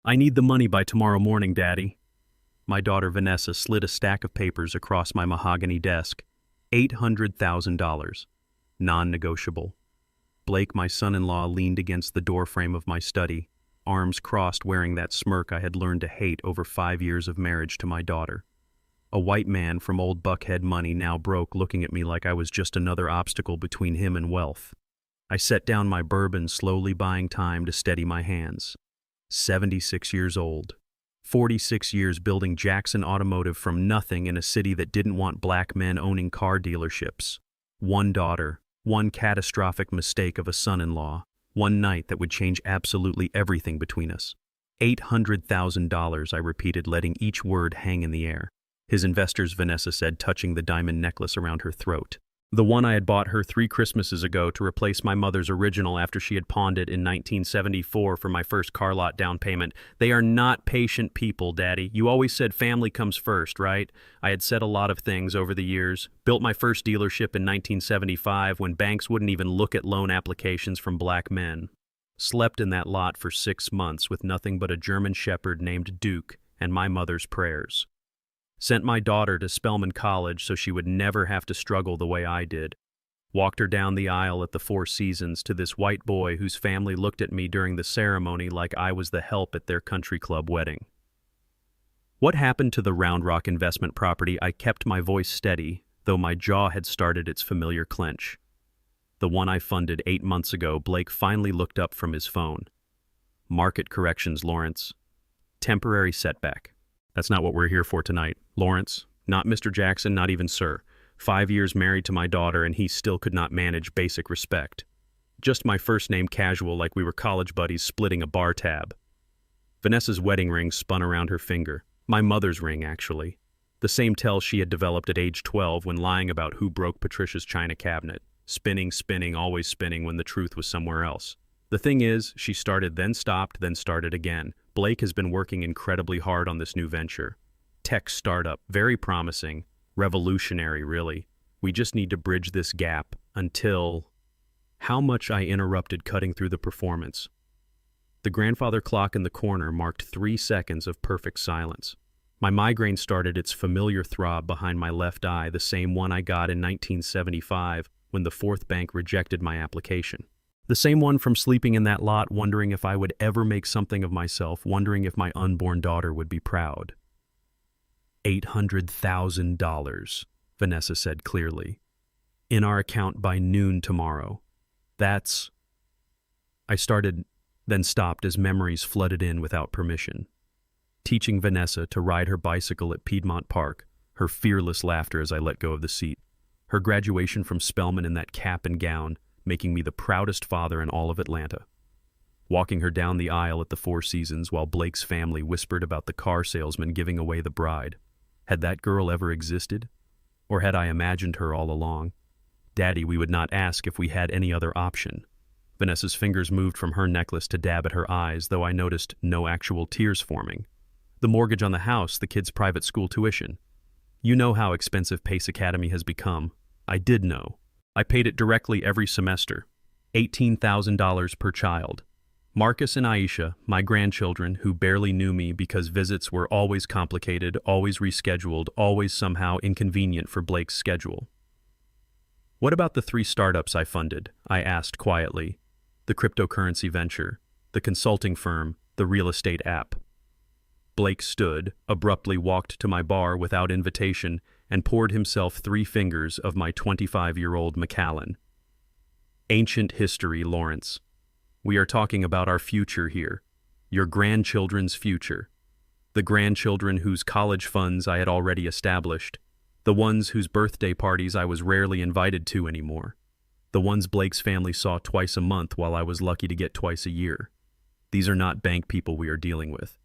I need the money by tomorrow morning, Daddy. My daughter Vanessa slid a stack of papers across my mahogany desk. $800,000. Non-negotiable. Blake, my son-in-law, leaned against the doorframe of my study, arms crossed, wearing that smirk I had learned to hate over 5 years of marriage to my daughter. A white man from old Buckhead money, now broke, looking at me like I was just another obstacle between him and wealth. I set down my bourbon, slowly buying time to steady my hands. 76 years old. 46 years building Jackson Automotive from nothing in a city that didn't want black men owning car dealerships. One daughter, one catastrophic mistake of a son-in-law, one night that would change absolutely everything between us. $800,000, I repeated, letting each word hang in the air. His investors, Vanessa said, touching the diamond necklace around her throat. The one I had bought her 3 Christmases ago to replace my mother's original after she had pawned it in 1974 for my first car lot down payment. They are not patient people, Daddy. You always said family comes first, right? I had said a lot of things over the years. Built my first dealership in 1975 when banks wouldn't even look at loan applications from black men. Slept in that lot for 6 months with nothing but a German shepherd named Duke and my mother's prayers. Sent my daughter to Spelman College so she would never have to struggle the way I did. Walked her down the aisle at the Four Seasons to this white boy whose family looked at me during the ceremony like I was the help at their country club wedding. What happened to the Round Rock investment property? I kept my voice steady, though my jaw had started its familiar clench. The one I funded 8 months ago. Blake finally looked up from his phone. Market corrections, Lawrence. Temporary setback. That's not what we're here for tonight. Lawrence, not Mr. Jackson, not even sir. 5 years married to my daughter and he still could not manage basic respect. Just my first name casual, like we were college buddies splitting a bar tab. Vanessa's wedding ring spun around her finger. My mother's ring, actually. The same tell she had developed at age 12 when lying about who broke Patricia's china cabinet. Spinning, always spinning when the truth was somewhere else. The thing is, she started, then stopped, then started again. Blake has been working incredibly hard on this new venture. Tech startup, very promising, revolutionary really. We just need to bridge this gap until... How much I interrupted, cutting through the performance. The grandfather clock in the corner marked 3 seconds of perfect silence. My migraine started its familiar throb behind my left eye, the same one I got in 1975 when the fourth bank rejected my application. The same one from sleeping in that lot, wondering if I would ever make something of myself, wondering if my unborn daughter would be proud. $800,000, Vanessa said clearly. In our account by noon tomorrow. That's... I started, then stopped as memories flooded in without permission. Teaching Vanessa to ride her bicycle at Piedmont Park, her fearless laughter as I let go of the seat, her graduation from Spelman in that cap and gown, making me the proudest father in all of Atlanta. Walking her down the aisle at the Four Seasons while Blake's family whispered about the car salesman giving away the bride. Had that girl ever existed? Or had I imagined her all along? Daddy, we would not ask if we had any other option. Vanessa's fingers moved from her necklace to dab at her eyes, though I noticed no actual tears forming. The mortgage on the house, the kids' private school tuition. You know how expensive Pace Academy has become. I did know. I paid it directly every semester. $18,000 per child. Marcus and Aisha, my grandchildren, who barely knew me because visits were always complicated, always rescheduled, always somehow inconvenient for Blake's schedule. What about the 3 startups I funded? I asked quietly. The cryptocurrency venture, the consulting firm, the real estate app. Blake stood, abruptly walked to my bar without invitation, and poured himself 3 fingers of my 25-year-old Macallan. Ancient history, Lawrence. We are talking about our future here. Your grandchildren's future. The grandchildren whose college funds I had already established. The ones whose birthday parties I was rarely invited to anymore. The ones Blake's family saw twice a month while I was lucky to get twice a year. These are not bank people we are dealing with.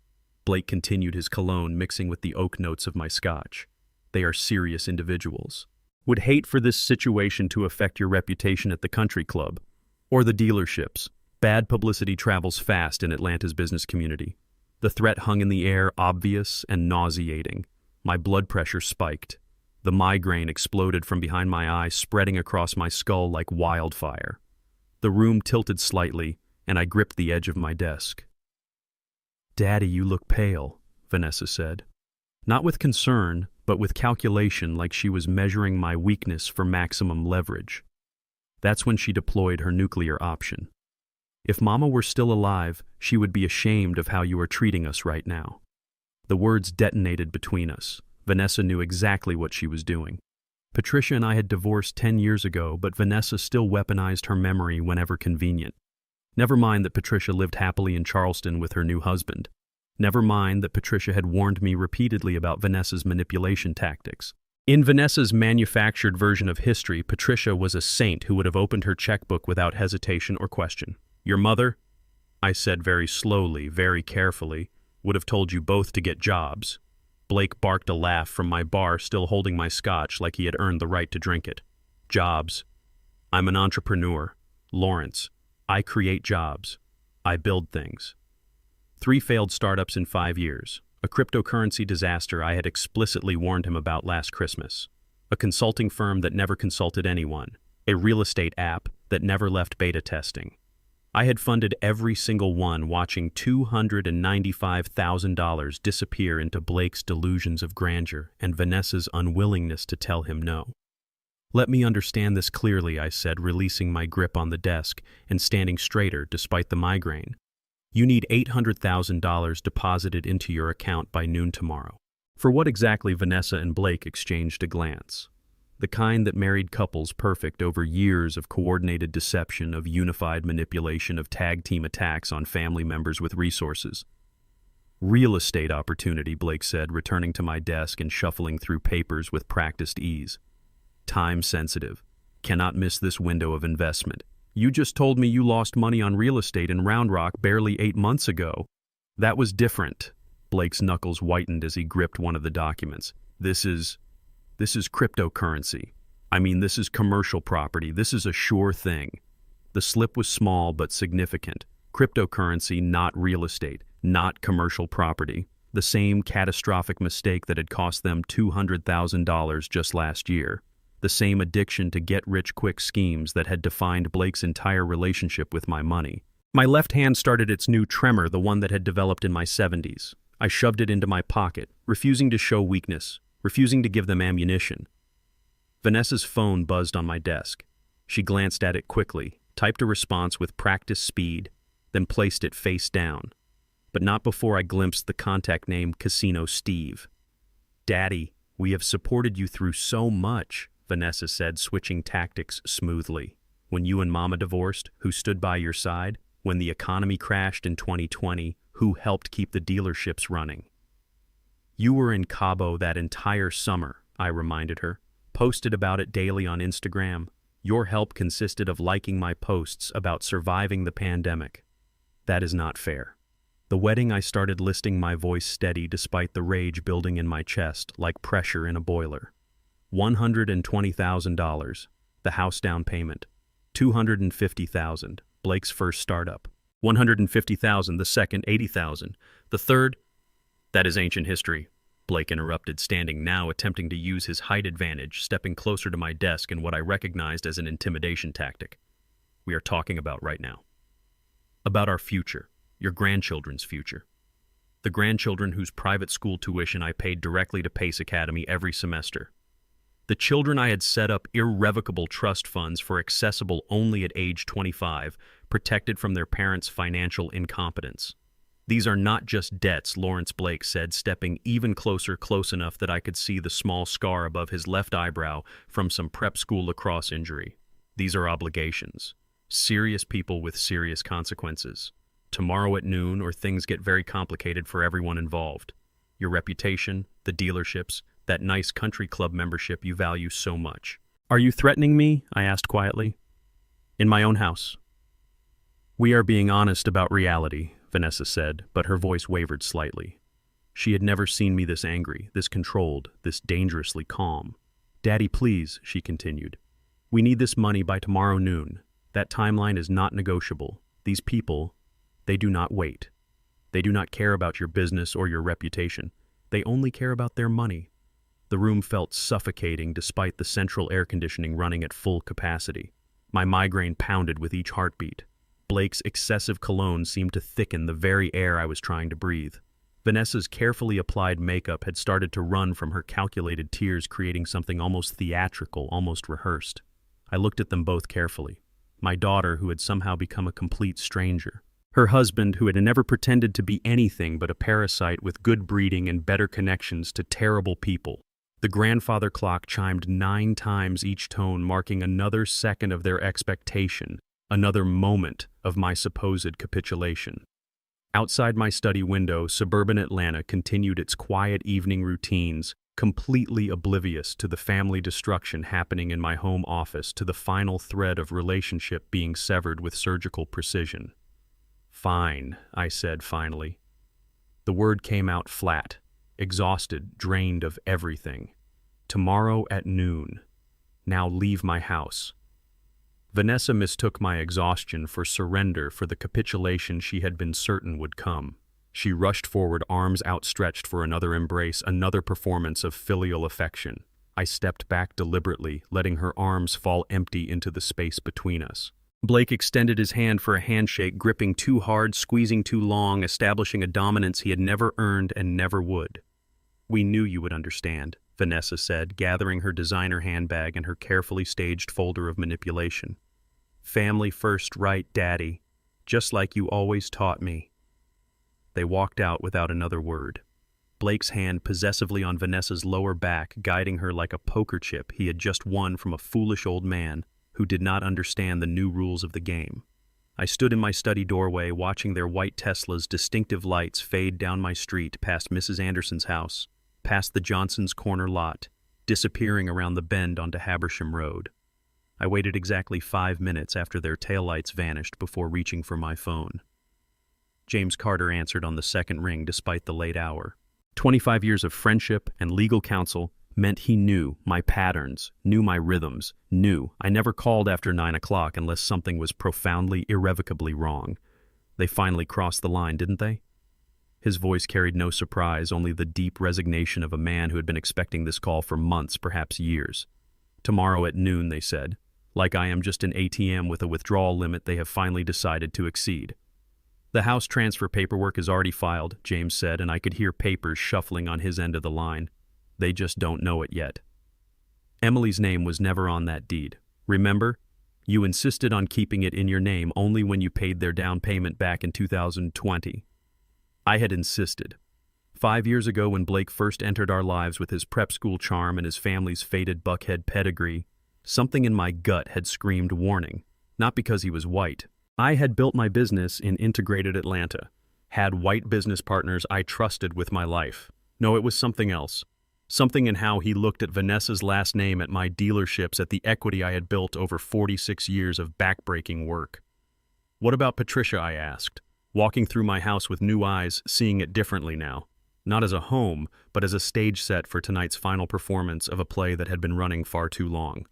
Blake continued his cologne mixing with the oak notes of my scotch. They are serious individuals. Would hate for this situation to affect your reputation at the country club or the dealerships. Bad publicity travels fast in Atlanta's business community. The threat hung in the air, obvious and nauseating. My blood pressure spiked. The migraine exploded from behind my eye, spreading across my skull like wildfire. The room tilted slightly, and I gripped the edge of my desk. "Daddy, you look pale," Vanessa said. Not with concern, but with calculation, like she was measuring my weakness for maximum leverage. That's when she deployed her nuclear option. "If Mama were still alive, she would be ashamed of how you are treating us right now." The words detonated between us. Vanessa knew exactly what she was doing. Patricia and I had divorced 10 years ago, but Vanessa still weaponized her memory whenever convenient. Never mind that Patricia lived happily in Charleston with her new husband. Never mind that Patricia had warned me repeatedly about Vanessa's manipulation tactics. In Vanessa's manufactured version of history, Patricia was a saint who would have opened her checkbook without hesitation or question. "Your mother," I said very slowly, very carefully, "would have told you both to get jobs." Blake barked a laugh from my bar, still holding my scotch like he had earned the right to drink it. "Jobs. I'm an entrepreneur. Lawrence. I create jobs. I build things." 3 failed startups in 5 years. A cryptocurrency disaster I had explicitly warned him about last Christmas. A consulting firm that never consulted anyone. A real estate app that never left beta testing. I had funded every single one, watching $295,000 disappear into Blake's delusions of grandeur and Vanessa's unwillingness to tell him no. "Let me understand this clearly," I said, releasing my grip on the desk and standing straighter despite the migraine. "You need $800,000 deposited into your account by noon tomorrow." For what exactly? Vanessa and Blake exchanged a glance. The kind that married couples perfect over years of coordinated deception, of unified manipulation, of tag team attacks on family members with resources. "Real estate opportunity," Blake said, returning to my desk and shuffling through papers with practiced ease. "Time sensitive. Cannot miss this window of investment. You just told me you lost money on real estate in Round Rock barely 8 months ago." "That was different." Blake's knuckles whitened as he gripped one of the documents. This is cryptocurrency. I mean, this is commercial property. This is a sure thing." The slip was small but significant. Cryptocurrency, not real estate, not commercial property. The same catastrophic mistake that had cost them $200,000 just last year. The same addiction to get-rich-quick schemes that had defined Blake's entire relationship with my money. My left hand started its new tremor, the one that had developed in my 70s. I shoved it into my pocket, refusing to show weakness, refusing to give them ammunition. Vanessa's phone buzzed on my desk. She glanced at it quickly, typed a response with practiced speed, then placed it face down. But not before I glimpsed the contact name Casino Steve. "Daddy, we have supported you through so much," Vanessa said, switching tactics smoothly. "When you and Mama divorced, who stood by your side? When the economy crashed in 2020, who helped keep the dealerships running? You were in Cabo that entire summer," I reminded her. "Posted about it daily on Instagram. Your help consisted of liking my posts about surviving the pandemic. That is not fair." The wedding, I started listing, my voice steady despite the rage building in my chest like pressure in a boiler. $120,000, the house down payment. $250,000, Blake's first startup. $150,000, the second. $80,000, the third. "That is ancient history," Blake interrupted, standing now, attempting to use his height advantage, stepping closer to my desk in what I recognized as an intimidation tactic. "We are talking about right now. About our future, your grandchildren's future. The grandchildren whose private school tuition I paid directly to Pace Academy every semester. The children I had set up irrevocable trust funds for, accessible only at age 25, protected from their parents' financial incompetence. These are not just debts," Lawrence Blake said, stepping even closer, close enough that I could see the small scar above his left eyebrow from some prep school lacrosse injury. "These are obligations. Serious people with serious consequences. Tomorrow at noon, or things get very complicated for everyone involved. Your reputation, the dealerships, that nice country club membership you value so much." "Are you threatening me?" I asked quietly. "In my own house." "We are being honest about reality," Vanessa said, but her voice wavered slightly. She had never seen me this angry, this controlled, this dangerously calm. "Daddy, please," she continued. "We need this money by tomorrow noon. That timeline is not negotiable. These people, they do not wait. They do not care about your business or your reputation. They only care about their money." The room felt suffocating despite the central air conditioning running at full capacity. My migraine pounded with each heartbeat. Blake's excessive cologne seemed to thicken the very air I was trying to breathe. Vanessa's carefully applied makeup had started to run from her calculated tears, creating something almost theatrical, almost rehearsed. I looked at them both carefully. My daughter, who had somehow become a complete stranger. Her husband, who had never pretended to be anything but a parasite with good breeding and better connections to terrible people. The grandfather clock chimed 9 times each tone, marking another second of their expectation, another moment of my supposed capitulation. Outside my study window, suburban Atlanta continued its quiet evening routines, completely oblivious to the family destruction happening in my home office, to the final thread of relationship being severed with surgical precision. "Fine," I said finally. The word came out flat, exhausted, drained of everything. "Tomorrow at noon. Now leave my house." Vanessa mistook my exhaustion for surrender, for the capitulation she had been certain would come. She rushed forward, arms outstretched for another embrace, another performance of filial affection. I stepped back deliberately, letting her arms fall empty into the space between us. Blake extended his hand for a handshake, gripping too hard, squeezing too long, establishing a dominance he had never earned and never would. "We knew you would understand," Vanessa said, gathering her designer handbag and her carefully staged folder of manipulation. "Family first, right, Daddy? Just like you always taught me." They walked out without another word. Blake's hand possessively on Vanessa's lower back, guiding her like a poker chip he had just won from a foolish old man who did not understand the new rules of the game. I stood in my study doorway, watching their white Tesla's distinctive lights fade down my street, past Mrs. Anderson's house, past the Johnson's corner lot, disappearing around the bend onto Habersham Road. I waited exactly 5 minutes after their taillights vanished before reaching for my phone. James Carter answered on the second ring despite the late hour. 25 years of friendship and legal counsel meant he knew my patterns, knew my rhythms, knew I never called after 9 o'clock unless something was profoundly, irrevocably wrong. They finally crossed the line, didn't they? His voice carried no surprise, only the deep resignation of a man who had been expecting this call for months, perhaps years. "Tomorrow at noon," they said. Like I am just an ATM with a withdrawal limit they have finally decided to exceed. "The house transfer paperwork is already filed," James said, and I could hear papers shuffling on his end of the line. "They just don't know it yet. Emily's name was never on that deed. Remember? You insisted on keeping it in your name only when you paid their down payment back in 2020. I had insisted. 5 years ago, when Blake first entered our lives with his prep school charm and his family's faded Buckhead pedigree, something in my gut had screamed warning, not because he was white. I had built my business in integrated Atlanta, had white business partners I trusted with my life. No, it was something else. Something in how he looked at Vanessa's last name, at my dealerships, at the equity I had built over 46 years of backbreaking work. "What about Patricia?" I asked, walking through my house with new eyes, seeing it differently now. Not as a home, but as a stage set for tonight's final performance of a play that had been running far too long.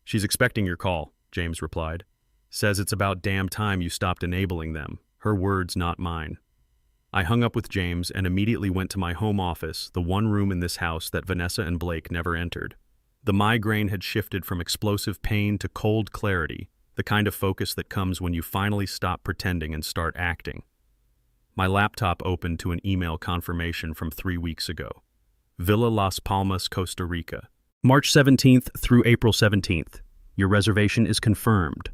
"She's expecting your call," James replied. "Says it's about damn time you stopped enabling them." Her words, not mine. I hung up with James and immediately went to my home office, the one room in this house that Vanessa and Blake never entered. The migraine had shifted from explosive pain to cold clarity, the kind of focus that comes when you finally stop pretending and start acting. My laptop opened to an email confirmation from 3 weeks ago. Villa Las Palmas, Costa Rica. March 17th through April 17th. Your reservation is confirmed.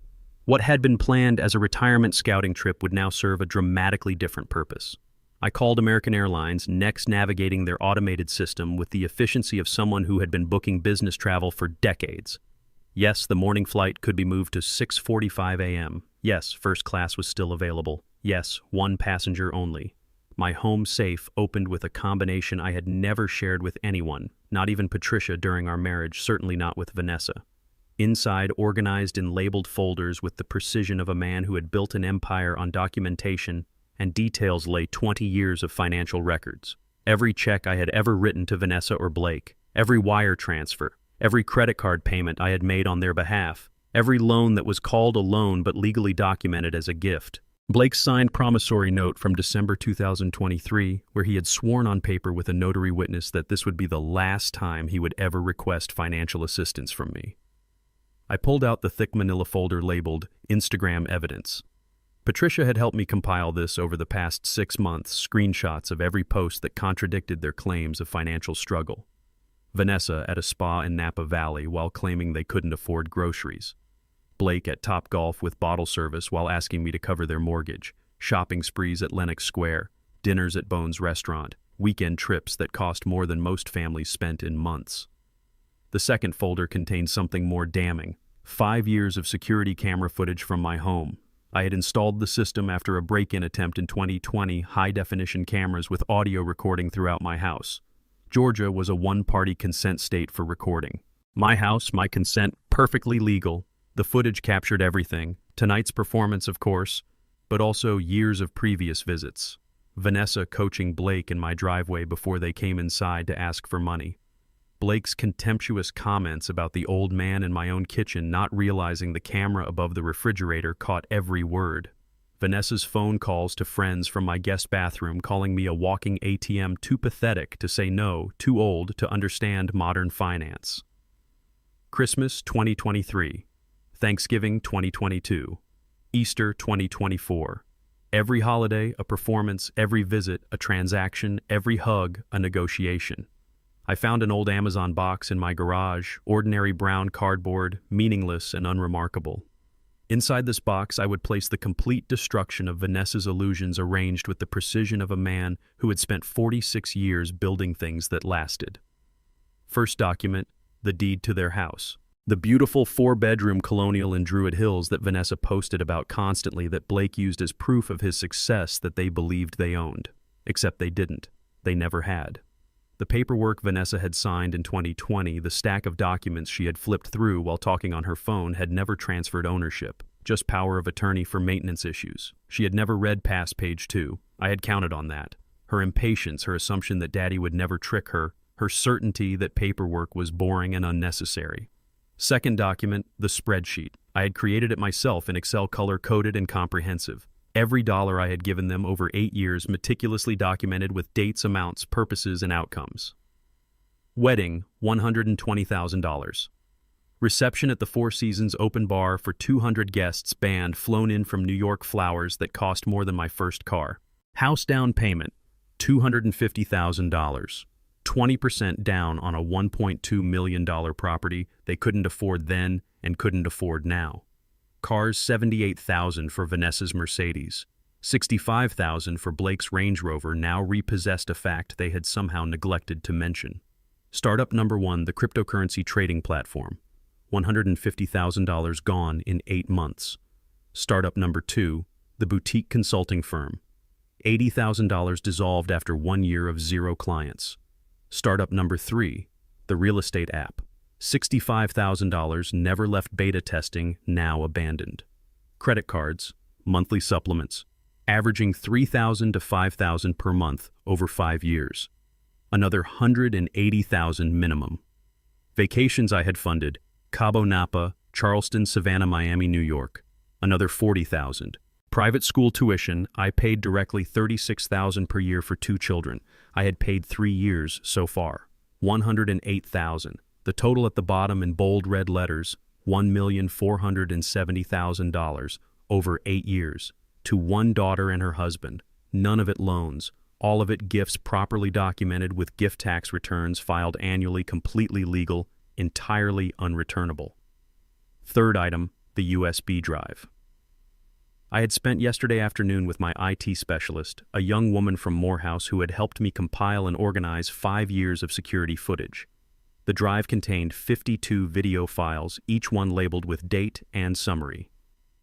What had been planned as a retirement scouting trip would now serve a dramatically different purpose. I called American Airlines, next navigating their automated system with the efficiency of someone who had been booking business travel for decades. Yes, the morning flight could be moved to 6:45 a.m. Yes, first class was still available. Yes, one passenger only. My home safe opened with a combination I had never shared with anyone, not even Patricia during our marriage, certainly not with Vanessa. Inside, organized in labeled folders with the precision of a man who had built an empire on documentation and details, lay 20 years of financial records. Every check I had ever written to Vanessa or Blake, every wire transfer, every credit card payment I had made on their behalf, every loan that was called a loan but legally documented as a gift. Blake's signed promissory note from December 2023, where he had sworn on paper with a notary witness that this would be the last time he would ever request financial assistance from me. I pulled out the thick manila folder labeled Instagram Evidence. Patricia had helped me compile this over the past 6 months, screenshots of every post that contradicted their claims of financial struggle. Vanessa at a spa in Napa Valley while claiming they couldn't afford groceries. Blake at Topgolf with bottle service while asking me to cover their mortgage. Shopping sprees at Lenox Square. Dinners at Bones Restaurant. Weekend trips that cost more than most families spent in months. The second folder contained something more damning. 5 years of security camera footage from my home. I had installed the system after a break-in attempt in 2020, high-definition cameras with audio recording throughout my house. Georgia was a one-party consent state for recording. My house, my consent, perfectly legal. The footage captured everything. Tonight's performance, of course, but also years of previous visits. Vanessa coaching Blake in my driveway before they came inside to ask for money. Blake's contemptuous comments about the old man in my own kitchen not realizing the camera above the refrigerator caught every word. Vanessa's phone calls to friends from my guest bathroom calling me a walking ATM too pathetic to say no, too old to understand modern finance. Christmas 2023. Thanksgiving 2022. Easter 2024. Every holiday, a performance, every visit, a transaction, every hug, a negotiation. I found an old Amazon box in my garage, ordinary brown cardboard, meaningless and unremarkable. Inside this box, I would place the complete destruction of Vanessa's illusions arranged with the precision of a man who had spent 46 years building things that lasted. First document, the deed to their house. The beautiful 4-bedroom colonial in Druid Hills that Vanessa posted about constantly that Blake used as proof of his success that they believed they owned. Except they didn't. They never had. The paperwork Vanessa had signed in 2020, the stack of documents she had flipped through while talking on her phone had never transferred ownership, just power of attorney for maintenance issues. She had never read past page 2. I had counted on that. Her impatience, her assumption that Daddy would never trick her, her certainty that paperwork was boring and unnecessary. Second document, the spreadsheet. I had created it myself in Excel color-coded and comprehensive. Every dollar I had given them over 8 years meticulously documented with dates, amounts, purposes, and outcomes. Wedding, $120,000. Reception at the Four Seasons open bar for 200 guests, band flown in from New York, flowers that cost more than my first car. House down payment, $250,000. 20% down on a $1.2 million property they couldn't afford then and couldn't afford now. Cars, $78,000 for Vanessa's Mercedes. $65,000 for Blake's Range Rover, now repossessed, a fact they had somehow neglected to mention. Startup number 1, the cryptocurrency trading platform. $150,000 gone in 8 months. Startup number 2, the boutique consulting firm. $80,000 dissolved after 1 year of 0 clients. Startup number 3, the real estate app. $65,000 never left beta testing, now abandoned. Credit cards, monthly supplements, averaging $3,000 to $5,000 per month over 5 years. Another $180,000 minimum. Vacations I had funded, Cabo Napa, Charleston, Savannah, Miami, New York. Another $40,000. Private school tuition, I paid directly $36,000 per year for 2 children. I had paid 3 years so far. $108,000. The total at the bottom in bold red letters, $1,470,000 over 8 years, to 1 daughter and her husband. None of it loans, all of it gifts properly documented with gift tax returns filed annually, completely legal, entirely unreturnable. Third item, the USB drive. I had spent yesterday afternoon with my IT specialist, a young woman from Morehouse who had helped me compile and organize 5 years of security footage. The drive contained 52 video files, each one labeled with date and summary.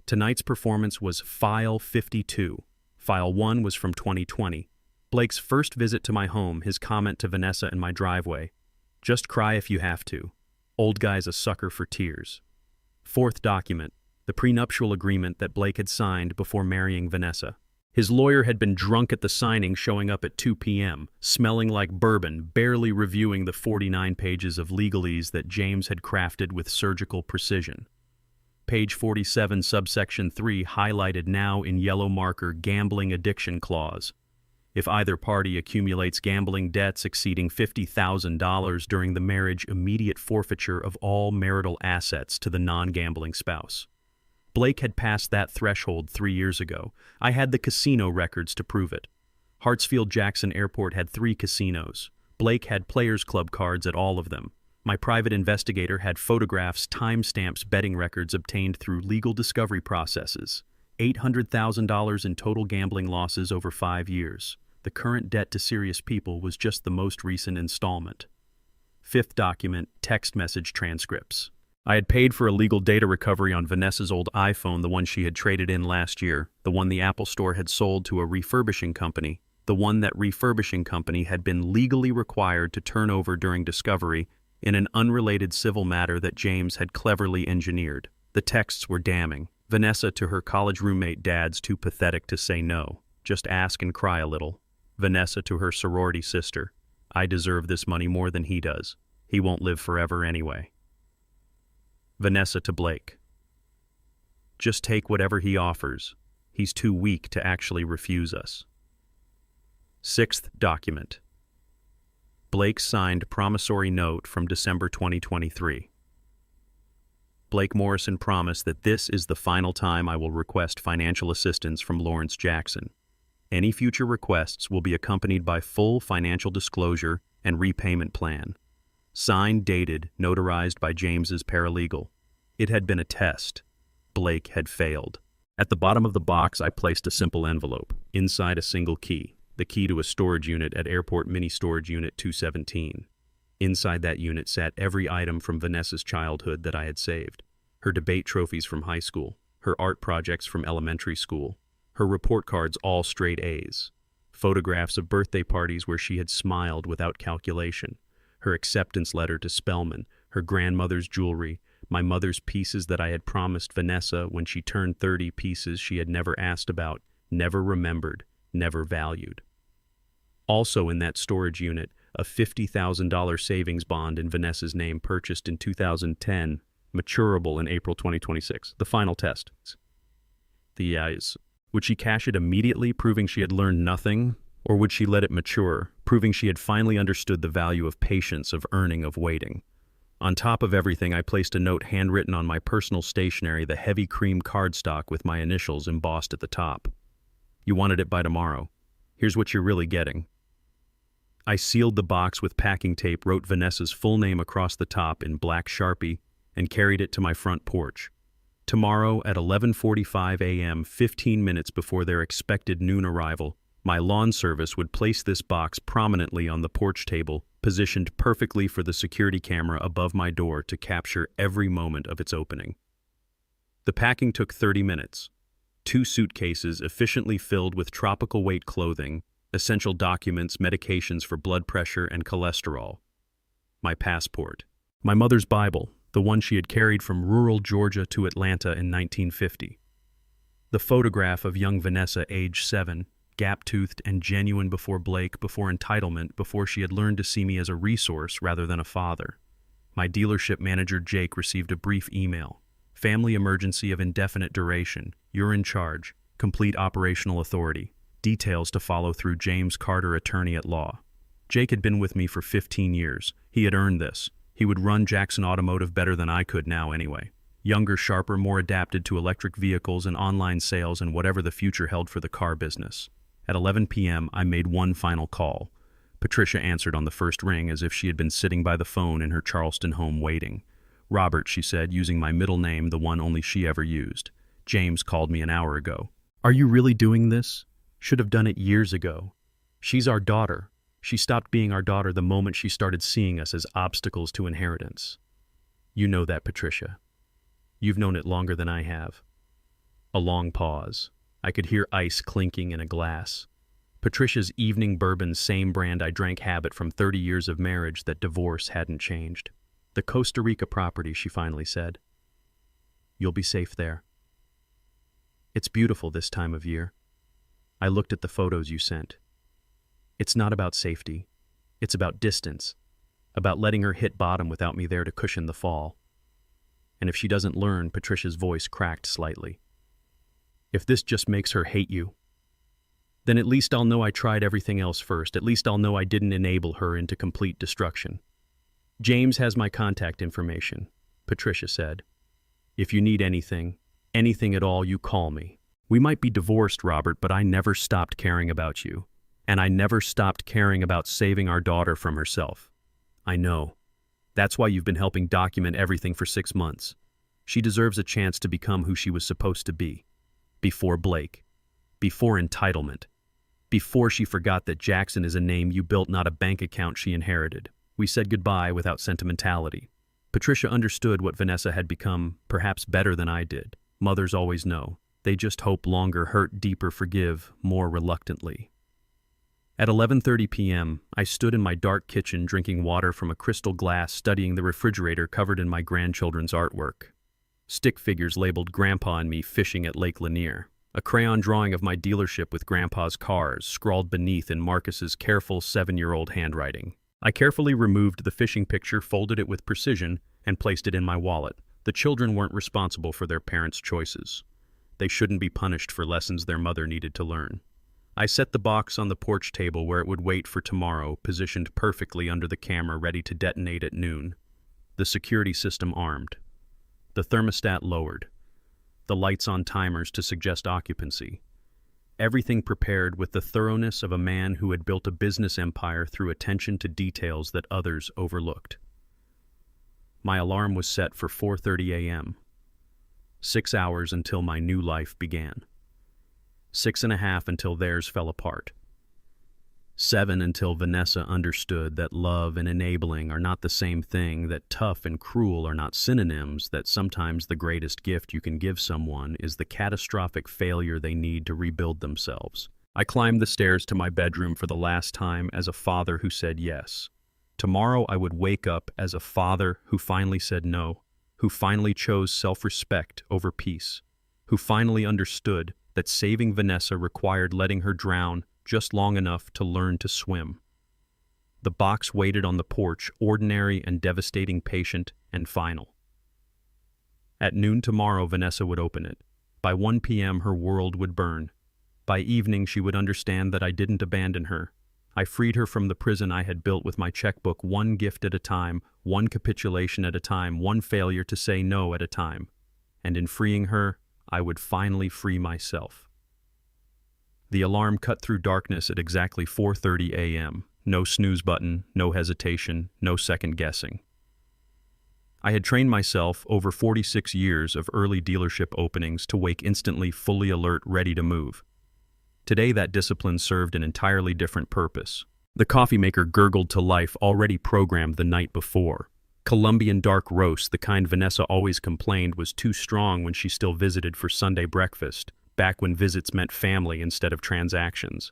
Tonight's performance was File 52. File 1 was from 2020. Blake's first visit to my home, his comment to Vanessa in my driveway. Just cry if you have to. Old guy's a sucker for tears. Fourth document, the prenuptial agreement that Blake had signed before marrying Vanessa. His lawyer had been drunk at the signing, showing up at 2 p.m., smelling like bourbon, barely reviewing the 49 pages of legalese that James had crafted with surgical precision. Page 47, subsection 3, highlighted now in yellow marker, gambling addiction clause. If either party accumulates gambling debts exceeding $50,000 during the marriage, immediate forfeiture of all marital assets to the non-gambling spouse. Blake had passed that threshold 3 years ago. I had the casino records to prove it. Hartsfield-Jackson Airport had 3 casinos. Blake had Players Club cards at all of them. My private investigator had photographs, timestamps, betting records obtained through legal discovery processes. $800,000 in total gambling losses over 5 years. The current debt to serious people was just the most recent installment. 5th document, text message transcripts. I had paid for a legal data recovery on Vanessa's old iPhone, the one she had traded in last year, the one the Apple Store had sold to a refurbishing company, the one that refurbishing company had been legally required to turn over during discovery in an unrelated civil matter that James had cleverly engineered. The texts were damning. Vanessa to her college roommate, "Dad's too pathetic to say no. Just ask and cry a little." Vanessa to her sorority sister, "I deserve this money more than he does. He won't live forever anyway." Vanessa to Blake, "Just take whatever he offers. He's too weak to actually refuse us." 6th document. Blake signed promissory note from December 2023. Blake Morrison promised that this is the final time I will request financial assistance from Lawrence Jackson. Any future requests will be accompanied by full financial disclosure and repayment plan. Signed, dated, notarized by James's paralegal. It had been a test. Blake had failed. At the bottom of the box, I placed a simple envelope. Inside, a single key. The key to a storage unit at Airport Mini Storage Unit 217. Inside that unit sat every item from Vanessa's childhood that I had saved. Her debate trophies from high school, her art projects from elementary school, her report cards all straight A's, photographs of birthday parties where she had smiled without calculation, her acceptance letter to Spelman, her grandmother's jewelry, my mother's pieces that I had promised Vanessa when she turned 30, pieces she had never asked about, never remembered, never valued. Also in that storage unit, a $50,000 savings bond in Vanessa's name purchased in 2010, maturable in April 2026. The final test. The eyes. Would she cash it immediately, proving she had learned nothing? Or would she let it mature, proving she had finally understood the value of patience, of earning, of waiting? On top of everything, I placed a note handwritten on my personal stationery, the heavy cream cardstock with my initials embossed at the top. You wanted it by tomorrow. Here's what you're really getting. I sealed the box with packing tape, wrote Vanessa's full name across the top in black Sharpie, and carried it to my front porch. Tomorrow at 11:45 a.m., 15 minutes before their expected noon arrival, my lawn service would place this box prominently on the porch table, positioned perfectly for the security camera above my door to capture every moment of its opening. The packing took 30 minutes. 2 suitcases efficiently filled with tropical weight clothing, essential documents, medications for blood pressure and cholesterol. My passport. My mother's Bible, the one she had carried from rural Georgia to Atlanta in 1950. The photograph of young Vanessa, age 7, gap-toothed and genuine before Blake, before entitlement, before she had learned to see me as a resource rather than a father. My dealership manager, Jake, received a brief email. Family emergency of indefinite duration. You're in charge. Complete operational authority. Details to follow through. James Carter, attorney at law. Jake had been with me for 15 years. He had earned this. He would run Jackson Automotive better than I could now anyway. Younger, sharper, more adapted to electric vehicles and online sales and whatever the future held for the car business. At 11 p.m., I made one final call. Patricia answered on the first ring as if she had been sitting by the phone in her Charleston home waiting. "Robert," she said, using my middle name, the one only she ever used. "James called me an hour ago." "Are you really doing this?" "Should have done it years ago. She's our daughter. She stopped being our daughter the moment she started seeing us as obstacles to inheritance." "You know that, Patricia. You've known it longer than I have." A long pause. I could hear ice clinking in a glass. Patricia's evening bourbon, same brand I drank, habit from 30 years of marriage that divorce hadn't changed. "The Costa Rica property," she finally said. "You'll be safe there. It's beautiful this time of year." I looked at the photos you sent. "It's not about safety. It's about distance. About letting her hit bottom without me there to cushion the fall. And if she doesn't learn," Patricia's voice cracked slightly, "if this just makes her hate you, then at least I'll know I tried everything else first. At least I'll know I didn't enable her into complete destruction." "James has my contact information," Patricia said. "If you need anything anything at all, you call me. We might be divorced, Robert, but I never stopped caring about you. And I never stopped caring about saving our daughter from herself. I know. That's why you've been helping document everything for 6 months. She deserves a chance to become who she was supposed to be. Before Blake. Before entitlement. Before she forgot that Jackson is a name you built, not a bank account she inherited. We said goodbye without sentimentality. Patricia understood what Vanessa had become, perhaps better than I did. Mothers always know. They just hope longer, hurt deeper, forgive more reluctantly. At 11:30 p.m., I stood in my dark kitchen drinking water from a crystal glass, studying the refrigerator covered in my grandchildren's artwork. Stick figures labeled Grandpa and me fishing at Lake Lanier. A crayon drawing of my dealership with Grandpa's cars, scrawled beneath in Marcus's careful 7-year-old handwriting. I carefully removed the fishing picture, folded it with precision, and placed it in my wallet. The children weren't responsible for their parents' choices. They shouldn't be punished for lessons their mother needed to learn. I set the box on the porch table where it would wait for tomorrow, positioned perfectly under the camera, ready to detonate at noon. The security system armed. The thermostat lowered. The lights on timers to suggest occupancy. Everything prepared with the thoroughness of a man who had built a business empire through attention to details that others overlooked. My alarm was set for 4:30 a.m. 6 hours until my new life began. 6.5 until theirs fell apart. 7 until Vanessa understood that love and enabling are not the same thing, that tough and cruel are not synonyms, that sometimes the greatest gift you can give someone is the catastrophic failure they need to rebuild themselves. I climbed the stairs to my bedroom for the last time as a father who said yes. Tomorrow I would wake up as a father who finally said no, who finally chose self-respect over peace, who finally understood that saving Vanessa required letting her drown just long enough to learn to swim. The box waited on the porch, ordinary and devastating, patient and final. At noon tomorrow, Vanessa would open it. By 1 p.m., her world would burn. By evening, she would understand that I didn't abandon her. I freed her from the prison I had built with my checkbook, one gift at a time, one capitulation at a time, one failure to say no at a time. And in freeing her, I would finally free myself. The alarm cut through darkness at exactly 4:30 a.m. No snooze button, no hesitation, no second guessing. I had trained myself over 46 years of early dealership openings to wake instantly, fully alert, ready to move. Today that discipline served an entirely different purpose. The coffee maker gurgled to life, already programmed the night before. Colombian dark roast, the kind Vanessa always complained was too strong when she still visited for Sunday breakfast, back when visits meant family instead of transactions.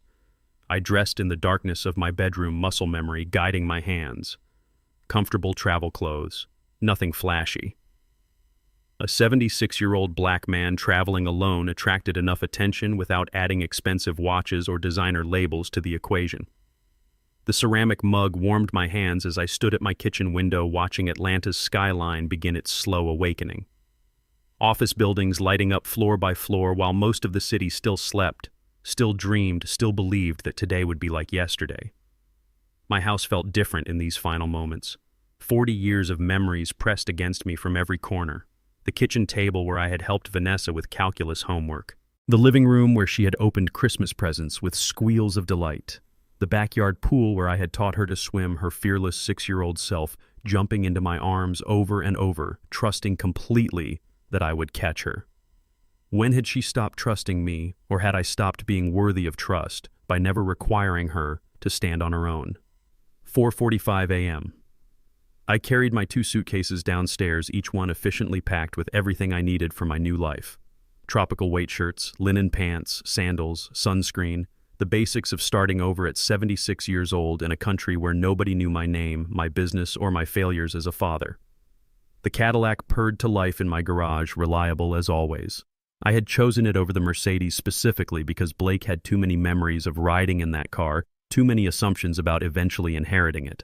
I dressed in the darkness of my bedroom, muscle memory guiding my hands. Comfortable travel clothes, nothing flashy. A 76-year-old black man traveling alone attracted enough attention without adding expensive watches or designer labels to the equation. The ceramic mug warmed my hands as I stood at my kitchen window watching Atlanta's skyline begin its slow awakening. Office buildings lighting up floor by floor while most of the city still slept, still dreamed, still believed that today would be like yesterday. My house felt different in these final moments. 40 years of memories pressed against me from every corner. The kitchen table where I had helped Vanessa with calculus homework. The living room where she had opened Christmas presents with squeals of delight. The backyard pool where I had taught her to swim, her fearless 6-year-old self jumping into my arms over and over, trusting completely that I would catch her. When had she stopped trusting me, or had I stopped being worthy of trust by never requiring her to stand on her own? 4:45 a.m. I carried my 2 suitcases downstairs, each one efficiently packed with everything I needed for my new life. Tropical weight shirts, linen pants, sandals, sunscreen, the basics of starting over at 76 years old in a country where nobody knew my name, my business, or my failures as a father. The Cadillac purred to life in my garage, reliable as always. I had chosen it over the Mercedes specifically because Blake had too many memories of riding in that car, too many assumptions about eventually inheriting it.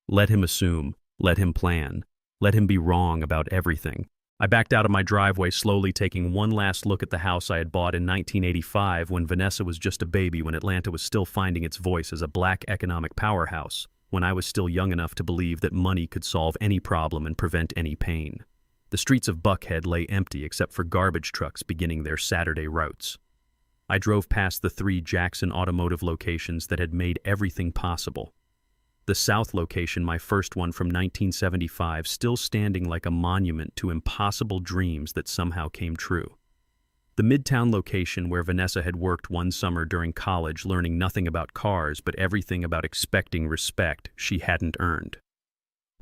Let him assume, let him plan, let him be wrong about everything. I backed out of my driveway, slowly taking one last look at the house I had bought in 1985 when Vanessa was just a baby, when Atlanta was still finding its voice as a black economic powerhouse, when I was still young enough to believe that money could solve any problem and prevent any pain. The streets of Buckhead lay empty except for garbage trucks beginning their Saturday routes. I drove past the 3 Jackson automotive locations that had made everything possible. The South location, my first one from 1975, still standing like a monument to impossible dreams that somehow came true. The Midtown location where Vanessa had worked one summer during college, learning nothing about cars but everything about expecting respect she hadn't earned.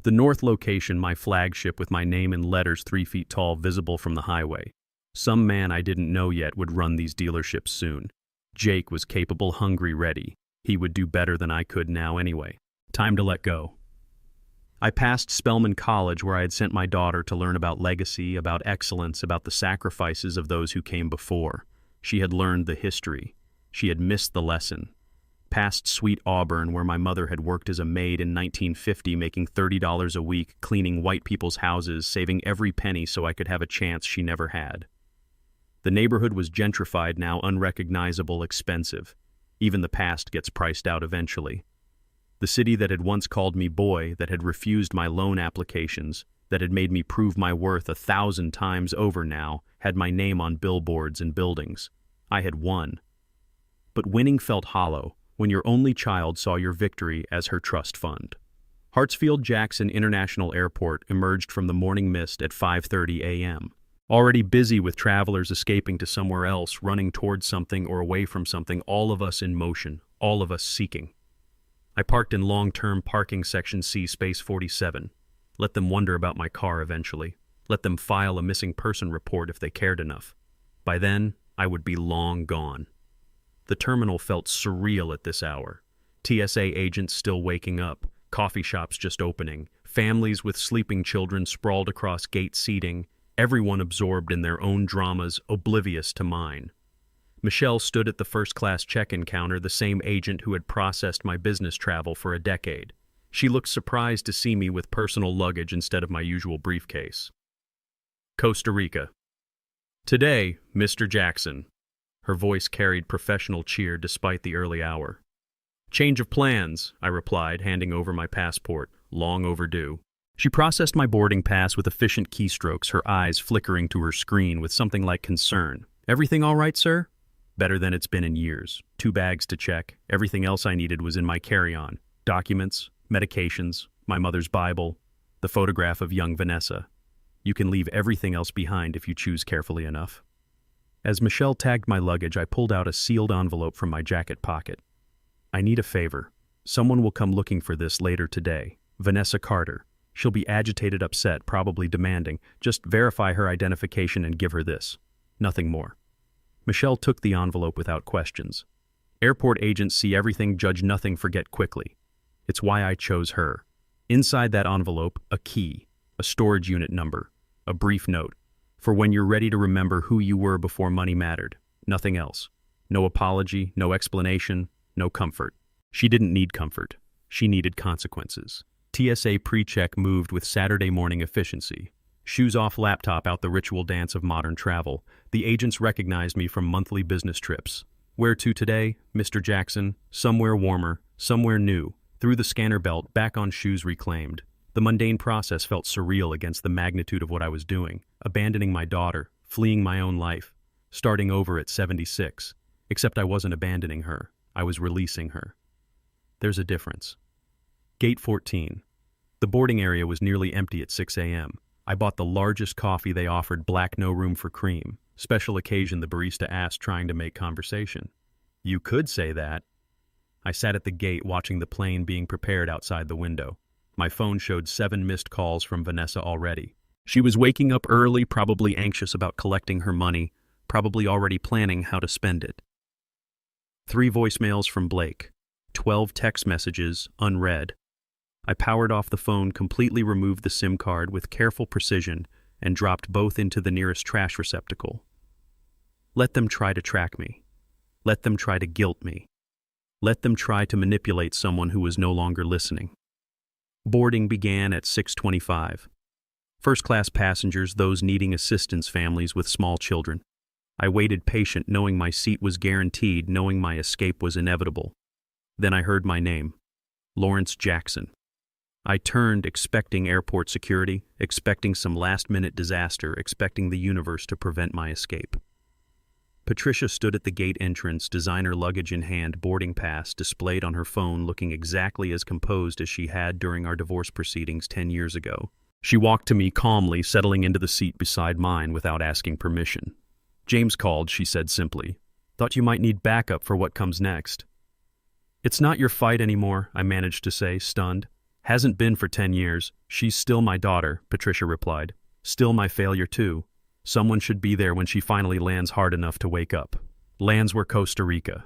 The North location, my flagship with my name in letters 3 feet tall visible from the highway. Some man I didn't know yet would run these dealerships soon. Jake was capable, hungry, ready. He would do better than I could now anyway. Time to let go. I passed Spelman College where I had sent my daughter to learn about legacy, about excellence, about the sacrifices of those who came before. She had learned the history. She had missed the lesson. Past Sweet Auburn where my mother had worked as a maid in 1950, making $30 a week, cleaning white people's houses, saving every penny so I could have a chance she never had. The neighborhood was gentrified now, unrecognizable, expensive. Even the past gets priced out eventually. The city that had once called me boy, that had refused my loan applications, that had made me prove my worth 1,000 times over now, had my name on billboards and buildings. I had won. But winning felt hollow when your only child saw your victory as her trust fund. Hartsfield-Jackson International Airport emerged from the morning mist at 5:30 a.m. Already busy with travelers escaping to somewhere else, running towards something or away from something, all of us in motion, all of us seeking. I parked in long-term parking section C, space 47. Let them wonder about my car eventually. Let them file a missing person report if they cared enough. By then, I would be long gone. The terminal felt surreal at this hour. TSA agents still waking up, coffee shops just opening, families with sleeping children sprawled across gate seating, everyone absorbed in their own dramas, oblivious to mine. Michelle stood at the first-class check-in counter, the same agent who had processed my business travel for a decade. She looked surprised to see me with personal luggage instead of my usual briefcase. Costa Rica. Today, Mr. Jackson. Her voice carried professional cheer despite the early hour. Change of plans, I replied, handing over my passport, long overdue. She processed my boarding pass with efficient keystrokes, her eyes flickering to her screen with something like concern. Everything all right, sir? Better than it's been in years. 2 bags to check. Everything else I needed was in my carry-on. Documents, medications, my mother's Bible, the photograph of young Vanessa. You can leave everything else behind if you choose carefully enough. As Michelle tagged my luggage, I pulled out a sealed envelope from my jacket pocket. I need a favor. Someone will come looking for this later today. Vanessa Carter. She'll be agitated, upset, probably demanding. Just verify her identification and give her this. Nothing more. Michelle took the envelope without questions. Airport agents see everything, judge nothing, forget quickly. It's why I chose her. Inside that envelope, a key, a storage unit number, a brief note, for when you're ready to remember who you were before money mattered. Nothing else. No apology, no explanation, no comfort. She didn't need comfort. She needed consequences. TSA pre-check moved with Saturday morning efficiency. Shoes off, laptop out, the ritual dance of modern travel. The agents recognized me from monthly business trips. Where to today, Mr. Jackson? Somewhere warmer, somewhere new. Through the scanner belt, back on shoes reclaimed. The mundane process felt surreal against the magnitude of what I was doing. Abandoning my daughter, fleeing my own life, starting over at 76. Except I wasn't abandoning her. I was releasing her. There's a difference. Gate 14. The boarding area was nearly empty at 6 a.m. I bought the largest coffee they offered, black, no room for cream. Special occasion, the barista asked, trying to make conversation. You could say that. I sat at the gate watching the plane being prepared outside the window. My phone showed 7 missed calls from Vanessa already. She was waking up early, probably anxious about collecting her money, probably already planning how to spend it. 3 voicemails from Blake. 12 text messages, unread. I powered off the phone, completely removed the SIM card with careful precision, and dropped both into the nearest trash receptacle. Let them try to track me. Let them try to guilt me. Let them try to manipulate someone who was no longer listening. Boarding began at 6:25. First-class passengers, those needing assistance, families with small children. I waited patient, knowing my seat was guaranteed, knowing my escape was inevitable. Then I heard my name. Lawrence Jackson. I turned, expecting airport security, expecting some last-minute disaster, expecting the universe to prevent my escape. Patricia stood at the gate entrance, designer luggage in hand, boarding pass displayed on her phone, looking exactly as composed as she had during our divorce proceedings 10 years ago. She walked to me calmly, settling into the seat beside mine without asking permission. "James called," she said simply. "Thought you might need backup for what comes next." "It's not your fight anymore," I managed to say, stunned. "Hasn't been for 10 years. She's still my daughter," Patricia replied. "Still my failure, too. Someone should be there when she finally lands hard enough to wake up." Lands were Costa Rica.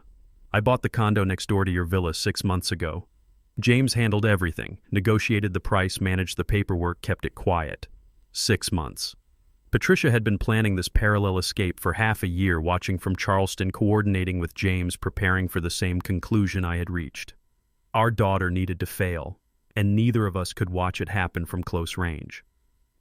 "I bought the condo next door to your villa 6 months ago. James handled everything, negotiated the price, managed the paperwork, kept it quiet. 6 months. Patricia had been planning this parallel escape for half a year, watching from Charleston, coordinating with James, preparing for the same conclusion I had reached. Our daughter needed to fail, and neither of us could watch it happen from close range.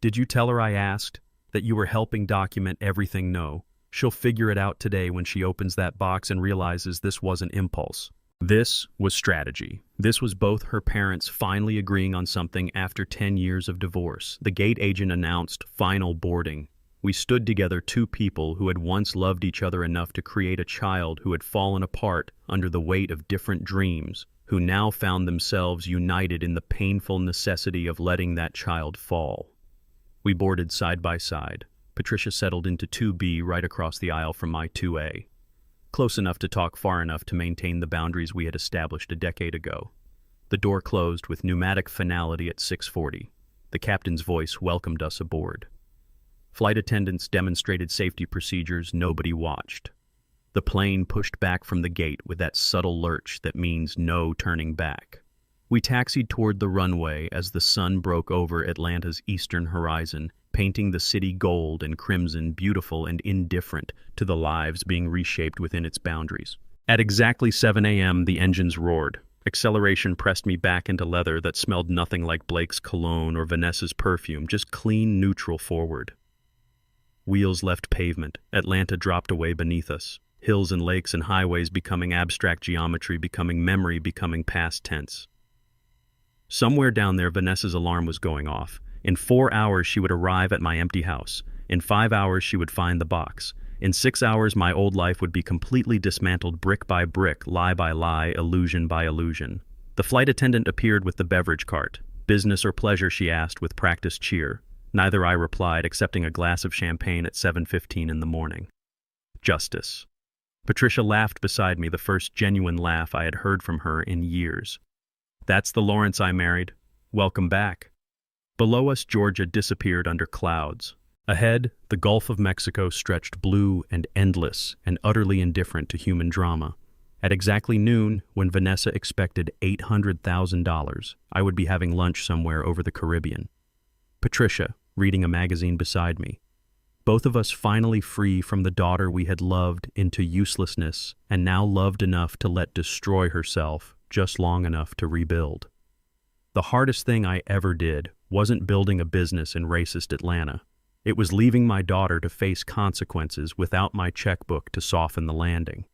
"Did you tell her," I asked, "that you were helping document everything?" "No. She'll figure it out today when she opens that box and realizes this wasn't impulse. This was strategy. This was both her parents finally agreeing on something after 10 years of divorce." The gate agent announced final boarding. We stood together, two people who had once loved each other enough to create a child who had fallen apart under the weight of different dreams, who now found themselves united in the painful necessity of letting that child fall. We boarded side by side. Patricia settled into 2B right across the aisle from my 2A. Close enough to talk, far enough to maintain the boundaries we had established a decade ago. The door closed with pneumatic finality at 6:40. The captain's voice welcomed us aboard. Flight attendants demonstrated safety procedures. Nobody watched. The plane pushed back from the gate with that subtle lurch that means no turning back. We taxied toward the runway as the sun broke over Atlanta's eastern horizon, painting the city gold and crimson, beautiful and indifferent to the lives being reshaped within its boundaries. At exactly 7 a.m., the engines roared. Acceleration pressed me back into leather that smelled nothing like Blake's cologne or Vanessa's perfume, just clean, neutral forward. Wheels left pavement. Atlanta dropped away beneath us. Hills and lakes and highways becoming abstract geometry, becoming memory, becoming past tense. Somewhere down there, Vanessa's alarm was going off. In 4 hours, she would arrive at my empty house. In 5 hours, she would find the box. In 6 hours, my old life would be completely dismantled, brick by brick, lie by lie, illusion by illusion. The flight attendant appeared with the beverage cart. "Business or pleasure?" she asked with practiced cheer. Neither I replied, accepting a glass of champagne at 7:15 in the morning. "Justice." Patricia laughed beside me, the first genuine laugh I had heard from her in years. "That's the Lawrence I married. Welcome back." Below us, Georgia disappeared under clouds. Ahead, the Gulf of Mexico stretched blue and endless and utterly indifferent to human drama. At exactly noon, when Vanessa expected $800,000, I would be having lunch somewhere over the Caribbean. Patricia, reading a magazine beside me. Both of us finally free from the daughter we had loved into uselessness and now loved enough to let destroy herself just long enough to rebuild. The hardest thing I ever did wasn't building a business in racist Atlanta. It was leaving my daughter to face consequences without my checkbook to soften the landing.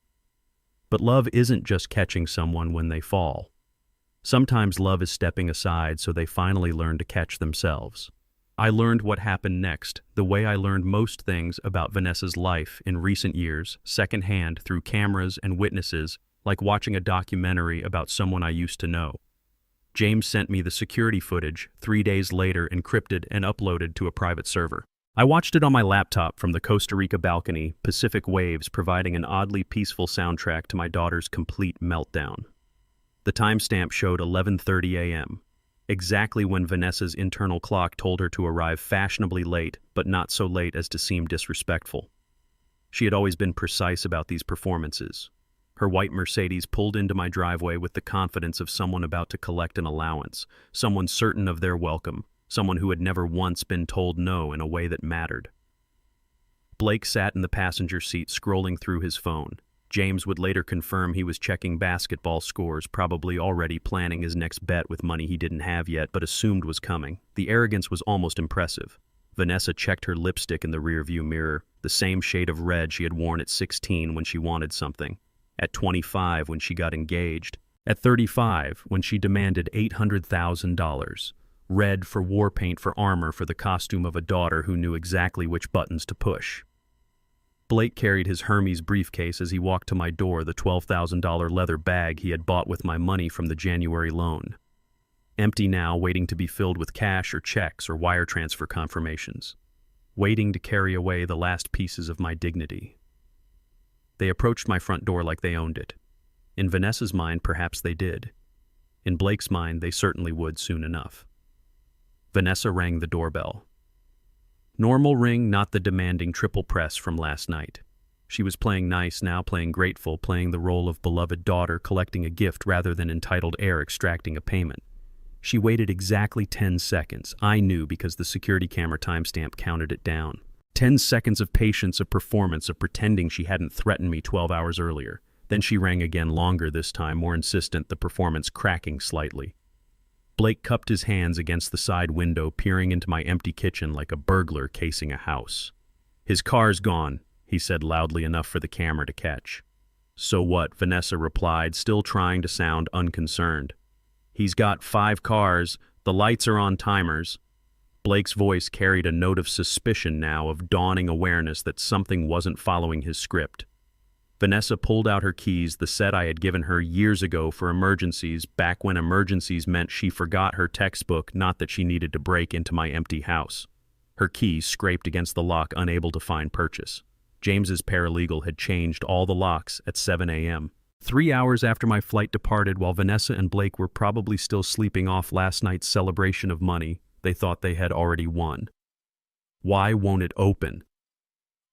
But love isn't just catching someone when they fall. Sometimes love is stepping aside so they finally learn to catch themselves. I learned what happened next, the way I learned most things about Vanessa's life in recent years, secondhand through cameras and witnesses, like watching a documentary about someone I used to know. James sent me the security footage 3 days later, encrypted and uploaded to a private server. I watched it on my laptop from the Costa Rica balcony, Pacific waves providing an oddly peaceful soundtrack to my daughter's complete meltdown. The timestamp showed 11:30 a.m., exactly when Vanessa's internal clock told her to arrive fashionably late, but not so late as to seem disrespectful. She had always been precise about these performances. Her white Mercedes pulled into my driveway with the confidence of someone about to collect an allowance, someone certain of their welcome, someone who had never once been told no in a way that mattered. Blake sat in the passenger seat scrolling through his phone. James would later confirm he was checking basketball scores, probably already planning his next bet with money he didn't have yet but assumed was coming. The arrogance was almost impressive. Vanessa checked her lipstick in the rearview mirror, the same shade of red she had worn at 16 when she wanted something, at 25 when she got engaged, At 35, when she demanded $800,000, red for war paint for armor for the costume of a daughter who knew exactly which buttons to push. Blake carried his Hermes briefcase as he walked to my door, the $12,000 leather bag he had bought with my money from the January loan. Empty now, waiting to be filled with cash or checks or wire transfer confirmations. Waiting to carry away the last pieces of my dignity. They approached my front door like they owned it. In Vanessa's mind, perhaps they did. In Blake's mind, they certainly would soon enough. Vanessa rang the doorbell. Normal ring, not the demanding triple press from last night. She was playing nice now, playing grateful, playing the role of beloved daughter, collecting a gift rather than entitled heir extracting a payment. She waited exactly 10 seconds. I knew because the security camera timestamp counted it down. 10 seconds of patience, of performance, of pretending she hadn't threatened me 12 hours earlier. Then she rang again, longer this time, more insistent, the performance cracking slightly. Blake cupped his hands against the side window, peering into my empty kitchen like a burglar casing a house. "His car's gone," he said loudly enough for the camera to catch. "So what?" Vanessa replied, still trying to sound unconcerned. "He's got 5 cars, the lights are on timers." Blake's voice carried a note of suspicion now, of dawning awareness that something wasn't following his script. Vanessa pulled out her keys, the set I had given her years ago for emergencies, back when emergencies meant she forgot her textbook, not that she needed to break into my empty house. Her keys scraped against the lock, unable to find purchase. James's paralegal had changed all the locks at 7 a.m. 3 hours after my flight departed, while Vanessa and Blake were probably still sleeping off last night's celebration of money they thought they had already won. "Why won't it open?"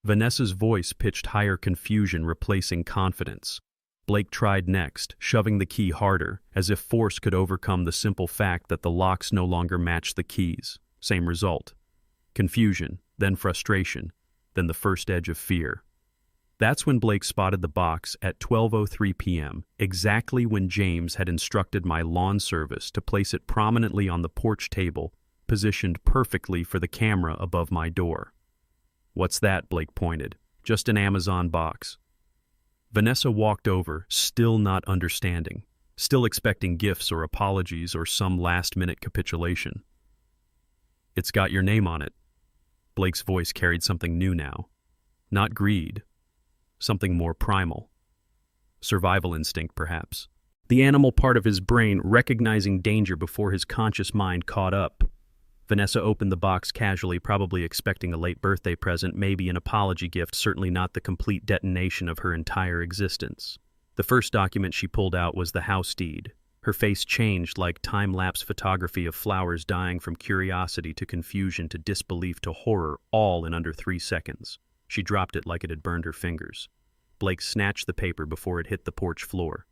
Vanessa's voice pitched higher, confusion replacing confidence. Blake tried next, shoving the key harder, as if force could overcome the simple fact that the locks no longer matched the keys. Same result. Confusion, then frustration, then the first edge of fear. That's when Blake spotted the box at 12:03 p.m., exactly when James had instructed my lawn service to place it prominently on the porch table, positioned perfectly for the camera above my door. "What's that?" Blake pointed. "Just an Amazon box." Vanessa walked over, still not understanding, still expecting gifts or apologies or some last-minute capitulation. "It's got your name on it." Blake's voice carried something new now. Not greed. Something more primal. Survival instinct, perhaps. The animal part of his brain recognizing danger before his conscious mind caught up. Vanessa opened the box casually, probably expecting a late birthday present, maybe an apology gift, certainly not the complete detonation of her entire existence. The first document she pulled out was the house deed. Her face changed like time-lapse photography of flowers dying from curiosity to confusion to disbelief to horror, all in under 3 seconds. She dropped it like it had burned her fingers. Blake snatched the paper before it hit the porch floor.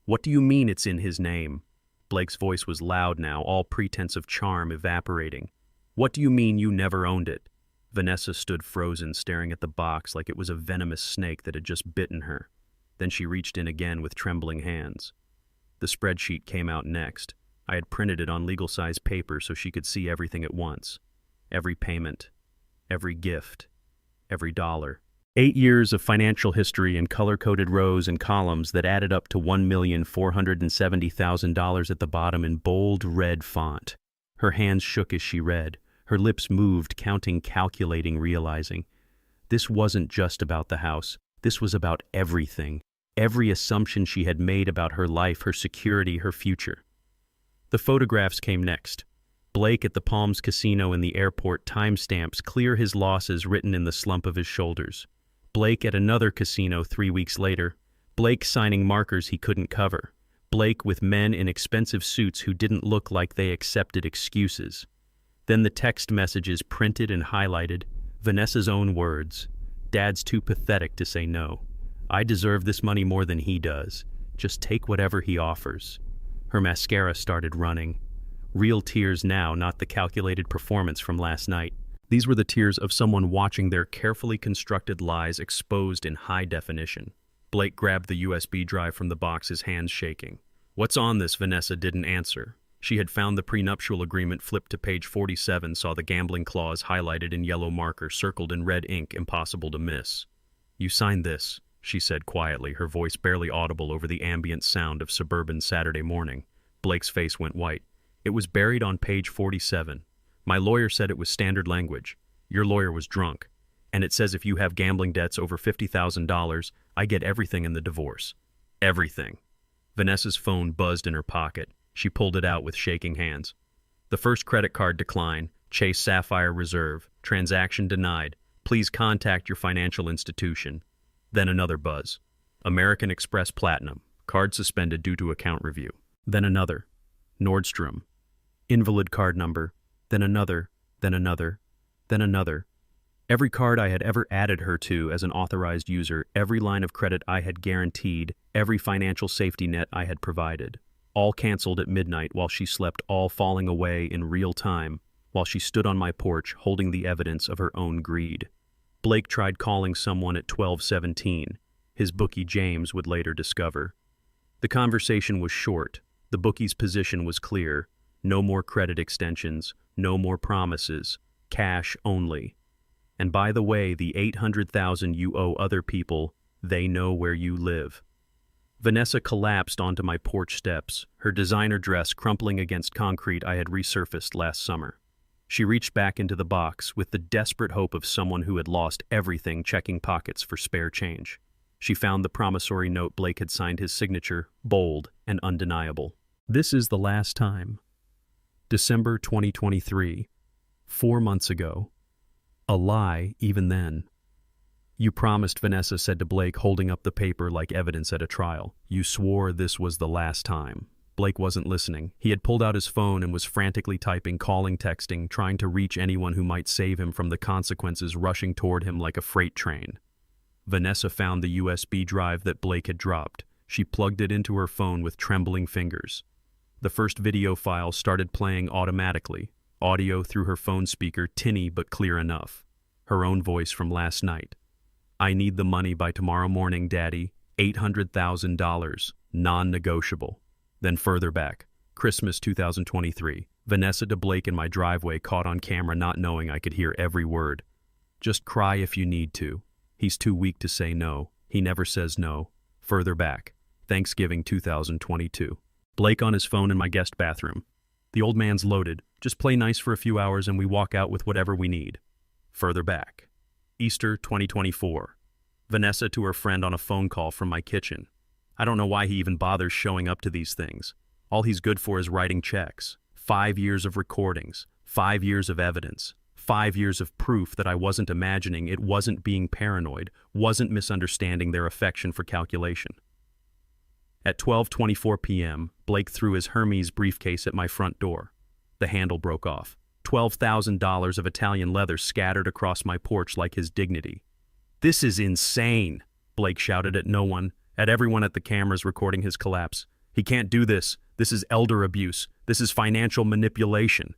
"What do you mean it's in his name?" Blake's voice was loud now, all pretense of charm evaporating. "What do you mean you never owned it?" Vanessa stood frozen, staring at the box like it was a venomous snake that had just bitten her. Then she reached in again with trembling hands. The spreadsheet came out next. I had printed it on legal-size paper so she could see everything at once. Every payment, every gift, every dollar. 8 years of financial history in color-coded rows and columns that added up to $1,470,000 at the bottom in bold red font. Her hands shook as she read. Her lips moved, counting, calculating, realizing. This wasn't just about the house. This was about everything. Every assumption she had made about her life, her security, her future. The photographs came next. Blake at the Palms Casino in the airport, timestamps, clear his losses written in the slump of his shoulders. Blake at another casino 3 weeks later. Blake signing markers he couldn't cover. Blake with men in expensive suits who didn't look like they accepted excuses. Then the text messages printed and highlighted. Vanessa's own words. "Dad's too pathetic to say no. I deserve this money more than he does. Just take whatever he offers." Her mascara started running. Real tears now, not the calculated performance from last night. These were the tears of someone watching their carefully constructed lies exposed in high definition. Blake grabbed the USB drive from the box, his hands shaking. "What's on this?" Vanessa didn't answer. She had found the prenuptial agreement, flipped to page 47, saw the gambling clause highlighted in yellow marker, circled in red ink, impossible to miss. "You signed this." she said quietly, her voice barely audible over the ambient sound of suburban Saturday morning. Blake's face went white. It was buried on page 47. My lawyer said it was standard language. Your lawyer was drunk. And it says if you have gambling debts over $50,000, I get everything in the divorce. Everything. Vanessa's phone buzzed in her pocket. She pulled it out with shaking hands. The first credit card decline, Chase Sapphire Reserve, transaction denied. Please contact your financial institution. Then another buzz. American Express Platinum, card suspended due to account review. Then another. Nordstrom. Invalid card number. Then another. Then another. Then another. Every card I had ever added her to as an authorized user, every line of credit I had guaranteed, every financial safety net I had provided. All canceled at midnight while she slept, all falling away in real time, while she stood on my porch holding the evidence of her own greed. Blake tried calling someone at 12:17. His bookie James would later discover. The conversation was short. The bookie's position was clear. No more credit extensions, no more promises, cash only. And by the way, the $800,000 you owe other people, they know where you live. Vanessa collapsed onto my porch steps, her designer dress crumpling against concrete I had resurfaced last summer. She reached back into the box with the desperate hope of someone who had lost everything checking pockets for spare change. She found the promissory note Blake had signed his signature, bold and undeniable. This is the last time. December 2023. 4 months ago. A lie, even then. You promised, Vanessa said to Blake, holding up the paper like evidence at a trial. You swore this was the last time. Blake wasn't listening. He had pulled out his phone and was frantically typing, calling, texting, trying to reach anyone who might save him from the consequences rushing toward him like a freight train. Vanessa found the USB drive that Blake had dropped. She plugged it into her phone with trembling fingers. The first video file started playing automatically. Audio through her phone speaker, tinny but clear enough. Her own voice from last night. I need the money by tomorrow morning, Daddy. $800,000. Non-negotiable. Then further back. Christmas 2023. Vanessa to Blake in my driveway, caught on camera, not knowing I could hear every word. Just cry if you need to. He's too weak to say no. He never says no. Further back. Thanksgiving 2022. Blake on his phone in my guest bathroom. The old man's loaded. Just play nice for a few hours and we walk out with whatever we need. Further back. Easter 2024. Vanessa to her friend on a phone call from my kitchen. I don't know why he even bothers showing up to these things. All he's good for is writing checks. 5 years of recordings. 5 years of evidence. 5 years of proof that I wasn't imagining it, wasn't being paranoid, wasn't misunderstanding their affection for calculation. At 12:24 p.m., Blake threw his Hermes briefcase at my front door. The handle broke off. $12,000 of Italian leather scattered across my porch like his dignity. This is insane, Blake shouted at no one, at everyone at the cameras recording his collapse. He can't do this. This is elder abuse. This is financial manipulation.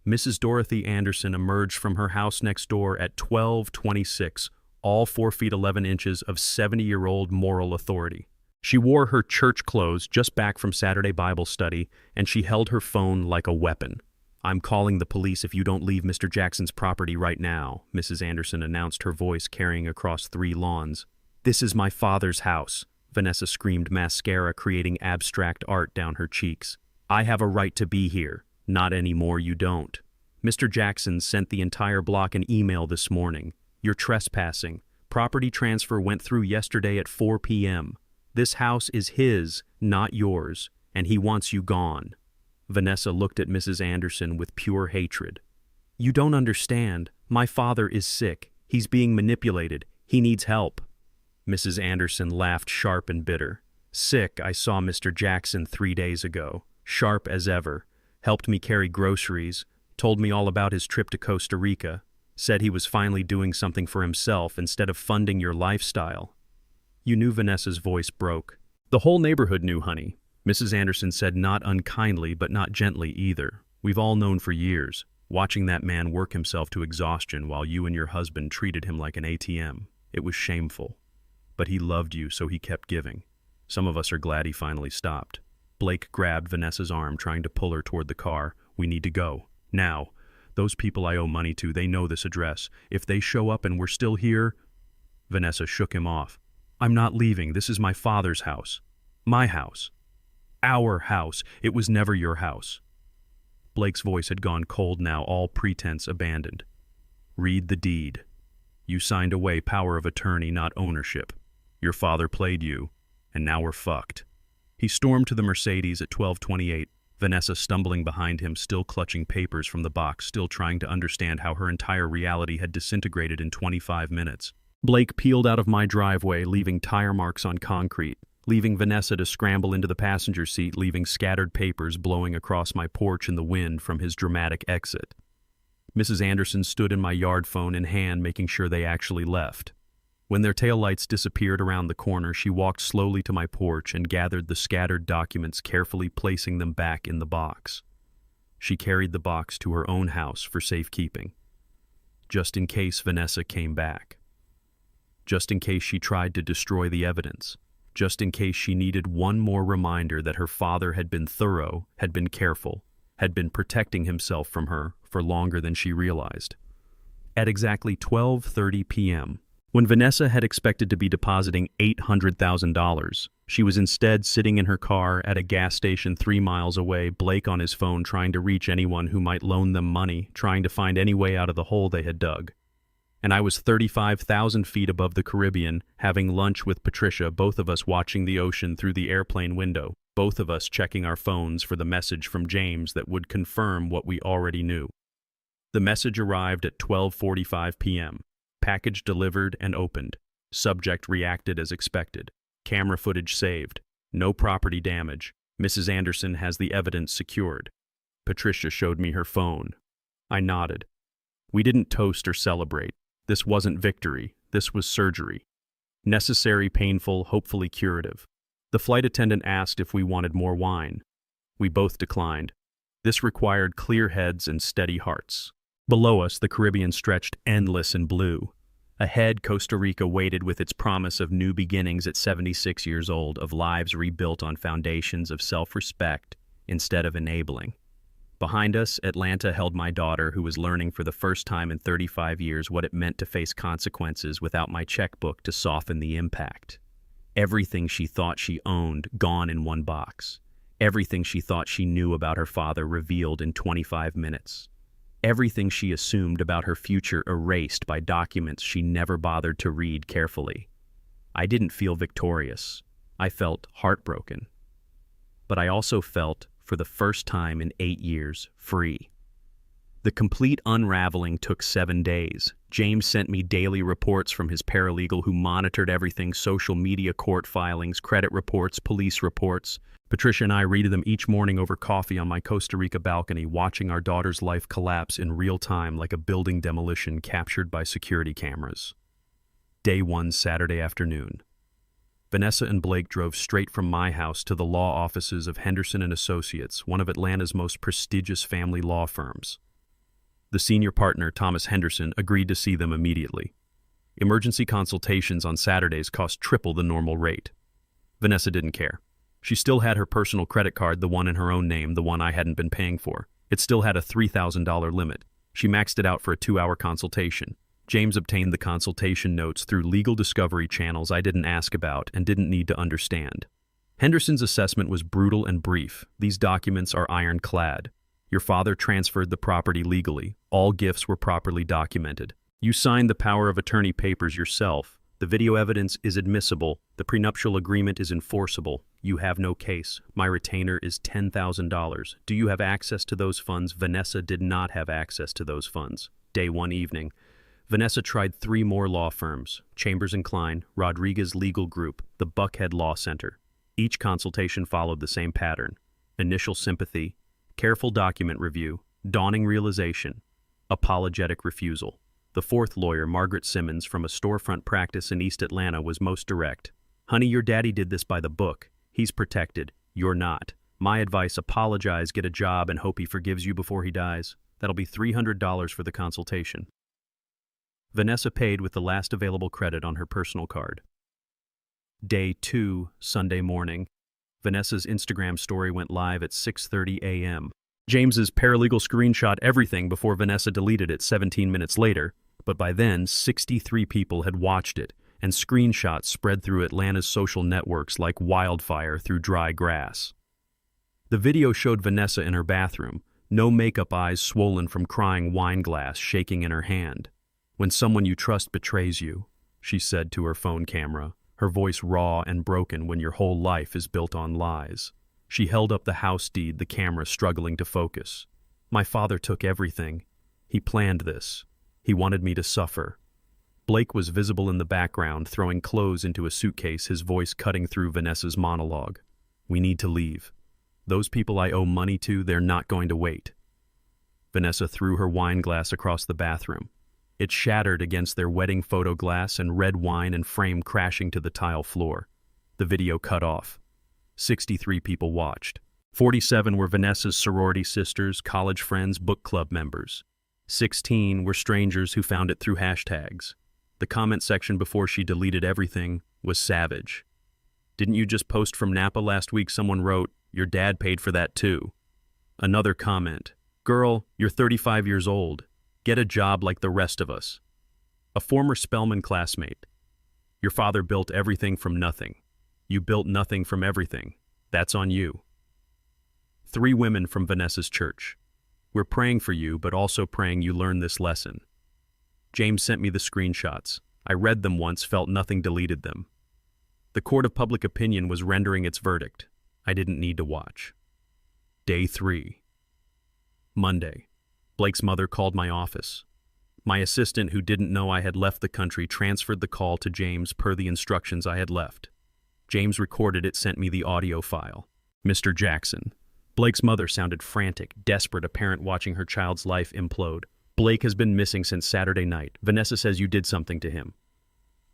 Mrs. Dorothy Anderson emerged from her house next door at 12:26, all 4 feet 11 inches of 70-year-old moral authority. She wore her church clothes, just back from Saturday Bible study, and she held her phone like a weapon. I'm calling the police if you don't leave Mr. Jackson's property right now, Mrs. Anderson announced, her voice carrying across 3 lawns. This is my father's house, Vanessa screamed, mascara creating abstract art down her cheeks. I have a right to be here. Not anymore, you don't. Mr. Jackson sent the entire block an email this morning. You're trespassing. Property transfer went through yesterday at 4 p.m. This house is his, not yours, and he wants you gone. Vanessa looked at Mrs. Anderson with pure hatred. You don't understand. My father is sick. He's being manipulated. He needs help. Mrs. Anderson laughed, sharp and bitter. Sick, I saw Mr. Jackson 3 days ago. Sharp as ever. Helped me carry groceries. Told me all about his trip to Costa Rica. Said he was finally doing something for himself instead of funding your lifestyle. You knew. Vanessa's voice broke. The whole neighborhood knew, honey. Mrs. Anderson said, not unkindly, but not gently either. We've all known for years, watching that man work himself to exhaustion while you and your husband treated him like an ATM. It was shameful. But he loved you, so he kept giving. Some of us are glad he finally stopped. Blake grabbed Vanessa's arm, trying to pull her toward the car. We need to go. Now. Those people I owe money to, they know this address. If they show up and we're still here... Vanessa shook him off. I'm not leaving. This is my father's house. My house. Our house. It was never your house. Blake's voice had gone cold now, all pretense abandoned. Read the deed. You signed away power of attorney, not ownership. Your father played you, and now we're fucked. He stormed to the Mercedes at 12:28, Vanessa stumbling behind him, still clutching papers from the box, still trying to understand how her entire reality had disintegrated in 25 minutes. Blake peeled out of my driveway, leaving tire marks on concrete, leaving Vanessa to scramble into the passenger seat, leaving scattered papers blowing across my porch in the wind from his dramatic exit. Mrs. Anderson stood in my yard, phone in hand, making sure they actually left. When their taillights disappeared around the corner, she walked slowly to my porch and gathered the scattered documents, carefully placing them back in the box. She carried the box to her own house for safekeeping, just in case Vanessa came back. Just in case she tried to destroy the evidence. Just in case she needed one more reminder that her father had been thorough, had been careful, had been protecting himself from her for longer than she realized. At exactly 12:30 p.m., when Vanessa had expected to be depositing $800,000, she was instead sitting in her car at a gas station 3 miles away, Blake on his phone trying to reach anyone who might loan them money, trying to find any way out of the hole they had dug. And I was 35,000 feet above the Caribbean, having lunch with Patricia, both of us watching the ocean through the airplane window, both of us checking our phones for the message from James that would confirm what we already knew. The message arrived at 12:45 p.m. Package delivered and opened. Subject reacted as expected. Camera footage saved. No property damage. Mrs. Anderson has the evidence secured. Patricia showed me her phone. I nodded. We didn't toast or celebrate. This wasn't victory. This was surgery. Necessary, painful, hopefully curative. The flight attendant asked if we wanted more wine. We both declined. This required clear heads and steady hearts. Below us, the Caribbean stretched endless in blue. Ahead, Costa Rica waited with its promise of new beginnings at 76 years old, of lives rebuilt on foundations of self-respect instead of enabling. Behind us, Atlanta held my daughter, who was learning for the first time in 35 years what it meant to face consequences without my checkbook to soften the impact. Everything she thought she owned, gone in one box. Everything she thought she knew about her father, revealed in 25 minutes. Everything she assumed about her future, erased by documents she never bothered to read carefully. I didn't feel victorious. I felt heartbroken. But I also felt, for the first time in 8 years, free. The complete unraveling took 7 days. James sent me daily reports from his paralegal, who monitored everything: social media, court filings, credit reports, police reports. Patricia and I read them each morning over coffee on my Costa Rica balcony, watching our daughter's life collapse in real time like a building demolition captured by security cameras. Day 1, Saturday afternoon. Vanessa and Blake drove straight from my house to the law offices of Henderson & Associates, one of Atlanta's most prestigious family law firms. The senior partner, Thomas Henderson, agreed to see them immediately. Emergency consultations on Saturdays cost triple the normal rate. Vanessa didn't care. She still had her personal credit card, the one in her own name, the one I hadn't been paying for. It still had a $3,000 limit. She maxed it out for a 2-hour consultation. James obtained the consultation notes through legal discovery channels I didn't ask about and didn't need to understand. Henderson's assessment was brutal and brief. These documents are ironclad. Your father transferred the property legally. All gifts were properly documented. You signed the power of attorney papers yourself. The video evidence is admissible. The prenuptial agreement is enforceable. You have no case. My retainer is $10,000. Do you have access to those funds? Vanessa did not have access to those funds. Day 1 evening. Vanessa tried 3 more law firms: Chambers & Klein, Rodriguez Legal Group, the Buckhead Law Center. Each consultation followed the same pattern: initial sympathy, careful document review, dawning realization, apologetic refusal. The 4th lawyer, Margaret Simmons, from a storefront practice in East Atlanta, was most direct. Honey, your daddy did this by the book. He's protected. You're not. My advice: apologize, get a job, and hope he forgives you before he dies. That'll be $300 for the consultation. Vanessa paid with the last available credit on her personal card. Day 2, Sunday morning. Vanessa's Instagram story went live at 6:30 a.m. James's paralegal screenshot everything before Vanessa deleted it 17 minutes later, but by then 63 people had watched it, and screenshots spread through Atlanta's social networks like wildfire through dry grass. The video showed Vanessa in her bathroom, no makeup, eyes swollen from crying, wine glass shaking in her hand. "When someone you trust betrays you," she said to her phone camera, her voice raw and broken when your whole life is built on lies. She held up the house deed, the camera struggling to focus. "My father took everything. He planned this. He wanted me to suffer." Blake was visible in the background, throwing clothes into a suitcase, his voice cutting through Vanessa's monologue. "We need to leave. Those people I owe money to, they're not going to wait." Vanessa threw her wine glass across the bathroom. It shattered against their wedding photo glass, and red wine and frame crashing to the tile floor. The video cut off. 63 people watched. 47 were Vanessa's sorority sisters, college friends, book club members. 16 were strangers who found it through hashtags. The comment section before she deleted everything was savage. "Didn't you just post from Napa last week?" Someone wrote. "Your dad paid for that too." Another comment. "Girl, you're 35 years old. Get a job like the rest of us." A former Spelman classmate. "Your father built everything from nothing. You built nothing from everything. That's on you." 3 women from Vanessa's church. "We're praying for you, but also praying you learn this lesson." James sent me the screenshots. I read them once, felt nothing, deleted them. The court of public opinion was rendering its verdict. I didn't need to watch. Day 3. Monday. Blake's mother called my office. My assistant, who didn't know I had left the country, transferred the call to James per the instructions I had left. James recorded it, sent me the audio file. "Mr. Jackson." Blake's mother sounded frantic, desperate, a parent watching her child's life implode. "Blake has been missing since Saturday night. Vanessa says you did something to him."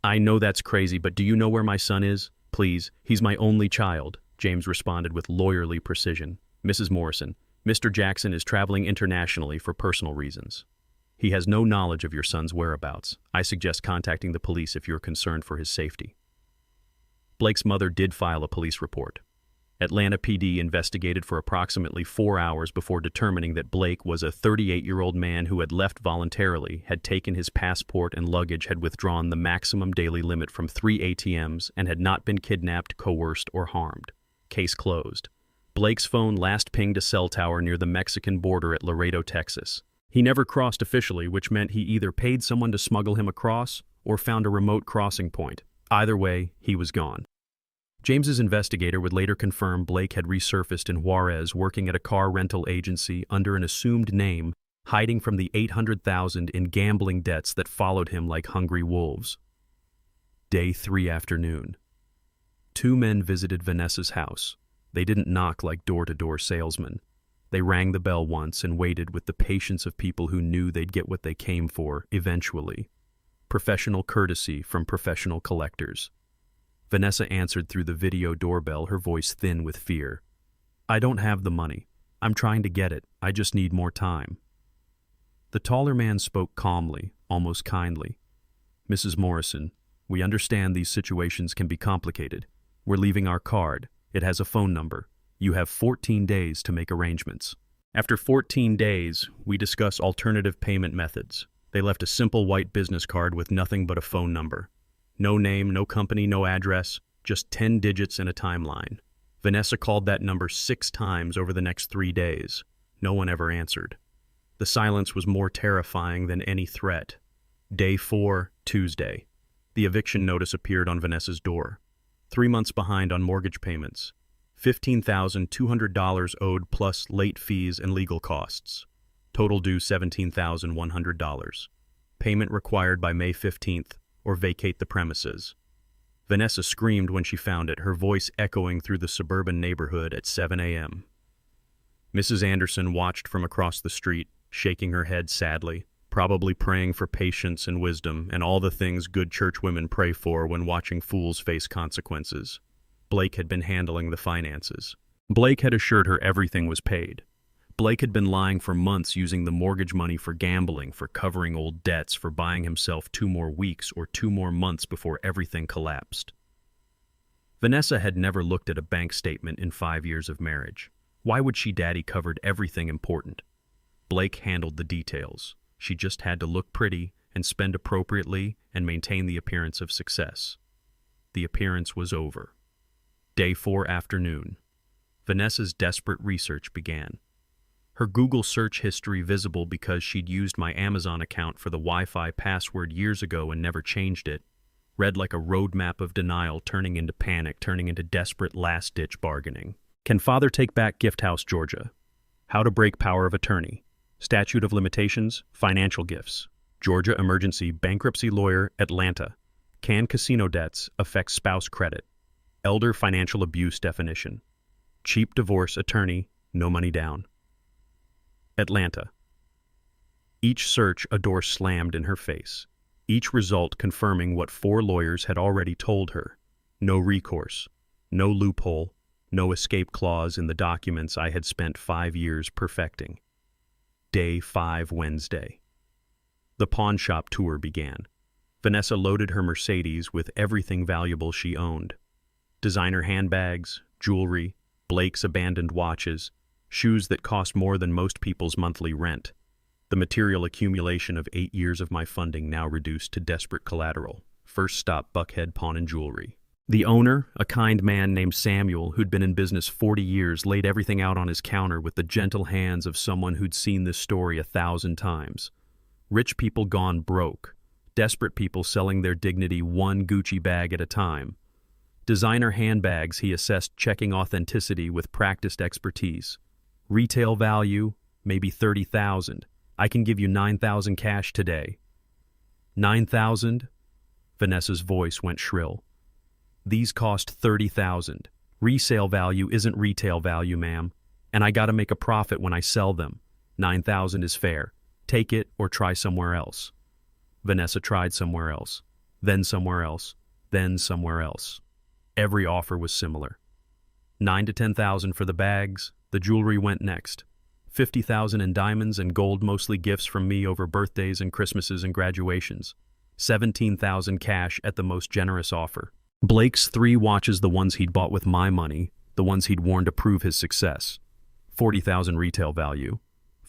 "I know that's crazy, but do you know where my son is? Please, he's my only child," James responded with lawyerly precision. "Mrs. Morrison, Mr. Jackson is traveling internationally for personal reasons. He has no knowledge of your son's whereabouts. I suggest contacting the police if you're concerned for his safety." Blake's mother did file a police report. Atlanta PD investigated for approximately 4 hours before determining that Blake was a 38-year-old man who had left voluntarily, had taken his passport and luggage, had withdrawn the maximum daily limit from 3 ATMs, and had not been kidnapped, coerced, or harmed. Case closed. Blake's phone last pinged a cell tower near the Mexican border at Laredo, Texas. He never crossed officially, which meant he either paid someone to smuggle him across or found a remote crossing point. Either way, he was gone. James's investigator would later confirm Blake had resurfaced in Juarez, working at a car rental agency under an assumed name, hiding from the $800,000 in gambling debts that followed him like hungry wolves. Day 3 afternoon. 2 men visited Vanessa's house. They didn't knock like door-to-door salesmen. They rang the bell once and waited with the patience of people who knew they'd get what they came for eventually. Professional courtesy from professional collectors. Vanessa answered through the video doorbell, her voice thin with fear. "I don't have the money. I'm trying to get it. I just need more time." The taller man spoke calmly, almost kindly. "Mrs. Morrison, we understand these situations can be complicated. We're leaving our card. It has a phone number. You have 14 days to make arrangements." After 14 days, we discuss alternative payment methods. They left a simple white business card with nothing but a phone number. No name, no company, no address, just 10 digits and a timeline. Vanessa called that number 6 times over the next 3 days. No one ever answered. The silence was more terrifying than any threat. Day 4, Tuesday. The eviction notice appeared on Vanessa's door. 3 months behind on mortgage payments. $15,200 owed plus late fees and legal costs. Total due $17,100. Payment required by May 15th. Or vacate the premises. Vanessa screamed when she found it, her voice echoing through the suburban neighborhood at 7 a.m. Mrs. Anderson watched from across the street, shaking her head sadly, probably praying for patience and wisdom and all the things good church women pray for when watching fools face consequences. Blake had been handling the finances. Blake had assured her everything was paid. Blake had been lying for months, using the mortgage money for gambling, for covering old debts, for buying himself 2 more weeks or 2 more months before everything collapsed. Vanessa had never looked at a bank statement in 5 years of marriage. Why would she? Daddy covered everything important. Blake handled the details. She just had to look pretty and spend appropriately and maintain the appearance of success. The appearance was over. Day 4 afternoon. Vanessa's desperate research began. Her Google search history visible because she'd used my Amazon account for the Wi-Fi password years ago and never changed it, read like a roadmap of denial turning into panic, turning into desperate last-ditch bargaining. Can father take back Gift House, Georgia? How to break power of attorney. Statute of limitations, financial gifts. Georgia emergency bankruptcy lawyer, Atlanta. Can casino debts affect spouse credit? Elder financial abuse definition. Cheap divorce attorney, no money down. Atlanta. Each search a door slammed in her face. Each result confirming what 4 lawyers had already told her. No recourse. No loophole. No escape clause in the documents I had spent 5 years perfecting. Day 5 Wednesday. The pawn shop tour began. Vanessa loaded her Mercedes with everything valuable she owned. Designer handbags, jewelry, Blake's abandoned watches, shoes that cost more than most people's monthly rent. The material accumulation of 8 years of my funding now reduced to desperate collateral. First stop, Buckhead Pawn and Jewelry. The owner, a kind man named Samuel, who'd been in business 40 years, laid everything out on his counter with the gentle hands of someone who'd seen this story 1,000 times. Rich people gone broke. Desperate people selling their dignity one Gucci bag at a time. Designer handbags he assessed, checking authenticity with practiced expertise. Retail value, maybe $30,000. I can give you $9,000 cash today. $9,000? Vanessa's voice went shrill. These cost $30,000. Resale value isn't retail value, ma'am. And I gotta make a profit when I sell them. $9,000 is fair. Take it or try somewhere else. Vanessa tried somewhere else. Then somewhere else. Then somewhere else. Every offer was similar. $9,000 to $10,000 for the bags. The jewelry went next. $50,000 in diamonds and gold, mostly gifts from me over birthdays and Christmases and graduations. $17,000 cash at the most generous offer. Blake's 3 watches, the ones he'd bought with my money, the ones he'd worn to prove his success. $40,000 retail value.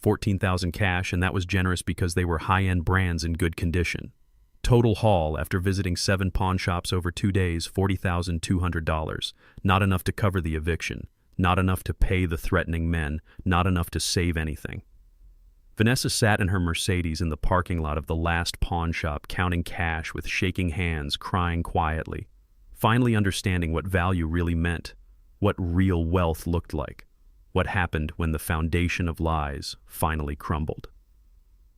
$14,000 cash, and that was generous because they were high-end brands in good condition. Total haul, after visiting 7 pawn shops over 2 days, $40,200. Not enough to cover the eviction. Not enough to pay the threatening men. Not enough to save anything. Vanessa sat in her Mercedes in the parking lot of the last pawn shop, counting cash with shaking hands, crying quietly. Finally understanding what value really meant. What real wealth looked like. What happened when the foundation of lies finally crumbled.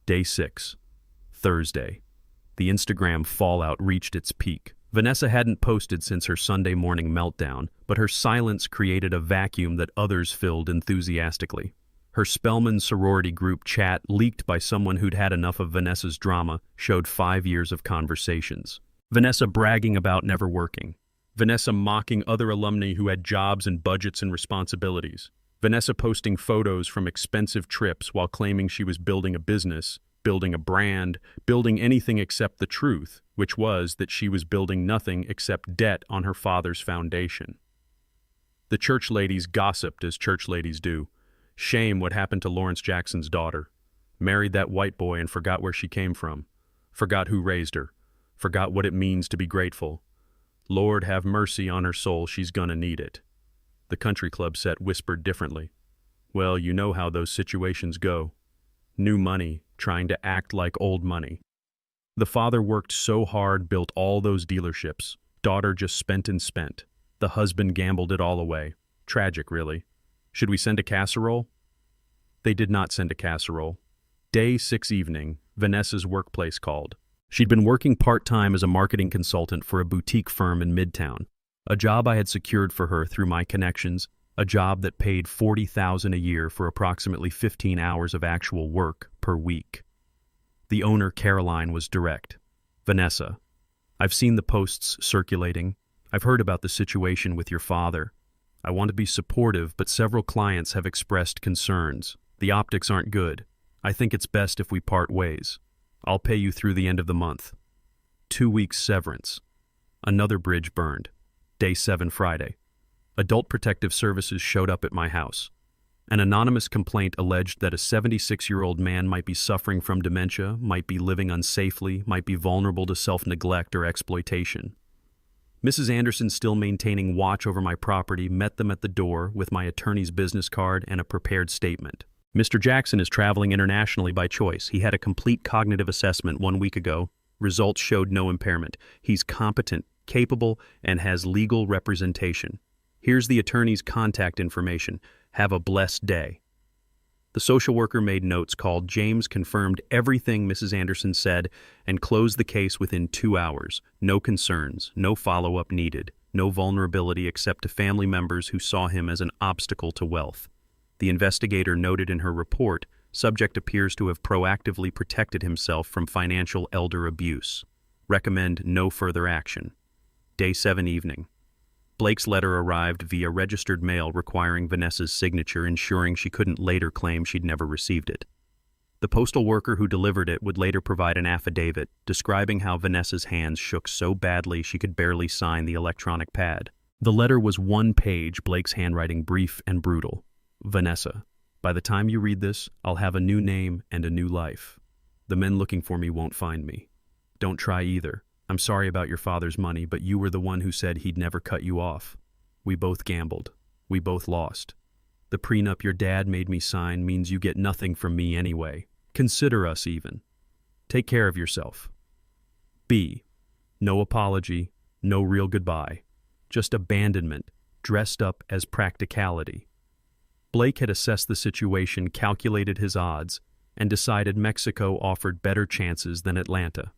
Day 6. Thursday. The Instagram fallout reached its peak. Vanessa hadn't posted since her Sunday morning meltdown, but her silence created a vacuum that others filled enthusiastically. Her Spelman sorority group chat, leaked by someone who'd had enough of Vanessa's drama, showed 5 years of conversations. Vanessa bragging about never working. Vanessa mocking other alumni who had jobs and budgets and responsibilities. Vanessa posting photos from expensive trips while claiming she was building a business, building a brand, building anything except the truth, which was that she was building nothing except debt on her father's foundation. The church ladies gossiped as church ladies do. Shame what happened to Lawrence Jackson's daughter. Married that white boy and forgot where she came from. Forgot who raised her. Forgot what it means to be grateful. Lord have mercy on her soul, she's gonna need it. The country club set whispered differently. Well, you know how those situations go. New money, trying to act like old money. The father worked so hard, built all those dealerships. Daughter just spent and spent. The husband gambled it all away. Tragic, really. Should we send a casserole? They did not send a casserole. Day 6 evening, Vanessa's workplace called. She'd been working part-time as a marketing consultant for a boutique firm in Midtown, a job I had secured for her through my connections, a job that paid $40,000 a year for approximately 15 hours of actual work per week. The owner, Caroline, was direct. Vanessa, I've seen the posts circulating. I've heard about the situation with your father. I want to be supportive, but several clients have expressed concerns. The optics aren't good. I think it's best if we part ways. I'll pay you through the end of the month. 2 weeks severance. Another bridge burned. Day 7 Friday. Adult Protective Services showed up at my house. An anonymous complaint alleged that a 76-year-old man might be suffering from dementia, might be living unsafely, might be vulnerable to self-neglect or exploitation. Mrs. Anderson, still maintaining watch over my property, met them at the door with my attorney's business card and a prepared statement. Mr. Jackson is traveling internationally by choice. He had a complete cognitive assessment 1 week ago. Results showed no impairment. He's competent, capable, and has legal representation. Here's the attorney's contact information. Have a blessed day. The social worker made notes, called James, confirmed everything Mrs. Anderson said, and closed the case within 2 hours. No concerns, no follow-up needed, no vulnerability except to family members who saw him as an obstacle to wealth. The investigator noted in her report, subject appears to have proactively protected himself from financial elder abuse. Recommend no further action. Day 7 evening. Blake's letter arrived via registered mail requiring Vanessa's signature, ensuring she couldn't later claim she'd never received it. The postal worker who delivered it would later provide an affidavit describing how Vanessa's hands shook so badly she could barely sign the electronic pad. The letter was 1 page, Blake's handwriting brief and brutal. Vanessa, by the time you read this, I'll have a new name and a new life. The men looking for me won't find me. Don't try either. I'm sorry about your father's money, but you were the one who said he'd never cut you off. We both gambled. We both lost. The prenup your dad made me sign means you get nothing from me anyway. Consider us even. Take care of yourself. B. No apology, no real goodbye. Just abandonment, dressed up as practicality. Blake had assessed the situation, calculated his odds, and decided Mexico offered better chances than Atlanta.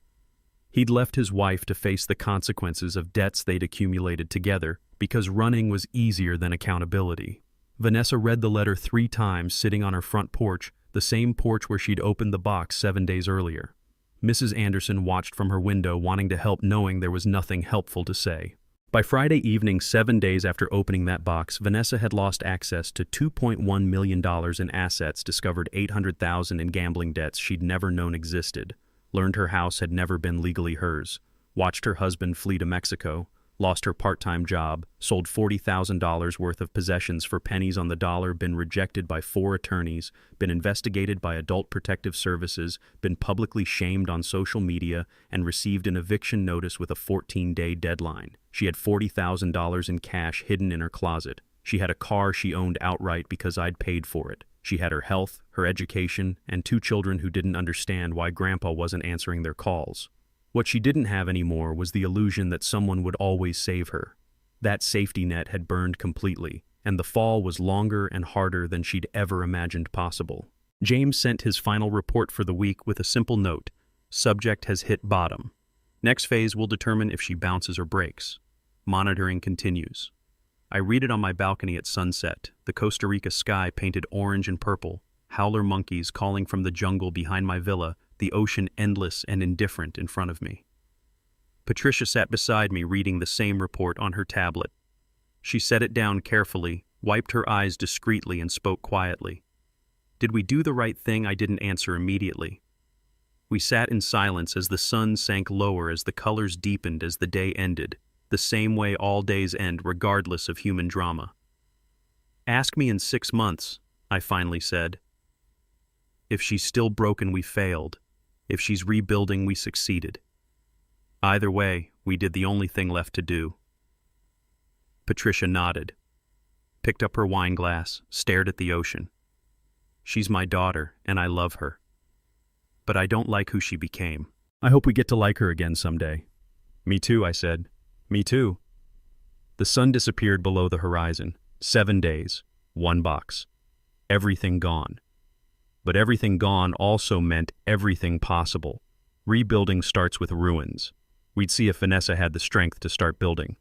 He'd left his wife to face the consequences of debts they'd accumulated together because running was easier than accountability. Vanessa read the letter 3 times sitting on her front porch, the same porch where she'd opened the box 7 days earlier. Mrs. Anderson watched from her window, wanting to help, knowing there was nothing helpful to say. By Friday evening, 7 days after opening that box, Vanessa had lost access to $2.1 million in assets, discovered $800,000 in gambling debts she'd never known existed, learned her house had never been legally hers, watched her husband flee to Mexico, lost her part-time job, sold $40,000 worth of possessions for pennies on the dollar, been rejected by 4 attorneys, been investigated by Adult Protective Services, been publicly shamed on social media, and received an eviction notice with a 14-day deadline. She had $40,000 in cash hidden in her closet. She had a car she owned outright because I'd paid for it. She had her health, her education, and 2 children who didn't understand why Grandpa wasn't answering their calls. What she didn't have anymore was the illusion that someone would always save her. That safety net had burned completely, and the fall was longer and harder than she'd ever imagined possible. James sent his final report for the week with a simple note: subject has hit bottom. Next phase will determine if she bounces or breaks. Monitoring continues. I read it on my balcony at sunset, the Costa Rica sky painted orange and purple, howler monkeys calling from the jungle behind my villa, the ocean endless and indifferent in front of me. Patricia sat beside me reading the same report on her tablet. She set it down carefully, wiped her eyes discreetly, and spoke quietly. Did we do the right thing? I didn't answer immediately. We sat in silence as the sun sank lower, as the colors deepened, as the day ended, the same way all days end regardless of human drama. Ask me in 6 months, I finally said. If she's still broken, we failed. If she's rebuilding, we succeeded. Either way, we did the only thing left to do. Patricia nodded, picked up her wine glass, stared at the ocean. She's my daughter, and I love her. But I don't like who she became. I hope we get to like her again someday. Me too, I said. Me too. The sun disappeared below the horizon. 7 days, 1 box. Everything gone. But everything gone also meant everything possible. Rebuilding starts with ruins. We'd see if Vanessa had the strength to start building.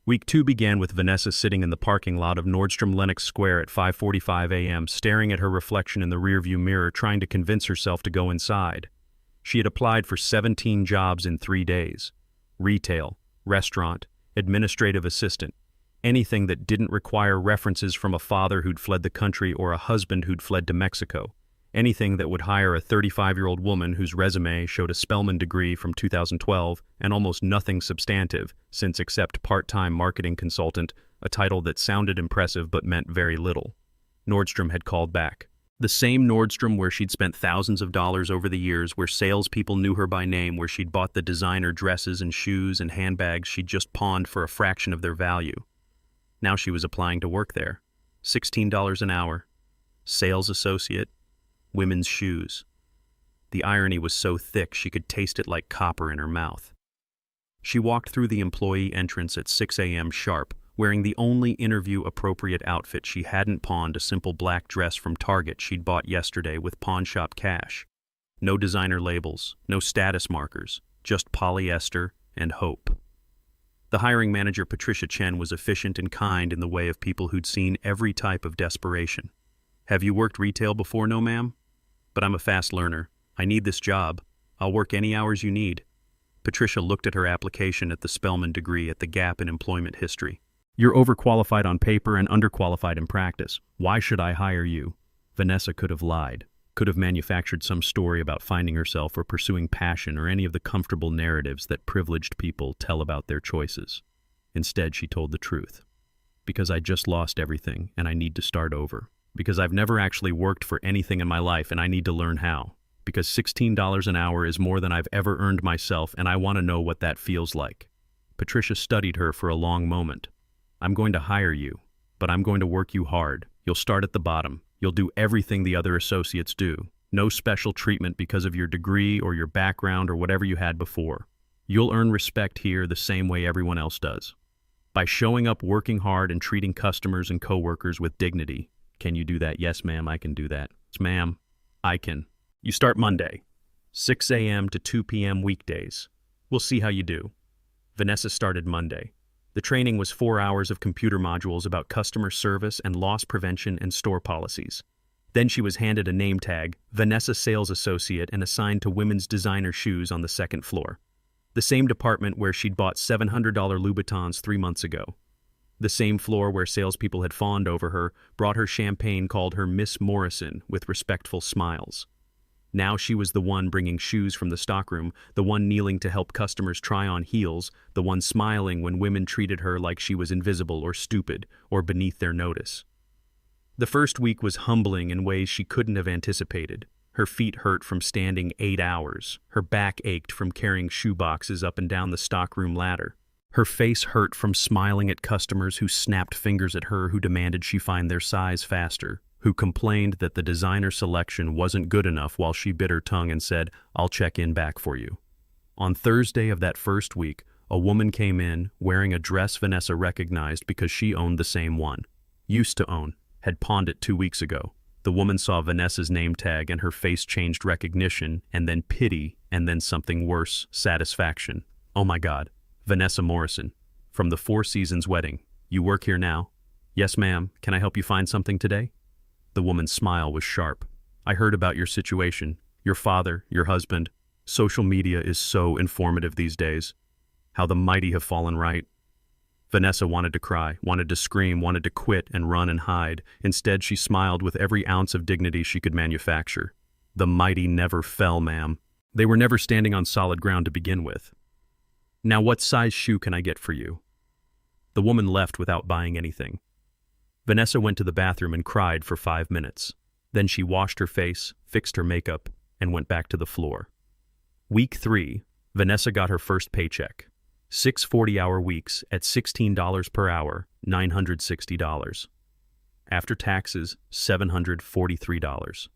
Week 2 began with Vanessa sitting in the parking lot of Nordstrom Lenox Square at 5:45 a.m., staring at her reflection in the rearview mirror, trying to convince herself to go inside. She had applied for 17 jobs in 3 days. Retail, restaurant, administrative assistant, anything that didn't require references from a father who'd fled the country or a husband who'd fled to Mexico. Anything that would hire a 35-year-old woman whose resume showed a Spelman degree from 2012 and almost nothing substantive, since except part-time marketing consultant, a title that sounded impressive but meant very little. Nordstrom had called back. The same Nordstrom where she'd spent thousands of dollars over the years, where salespeople knew her by name, where she'd bought the designer dresses and shoes and handbags she'd just pawned for a fraction of their value. Now she was applying to work there. $16 an hour. Sales associate. Women's shoes. The irony was so thick she could taste it like copper in her mouth. She walked through the employee entrance at 6 a.m. sharp, wearing the only interview-appropriate outfit she hadn't pawned, a simple black dress from Target she'd bought yesterday with pawnshop cash. No designer labels, no status markers, just polyester and hope. The hiring manager, Patricia Chen, was efficient and kind in the way of people who'd seen every type of desperation. "Have you worked retail before?" "No, ma'am. But I'm a fast learner. I need this job. I'll work any hours you need." Patricia looked at her application at the Spelman degree at the gap in employment history. "You're overqualified on paper and underqualified in practice. Why should I hire you?" Vanessa could have lied, could have manufactured some story about finding herself or pursuing passion or any of the comfortable narratives that privileged people tell about their choices. Instead, she told the truth. "Because I just lost everything and I need to start over. Because I've never actually worked for anything in my life and I need to learn how. Because $16 an hour is more than I've ever earned myself and I want to know what that feels like." Patricia studied her for a long moment. "I'm going to hire you, but I'm going to work you hard. You'll start at the bottom. You'll do everything the other associates do. No special treatment because of your degree or your background or whatever you had before. You'll earn respect here the same way everyone else does. By showing up, working hard, and treating customers and coworkers with dignity." "Can you do that?" "Yes, ma'am, I can do that." "Yes, ma'am, I can." "You start Monday, 6 a.m. to 2 p.m. weekdays. We'll see how you do." Vanessa started Monday. The training was 4 hours of computer modules about customer service and loss prevention and store policies. Then she was handed a name tag, Vanessa Sales Associate, and assigned to women's designer shoes on the second floor. The same department where she'd bought $700 Louboutins 3 months ago. The same floor where salespeople had fawned over her, brought her champagne, called her Miss Morrison with respectful smiles. Now she was the one bringing shoes from the stockroom, the one kneeling to help customers try on heels, the one smiling when women treated her like she was invisible or stupid or beneath their notice. The first week was humbling in ways she couldn't have anticipated. Her feet hurt from standing 8 hours. Her back ached from carrying shoe boxes up and down the stockroom ladder. Her face hurt from smiling at customers who snapped fingers at her, who demanded she find their size faster, who complained that the designer selection wasn't good enough while she bit her tongue and said, "I'll check in back for you." On Thursday of that first week, a woman came in wearing a dress Vanessa recognized because she owned the same one. Used to own, had pawned it 2 weeks ago. The woman saw Vanessa's name tag and her face changed recognition, and then pity, and then something worse, satisfaction. "Oh my God, Vanessa Morrison, from the Four Seasons wedding. You work here now?" "Yes, ma'am. Can I help you find something today?" The woman's smile was sharp. "I heard about your situation, your father, your husband. Social media is so informative these days. How the mighty have fallen right." Vanessa wanted to cry, wanted to scream, wanted to quit and run and hide. Instead, she smiled with every ounce of dignity she could manufacture. "The mighty never fell, ma'am. They were never standing on solid ground to begin with. Now what size shoe can I get for you?" The woman left without buying anything. Vanessa went to the bathroom and cried for 5 minutes. Then she washed her face, fixed her makeup, and went back to the floor. Week 3, Vanessa got her first paycheck. 6 40-hour weeks at $16 per hour, $960. After taxes, $743.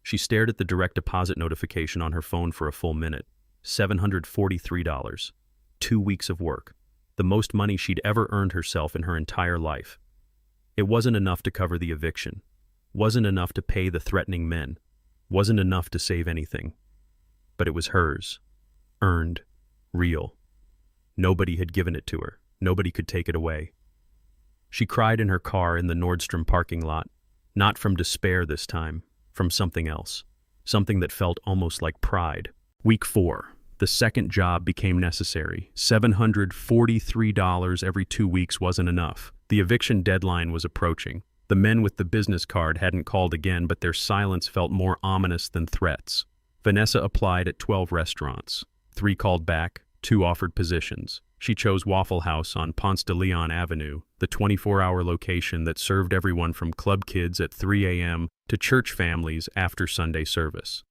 She stared at the direct deposit notification on her phone for a full minute. $743. 2 weeks of work. The most money she'd ever earned herself in her entire life. It wasn't enough to cover the eviction. Wasn't enough to pay the threatening men. Wasn't enough to save anything. But it was hers. Earned. Real. Nobody had given it to her. Nobody could take it away. She cried in her car in the Nordstrom parking lot. Not from despair this time. From something else. Something that felt almost like pride. Week 4. The second job became necessary. $743 every 2 weeks wasn't enough. The eviction deadline was approaching. The men with the business card hadn't called again, but their silence felt more ominous than threats. Vanessa applied at 12 restaurants. 3 called back, 2 offered positions. She chose Waffle House on Ponce de Leon Avenue, the 24-hour location that served everyone from club kids at 3 a.m. to church families after Sunday service.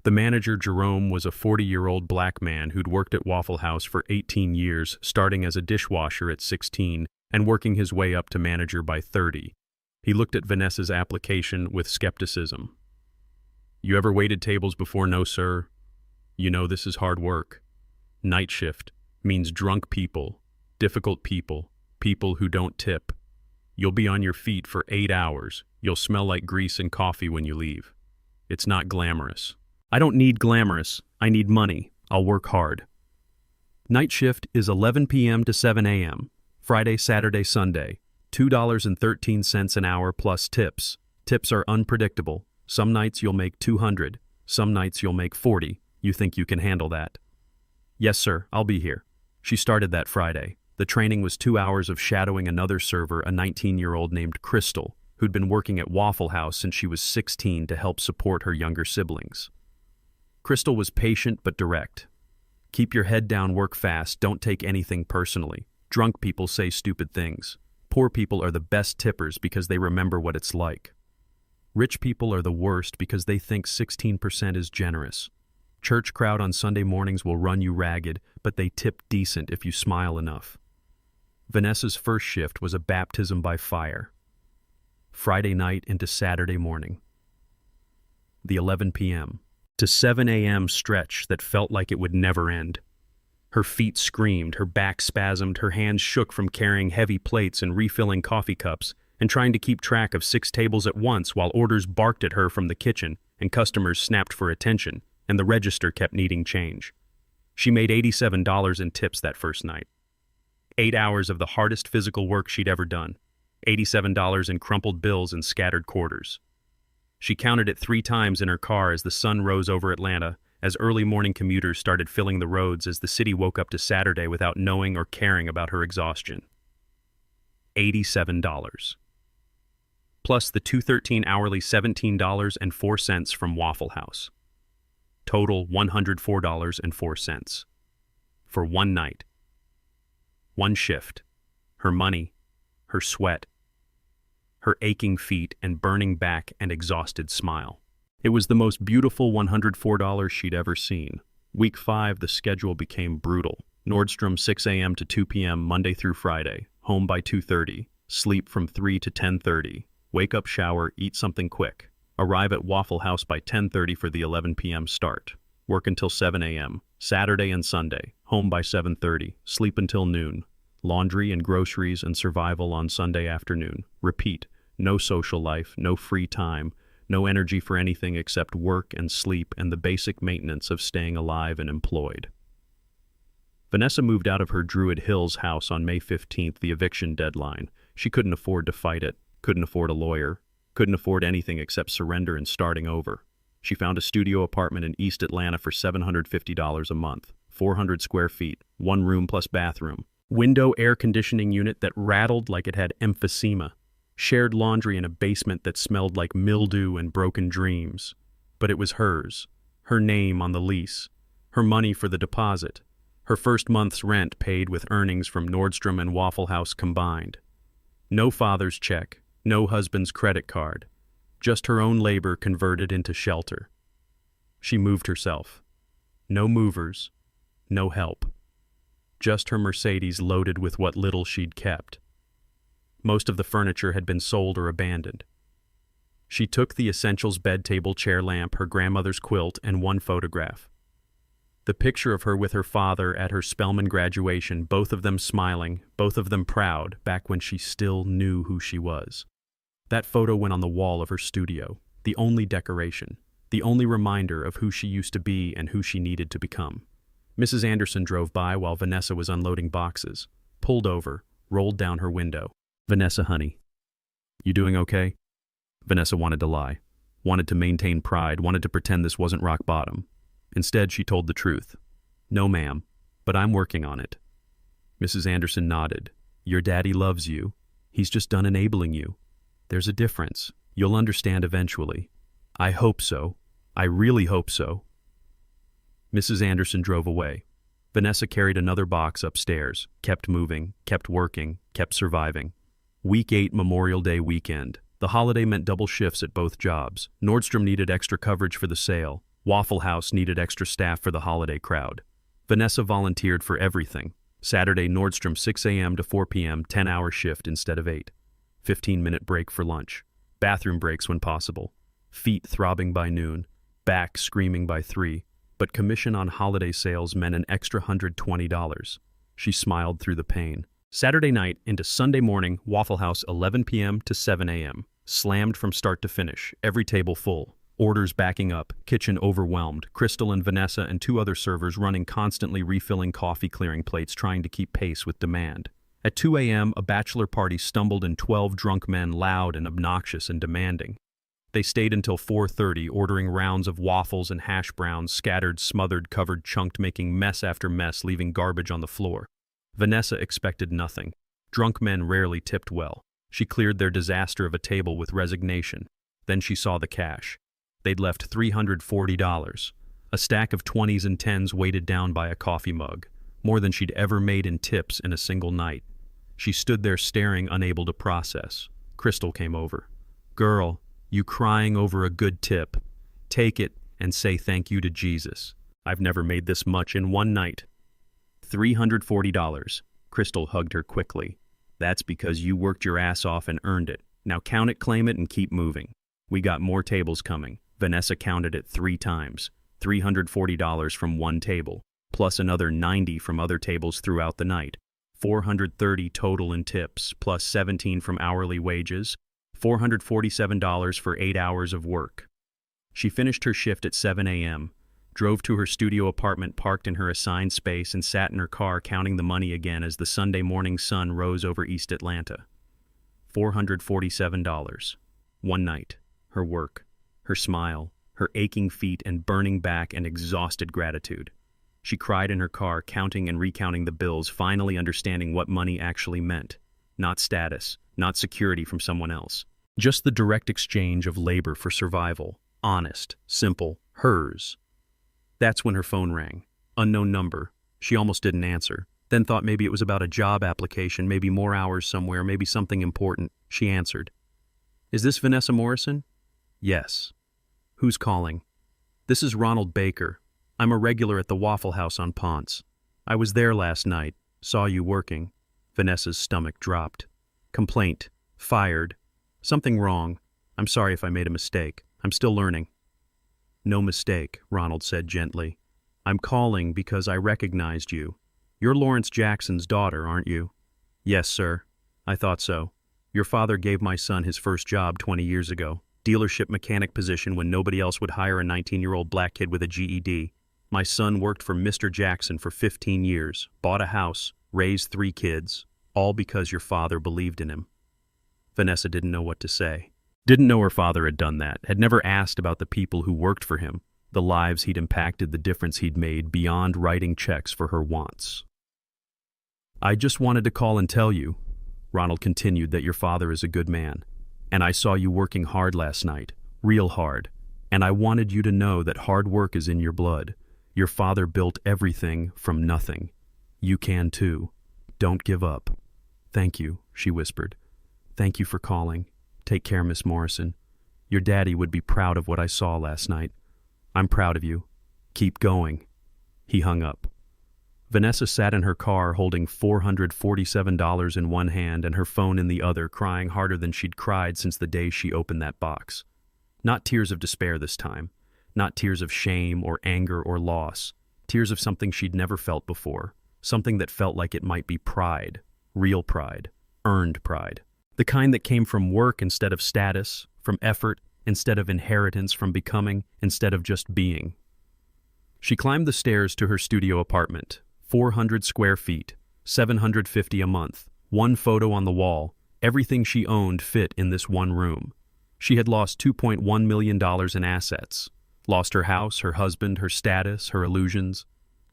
The manager, Jerome, was a 40-year-old black man who'd worked at Waffle House for 18 years, starting as a dishwasher at 16 and working his way up to manager by 30. He looked at Vanessa's application with skepticism. "You ever waited tables before? No, sir. You know this is hard work. Night shift means drunk people, difficult people, people who don't tip. You'll be on your feet for 8 hours. You'll smell like grease and coffee when you leave. It's not glamorous." "I don't need glamorous. I need money. I'll work hard." Night shift is 11 p.m. to 7 a.m., Friday, Saturday, Sunday, $2.13 an hour plus tips. Tips are unpredictable. Some nights you'll make $200, some nights you'll make $40. You think you can handle that? "Yes, sir, I'll be here." She started that Friday. The training was 2 hours of shadowing another server, a 19-year-old named Crystal, who'd been working at Waffle House since she was 16 to help support her younger siblings. Crystal was patient but direct. "Keep your head down, work fast, don't take anything personally. Drunk people say stupid things. Poor people are the best tippers because they remember what it's like. Rich people are the worst because they think 16% is generous. Church crowd on Sunday mornings will run you ragged, but they tip decent if you smile enough." Vanessa's first shift was a baptism by fire. Friday night into Saturday morning. The 11 p.m. to 7 a.m. stretch that felt like it would never end. Her feet screamed, her back spasmed, her hands shook from carrying heavy plates and refilling coffee cups and trying to keep track of 6 tables at once while orders barked at her from the kitchen and customers snapped for attention and the register kept needing change. She made $87 in tips that first night. 8 hours of the hardest physical work she'd ever done. $87 in crumpled bills and scattered quarters. She counted it 3 times in her car as the sun rose over Atlanta, as early morning commuters started filling the roads as the city woke up to Saturday without knowing or caring about her exhaustion. $87. Plus the $213 hourly $17.04 from Waffle House. Total $104.04. For one night. One shift. Her money, her sweat, her aching feet and burning back and exhausted smile. It was the most beautiful $104 she'd ever seen. Week 5, the schedule became brutal. Nordstrom 6 a.m. to 2 p.m. Monday through Friday. Home by 2:30. Sleep from 3 to 10:30. Wake up, shower, eat something quick. Arrive at Waffle House by 10:30 for the 11 p.m. start. Work until 7 a.m. Saturday and Sunday. Home by 7:30. Sleep until noon. Laundry and groceries and survival on Sunday afternoon. Repeat. No social life, no free time, no energy for anything except work and sleep and the basic maintenance of staying alive and employed. Vanessa moved out of her Druid Hills house on May 15th, the eviction deadline. She couldn't afford to fight it, couldn't afford a lawyer, couldn't afford anything except surrender and starting over. She found a studio apartment in East Atlanta for $750 a month, 400 square feet, 1 room plus bathroom, window air conditioning unit that rattled like it had emphysema, shared laundry in a basement that smelled like mildew and broken dreams. But it was hers, her name on the lease, her money for the deposit, her first month's rent paid with earnings from Nordstrom and Waffle House combined. No father's check, no husband's credit card, just her own labor converted into shelter. She moved herself. No movers, no help. Just her Mercedes loaded with what little she'd kept. Most of the furniture had been sold or abandoned. She took the essentials bed, table, chair, lamp, her grandmother's quilt, and 1 photograph. The picture of her with her father at her Spelman graduation, both of them smiling, both of them proud, back when she still knew who she was. That photo went on the wall of her studio, the only decoration, the only reminder of who she used to be and who she needed to become. Mrs. Anderson drove by while Vanessa was unloading boxes, pulled over, rolled down her window. "Vanessa, honey, you doing okay?" Vanessa wanted to lie, wanted to maintain pride, wanted to pretend this wasn't rock bottom. Instead, she told the truth. "No, ma'am, but I'm working on it." Mrs. Anderson nodded. "Your daddy loves you. He's just done enabling you. There's a difference. You'll understand eventually. I hope so. I really hope so." Mrs. Anderson drove away. Vanessa carried another box upstairs, kept moving, kept working, kept surviving. Week 8 Memorial Day weekend. The holiday meant double shifts at both jobs. Nordstrom needed extra coverage for the sale. Waffle House needed extra staff for the holiday crowd. Vanessa volunteered for everything. Saturday, Nordstrom 6 a.m. to 4 p.m., 10-hour shift instead of 8. 15-minute break for lunch. Bathroom breaks when possible. Feet throbbing by noon. Back screaming by 3. But commission on holiday sales meant an extra $120. She smiled through the pain. Saturday night into Sunday morning, Waffle House 11 p.m. to 7 a.m. Slammed from start to finish, every table full. Orders backing up, kitchen overwhelmed, Crystal and Vanessa and 2 other servers running constantly refilling coffee clearing plates trying to keep pace with demand. At 2 a.m., a bachelor party stumbled in 12 drunk men, loud and obnoxious and demanding. They stayed until 4:30, ordering rounds of waffles and hash browns, scattered, smothered, covered, chunked, making mess after mess, leaving garbage on the floor. Vanessa expected nothing. Drunk men rarely tipped well. She cleared their disaster of a table with resignation. Then she saw the cash. They'd left $340. A stack of 20s and 10s weighted down by a coffee mug, more than she'd ever made in tips in a single night. She stood there staring, unable to process. Crystal came over. "Girl, you crying over a good tip. Take it and say thank you to Jesus. I've never made this much in one night." $340. Crystal hugged her quickly. "That's because you worked your ass off and earned it. Now count it, claim it, and keep moving. We got more tables coming." Vanessa counted it 3 times. $340 from one table, plus another 90 from other tables throughout the night. 430 total in tips, plus 17 from hourly wages. $447 for 8 hours of work. She finished her shift at 7 a.m., drove to her studio apartment, parked in her assigned space, and sat in her car counting the money again as the Sunday morning sun rose over East Atlanta. $447. One night. Her work. Her smile. Her aching feet and burning back and exhausted gratitude. She cried in her car, counting and recounting the bills, finally understanding what money actually meant. Not status, not security from someone else. Just the direct exchange of labor for survival. Honest, simple, hers. That's when her phone rang. Unknown number. She almost didn't answer. Then thought maybe it was about a job application, maybe more hours somewhere, maybe something important. She answered. "Is this Vanessa Morrison?" "Yes." "Who's calling?" "This is Ronald Baker. I'm a regular at the Waffle House on Ponce. I was there last night. Saw you working." Vanessa's stomach dropped. "Complaint. Fired. Something wrong. I'm sorry if I made a mistake. I'm still learning." "No mistake," Ronald said gently. "I'm calling because I recognized you. You're Lawrence Jackson's daughter, aren't you?" "Yes, sir. I thought so. Your father gave my son his first job 20 years ago. Dealership mechanic position when nobody else would hire a 19-year-old black kid with a GED. My son worked for Mr. Jackson for 15 years, bought a house, raised 3 kids, all because your father believed in him." Vanessa didn't know what to say. Didn't know her father had done that, had never asked about the people who worked for him, the lives he'd impacted, the difference he'd made beyond writing checks for her wants. "I just wanted to call and tell you," Ronald continued, "that your father is a good man. And I saw you working hard last night, real hard. And I wanted you to know that hard work is in your blood. Your father built everything from nothing. You can too. Don't give up." "Thank you," she whispered. "Thank you for calling. Take care, Miss Morrison. Your daddy would be proud of what I saw last night. I'm proud of you. Keep going." He hung up. Vanessa sat in her car holding $447 in one hand and her phone in the other, crying harder than she'd cried since the day she opened that box. Not tears of despair this time. Not tears of shame or anger or loss. Tears of something she'd never felt before. Something that felt like it might be pride. Real pride. Earned pride. The kind that came from work instead of status, from effort instead of inheritance, from becoming instead of just being. She climbed the stairs to her studio apartment. 400 square feet, $750 a month, one photo on the wall. Everything she owned fit in this one room. She had lost $2.1 million in assets. Lost her house, her husband, her status, her illusions.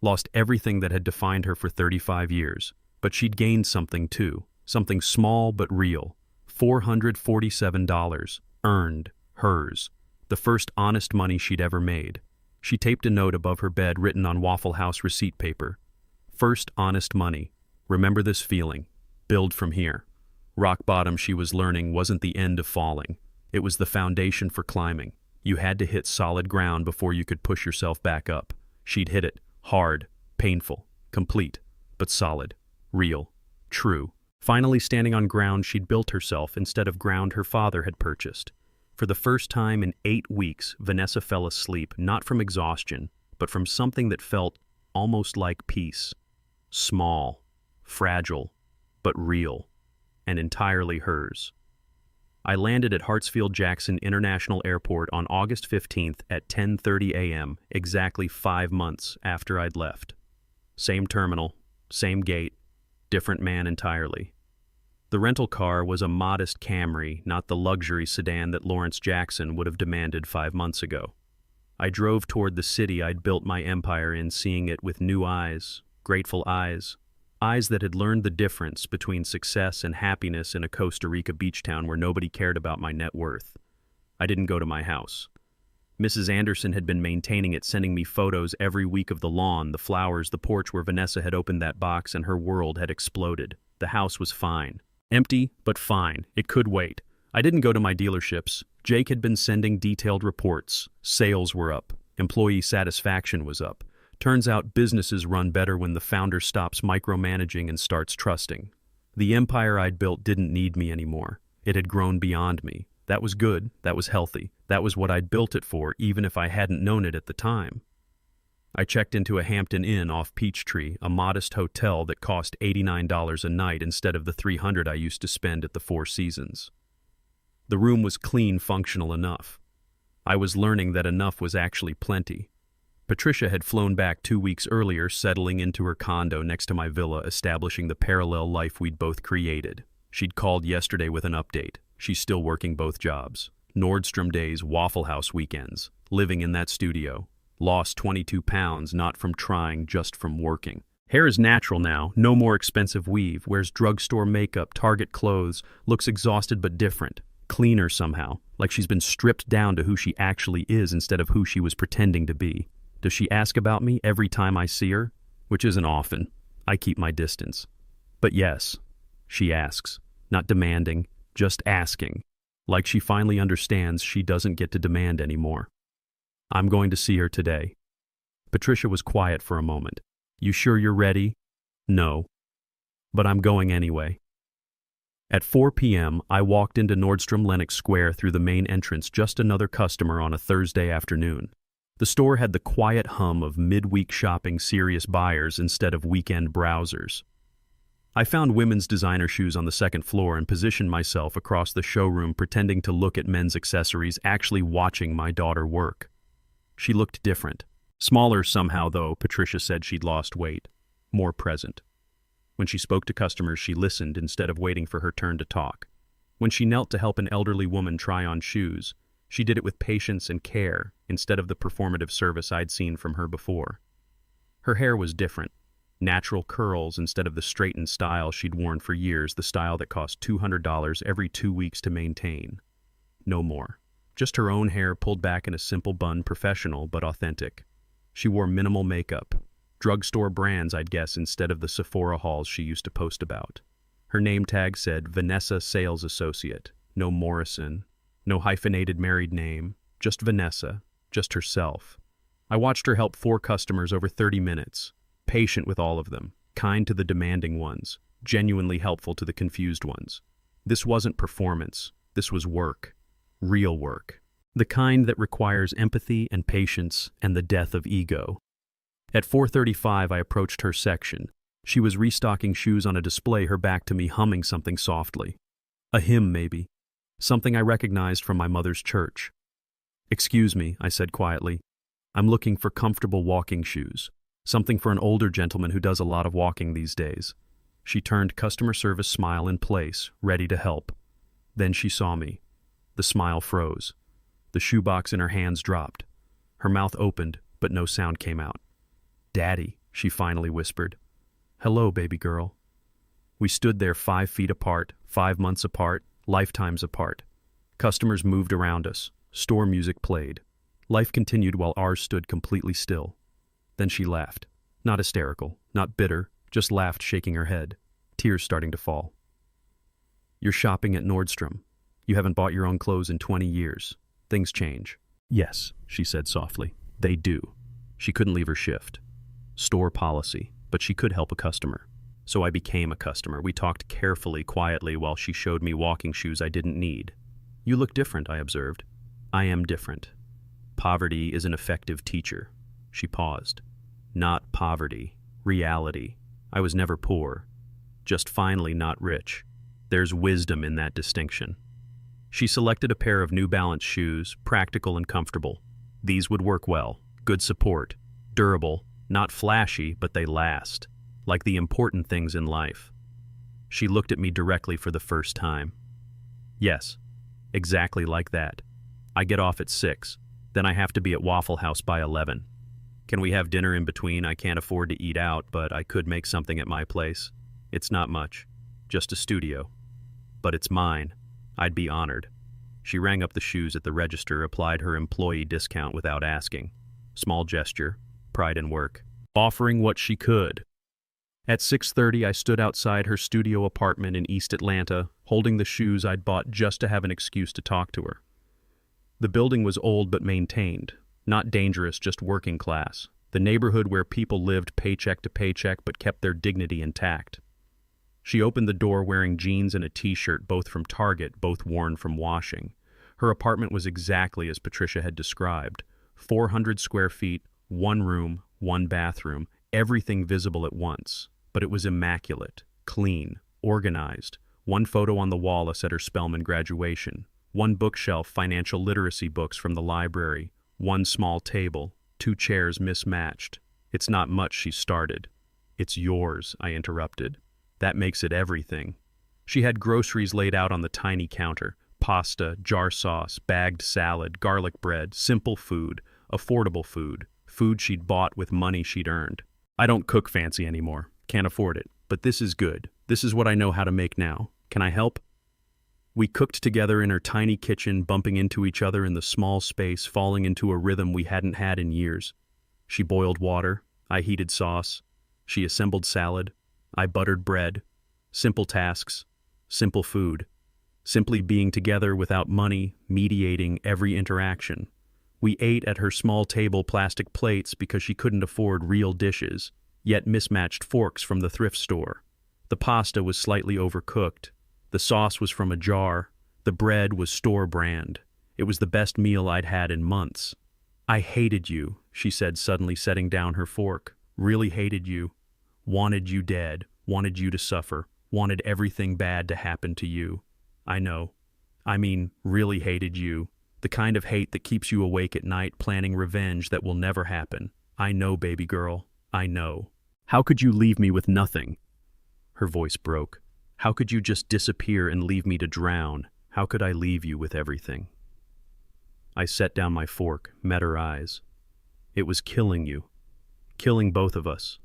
Lost everything that had defined her for 35 years. But she'd gained something too. Something small but real. $447. Earned. Hers. The first honest money she'd ever made. She taped a note above her bed written on Waffle House receipt paper. First honest money. Remember this feeling. Build from here. Rock bottom, she was learning, wasn't the end of falling. It was the foundation for climbing. You had to hit solid ground before you could push yourself back up. She'd hit it. Hard, painful, complete, but solid, real, true. Finally standing on ground she'd built herself instead of ground her father had purchased. For the first time in 8 weeks, Vanessa fell asleep, not from exhaustion, but from something that felt almost like peace. Small, fragile, but real, and entirely hers. I landed at Hartsfield-Jackson International Airport on August 15th at 10:30 a.m., exactly 5 months after I'd left. Same terminal, same gate, different man entirely. The rental car was a modest Camry, not the luxury sedan that Lawrence Jackson would have demanded 5 months ago. I drove toward the city I'd built my empire in, seeing it with new eyes, grateful eyes. Eyes that had learned the difference between success and happiness in a Costa Rica beach town where nobody cared about my net worth. I didn't go to my house. Mrs. Anderson had been maintaining it, sending me photos every week of the lawn, the flowers, the porch where Vanessa had opened that box and her world had exploded. The house was fine. Empty, but fine. It could wait. I didn't go to my dealerships. Jake had been sending detailed reports. Sales were up. Employee satisfaction was up. Turns out businesses run better when the founder stops micromanaging and starts trusting. The empire I'd built didn't need me anymore. It had grown beyond me. That was good. That was healthy. That was what I'd built it for, even if I hadn't known it at the time. I checked into a Hampton Inn off Peachtree, a modest hotel that cost $89 a night instead of the $300 I used to spend at the Four Seasons. The room was clean, functional enough. I was learning that enough was actually plenty. Patricia had flown back 2 weeks earlier, settling into her condo next to my villa, establishing the parallel life we'd both created. She'd called yesterday with an update. She's still working both jobs. Nordstrom days, Waffle House weekends. Living in that studio. Lost 22 pounds, not from trying, just from working. Hair is natural now, no more expensive weave. Wears drugstore makeup, Target clothes. Looks exhausted but different. Cleaner somehow, like she's been stripped down to who she actually is instead of who she was pretending to be. Does she ask about me every time I see her? Which isn't often. I keep my distance. But yes, she asks. Not demanding, just asking. Like she finally understands she doesn't get to demand anymore. I'm going to see her today. Patricia was quiet for a moment. You sure you're ready? No. But I'm going anyway. At 4 p.m., I walked into Nordstrom Lenox Square through the main entrance, just another customer on a Thursday afternoon. The store had the quiet hum of midweek shopping serious buyers instead of weekend browsers. I found women's designer shoes on the second floor and positioned myself across the showroom, pretending to look at men's accessories, actually watching my daughter work. She looked different. Smaller somehow, though. Patricia said she'd lost weight. More present. When she spoke to customers, she listened instead of waiting for her turn to talk. When she knelt to help an elderly woman try on shoes, she did it with patience and care instead of the performative service I'd seen from her before. Her hair was different. Natural curls instead of the straightened style she'd worn for years, the style that cost $200 every 2 weeks to maintain. No more. Just her own hair pulled back in a simple bun, professional but authentic. She wore minimal makeup. Drugstore brands, I'd guess, instead of the Sephora hauls she used to post about. Her name tag said Vanessa Sales Associate. No Morrison. No hyphenated married name. Just Vanessa. Just herself. I watched her help 4 customers over 30 minutes. Patient with all of them. Kind to the demanding ones. Genuinely helpful to the confused ones. This wasn't performance. This was work. Real work. The kind that requires empathy and patience and the death of ego. At 4:35, I approached her section. She was restocking shoes on a display, her back to me, humming something softly. A hymn, maybe. Something I recognized from my mother's church. "Excuse me," I said quietly. "I'm looking for comfortable walking shoes. Something for an older gentleman who does a lot of walking these days." She turned customer service smile in place, ready to help. Then she saw me. The smile froze. The shoebox in her hands dropped. Her mouth opened, but no sound came out. "Daddy," she finally whispered. "Hello, baby girl." We stood there 5 feet apart, 5 months apart, lifetimes apart. Customers moved around us. Store music played. Life continued while ours stood completely still. Then she laughed. Not hysterical, Not bitter, just laughed, shaking her head, tears starting to fall. You're shopping at Nordstrom. You haven't bought your own clothes in 20 years. Things change. Yes, she said softly. They do. She couldn't leave her shift. Store policy, but she could help a customer. So I became a customer. We talked carefully, quietly, while she showed me walking shoes I didn't need. You look different, I observed. I am different. Poverty is an effective teacher. She paused. Not poverty. Reality. I was never poor. Just finally not rich. There's wisdom in that distinction. She selected a pair of New Balance shoes, practical and comfortable. These would work well. Good support. Durable. Not flashy, but they last. Like the important things in life. She looked at me directly for the first time. Yes, exactly like that. I get off at 6. Then I have to be at Waffle House by 11. Can we have dinner in between? I can't afford to eat out, but I could make something at my place. It's not much. Just a studio. But it's mine. I'd be honored. She rang up the shoes at the register, applied her employee discount without asking. Small gesture. Pride in work. Offering what she could. At 6:30, I stood outside her studio apartment in East Atlanta, holding the shoes I'd bought just to have an excuse to talk to her. The building was old but maintained. Not dangerous, just working class. The neighborhood where people lived paycheck to paycheck but kept their dignity intact. She opened the door wearing jeans and a t-shirt, both from Target, both worn from washing. Her apartment was exactly as Patricia had described. 400 square feet, 1 room, 1 bathroom, everything visible at once. But it was immaculate, clean, organized. 1 photo on the wall us at her Spelman graduation. 1 bookshelf, financial literacy books from the library. 1 small table, 2 chairs mismatched. It's not much, she started. It's yours, I interrupted. That makes it everything. She had groceries laid out on the tiny counter. Pasta, jar sauce, bagged salad, garlic bread, simple food, affordable food. Food she'd bought with money she'd earned. I don't cook fancy anymore. Can't afford it. But this is good. This is what I know how to make now. Can I help? We cooked together in her tiny kitchen, bumping into each other in the small space, falling into a rhythm we hadn't had in years. She boiled water. I heated sauce. She assembled salad. I buttered bread. Simple tasks. Simple food. Simply being together without money, mediating every interaction. We ate at her small table, plastic plates because she couldn't afford real dishes, yet mismatched forks from the thrift store. The pasta was slightly overcooked. The sauce was from a jar. The bread was store brand. It was the best meal I'd had in months. I hated you, she said, suddenly setting down her fork. Really hated you. Wanted you dead. Wanted you to suffer. Wanted everything bad to happen to you. I know. I mean, really hated you. The kind of hate that keeps you awake at night planning revenge that will never happen. I know, baby girl. I know. How could you leave me with nothing? Her voice broke. How could you just disappear and leave me to drown? How could I leave you with everything? I set down my fork, met her eyes. It was killing you. Killing both of us.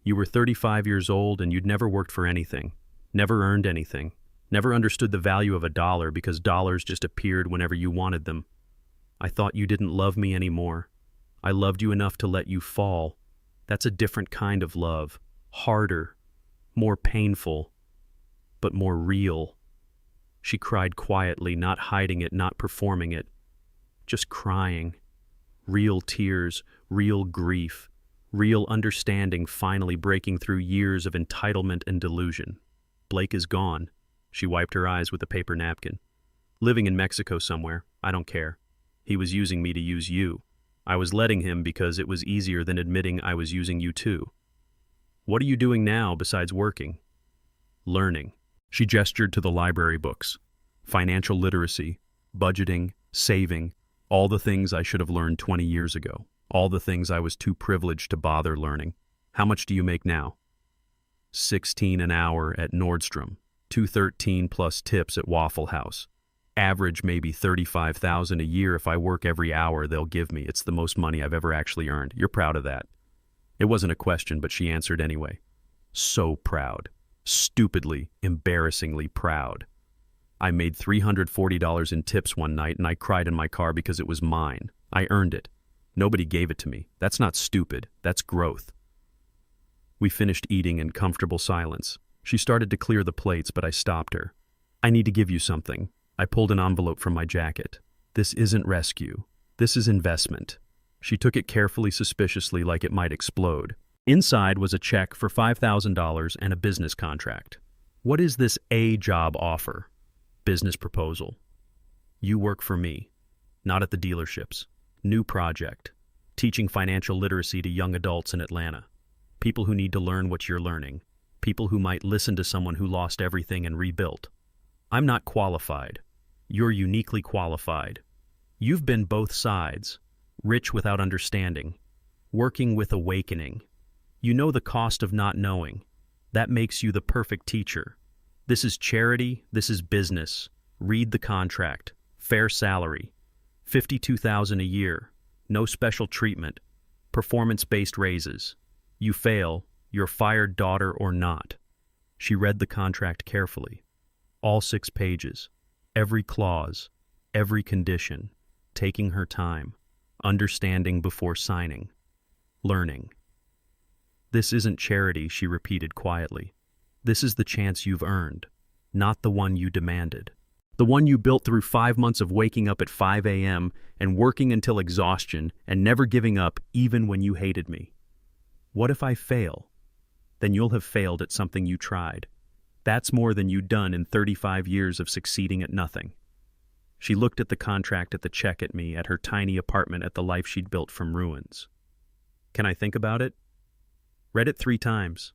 You were 35 years old and you'd never worked for anything. Never earned anything. Never understood the value of $1 because dollars just appeared whenever you wanted them. I thought you didn't love me anymore. I loved you enough to let you fall. That's a different kind of love. Harder. More painful. But more real. She cried quietly, not hiding it, not performing it. Just crying. Real tears, real grief, real understanding finally breaking through years of entitlement and delusion. Blake is gone. She wiped her eyes with a paper napkin. Living in Mexico somewhere. I don't care. He was using me to use you. I was letting him because it was easier than admitting I was using you too. What are you doing now besides working? Learning. She gestured to the library books. Financial literacy, budgeting, saving, all the things I should have learned 20 years ago. All the things I was too privileged to bother learning. How much do you make now? $16 an hour at Nordstrom. $213 plus tips at Waffle House. Average maybe $35,000 a year if I work every hour they'll give me. It's the most money I've ever actually earned. You're proud of that? It wasn't a question, but she answered anyway. So proud. Stupidly, embarrassingly proud. I made $340 in tips one night and I cried in my car because it was mine. I earned it. Nobody gave it to me. That's not stupid. That's growth. We finished eating in comfortable silence. She started to clear the plates, but I stopped her. I need to give you something. I pulled an envelope from my jacket. This isn't rescue. This is investment. She took it carefully, suspiciously, like it might explode. Inside was a check for $5,000 and a business contract. What is this job offer? Business proposal. You work for me. Not at the dealerships. New project. Teaching financial literacy to young adults in Atlanta. People who need to learn what you're learning. People who might listen to someone who lost everything and rebuilt. I'm not qualified. You're uniquely qualified. You've been both sides. Rich without understanding. Working with awakening. You know the cost of not knowing. That makes you the perfect teacher. This is charity. This is business. Read the contract. Fair salary. $52,000 a year. No special treatment. Performance-based raises. You fail, you're fired, daughter or not. She read the contract carefully. All 6 pages. Every clause. Every condition. Taking her time. Understanding before signing. Learning. This isn't charity, she repeated quietly. This is the chance you've earned, not the one you demanded. The one you built through 5 months of waking up at 5 a.m. and working until exhaustion and never giving up even when you hated me. What if I fail? Then you'll have failed at something you tried. That's more than you'd done in 35 years of succeeding at nothing. She looked at the contract, at the check, at me, at her tiny apartment, at the life she'd built from ruins. Can I think about it? Read it 3 times.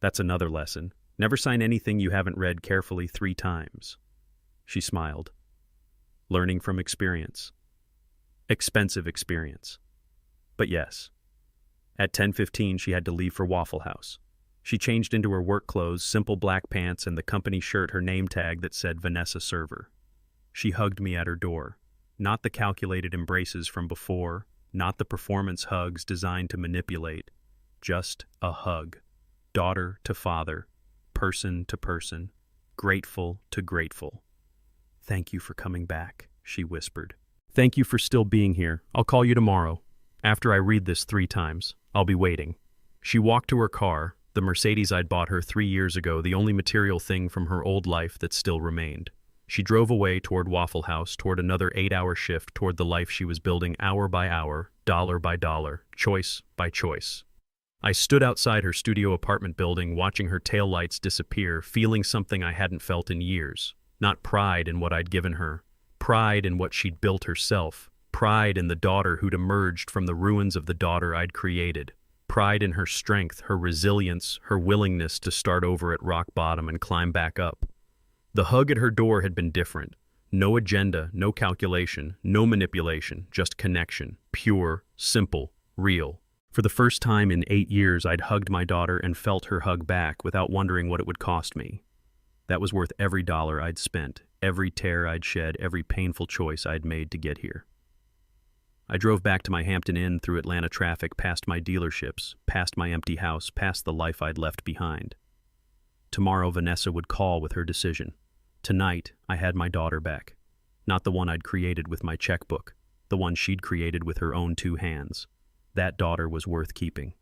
That's another lesson. Never sign anything you haven't read carefully 3 times. She smiled. Learning from experience. Expensive experience. But yes. At 10:15, she had to leave for Waffle House. She changed into her work clothes, simple black pants, and the company shirt, her name tag that said Vanessa Server. She hugged me at her door. Not the calculated embraces from before, not the performance hugs designed to manipulate. Just a hug. Daughter to father, person to person, grateful to grateful. Thank you for coming back, she whispered. Thank you for still being here. I'll call you tomorrow. After I read this 3 times, I'll be waiting. She walked to her car, the Mercedes I'd bought her 3 years ago, the only material thing from her old life that still remained. She drove away toward Waffle House, toward another 8-hour shift, toward the life she was building hour by hour, dollar by dollar, choice by choice. I stood outside her studio apartment building, watching her taillights disappear, feeling something I hadn't felt in years. Not pride in what I'd given her, pride in what she'd built herself, pride in the daughter who'd emerged from the ruins of the daughter I'd created, pride in her strength, her resilience, her willingness to start over at rock bottom and climb back up. The hug at her door had been different. No agenda, no calculation, no manipulation, just connection, pure, simple, real. For the first time in 8 years, I'd hugged my daughter and felt her hug back without wondering what it would cost me. That was worth every dollar I'd spent, every tear I'd shed, every painful choice I'd made to get here. I drove back to my Hampton Inn through Atlanta traffic, past my dealerships, past my empty house, past the life I'd left behind. Tomorrow, Vanessa would call with her decision. Tonight, I had my daughter back. Not the one I'd created with my checkbook, the one she'd created with her own 2 hands. That daughter was worth keeping.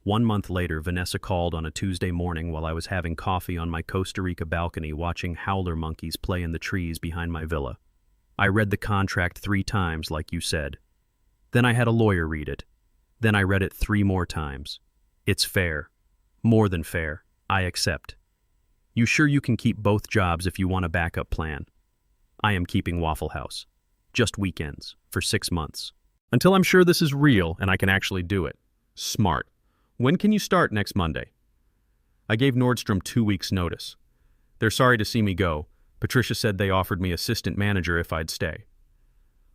1 month later, Vanessa called on a Tuesday morning while I was having coffee on my Costa Rica balcony watching howler monkeys play in the trees behind my villa. I read the contract 3 times, like you said. Then I had a lawyer read it. Then I read it 3 more times. It's fair. More than fair. I accept. You sure you can keep both jobs if you want a backup plan? I am keeping Waffle House. Just weekends, for 6 months. Until I'm sure this is real and I can actually do it. Smart. When can you start next Monday? I gave Nordstrom 2 weeks' notice. They're sorry to see me go. Patricia said they offered me assistant manager if I'd stay.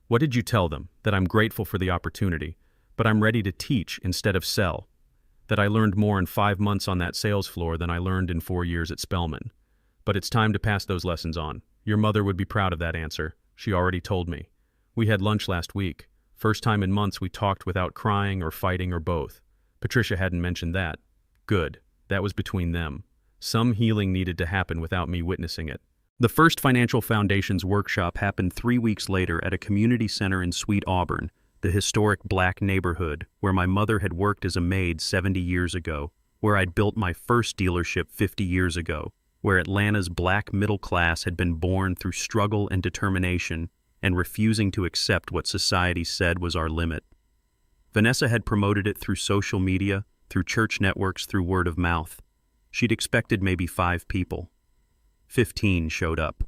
What did you tell them? That I'm grateful for the opportunity, but I'm ready to teach instead of sell. That I learned more in 5 months on that sales floor than I learned in 4 years at Spelman. But it's time to pass those lessons on. Your mother would be proud of that answer. She already told me. We had lunch last week. First time in months we talked without crying or fighting or both. Patricia hadn't mentioned that. Good. That was between them. Some healing needed to happen without me witnessing it. The first Financial Foundations workshop happened 3 weeks later at a community center in Sweet Auburn, the historic black neighborhood where my mother had worked as a maid 70 years ago. where I'd built my first dealership 50 years ago, where Atlanta's black middle class had been born through struggle and determination and refusing to accept what society said was our limit. Vanessa had promoted it through social media, through church networks, through word of mouth. She'd expected maybe 5 people. 15 showed up.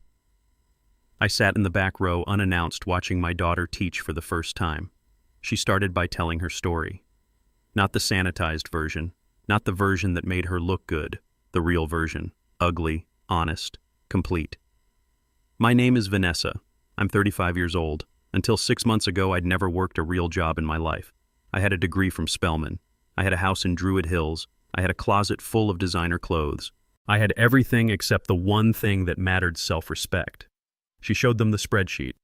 I sat in the back row unannounced watching my daughter teach for the first time. She started by telling her story. Not the sanitized version, not the version that made her look good, the real version, ugly, honest, complete. My name is Vanessa. I'm 35 years old. Until 6 months ago, I'd never worked a real job in my life. I had a degree from Spelman. I had a house in Druid Hills. I had a closet full of designer clothes. I had everything except the one thing that mattered: self-respect. She showed them the spreadsheet.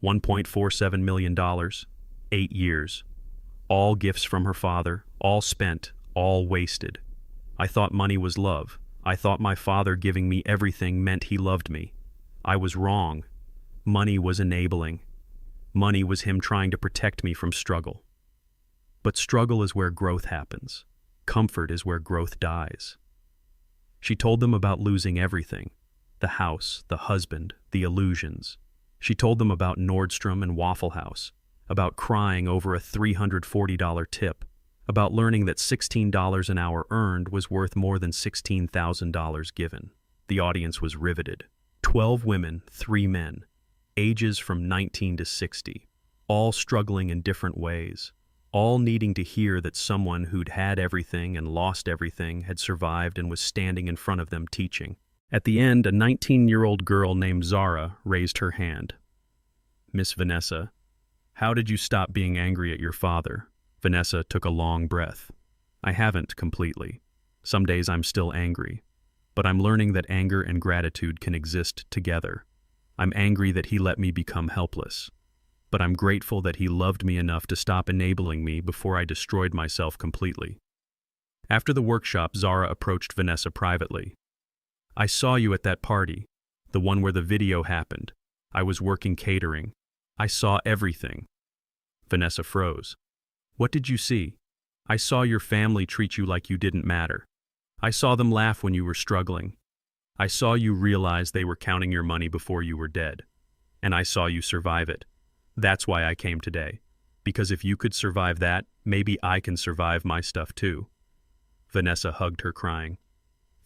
$1.47 million, 8 years. All gifts from her father, all spent, all wasted. I thought money was love. I thought my father giving me everything meant he loved me. I was wrong. Money was enabling. Money was him trying to protect me from struggle. But struggle is where growth happens. Comfort is where growth dies. She told them about losing everything: the house, the husband, the illusions. She told them about Nordstrom and Waffle House, about crying over a $340 tip, about learning that $16 an hour earned was worth more than $16,000 given. The audience was riveted. 12 women, 3 men, ages from 19 to 60, all struggling in different ways, all needing to hear that someone who'd had everything and lost everything had survived and was standing in front of them teaching. At the end, a 19-year-old girl named Zara raised her hand. "Miss Vanessa, how did you stop being angry at your father?" Vanessa took a long breath. "I haven't completely. Some days I'm still angry. But I'm learning that anger and gratitude can exist together. I'm angry that he let me become helpless. But I'm grateful that he loved me enough to stop enabling me before I destroyed myself completely." After the workshop, Zara approached Vanessa privately. "I saw you at that party, the one where the video happened. I was working catering. I saw everything." Vanessa froze. "What did you see?" "I saw your family treat you like you didn't matter. I saw them laugh when you were struggling. I saw you realize they were counting your money before you were dead. And I saw you survive it. That's why I came today. Because if you could survive that, maybe I can survive my stuff too." Vanessa hugged her, crying.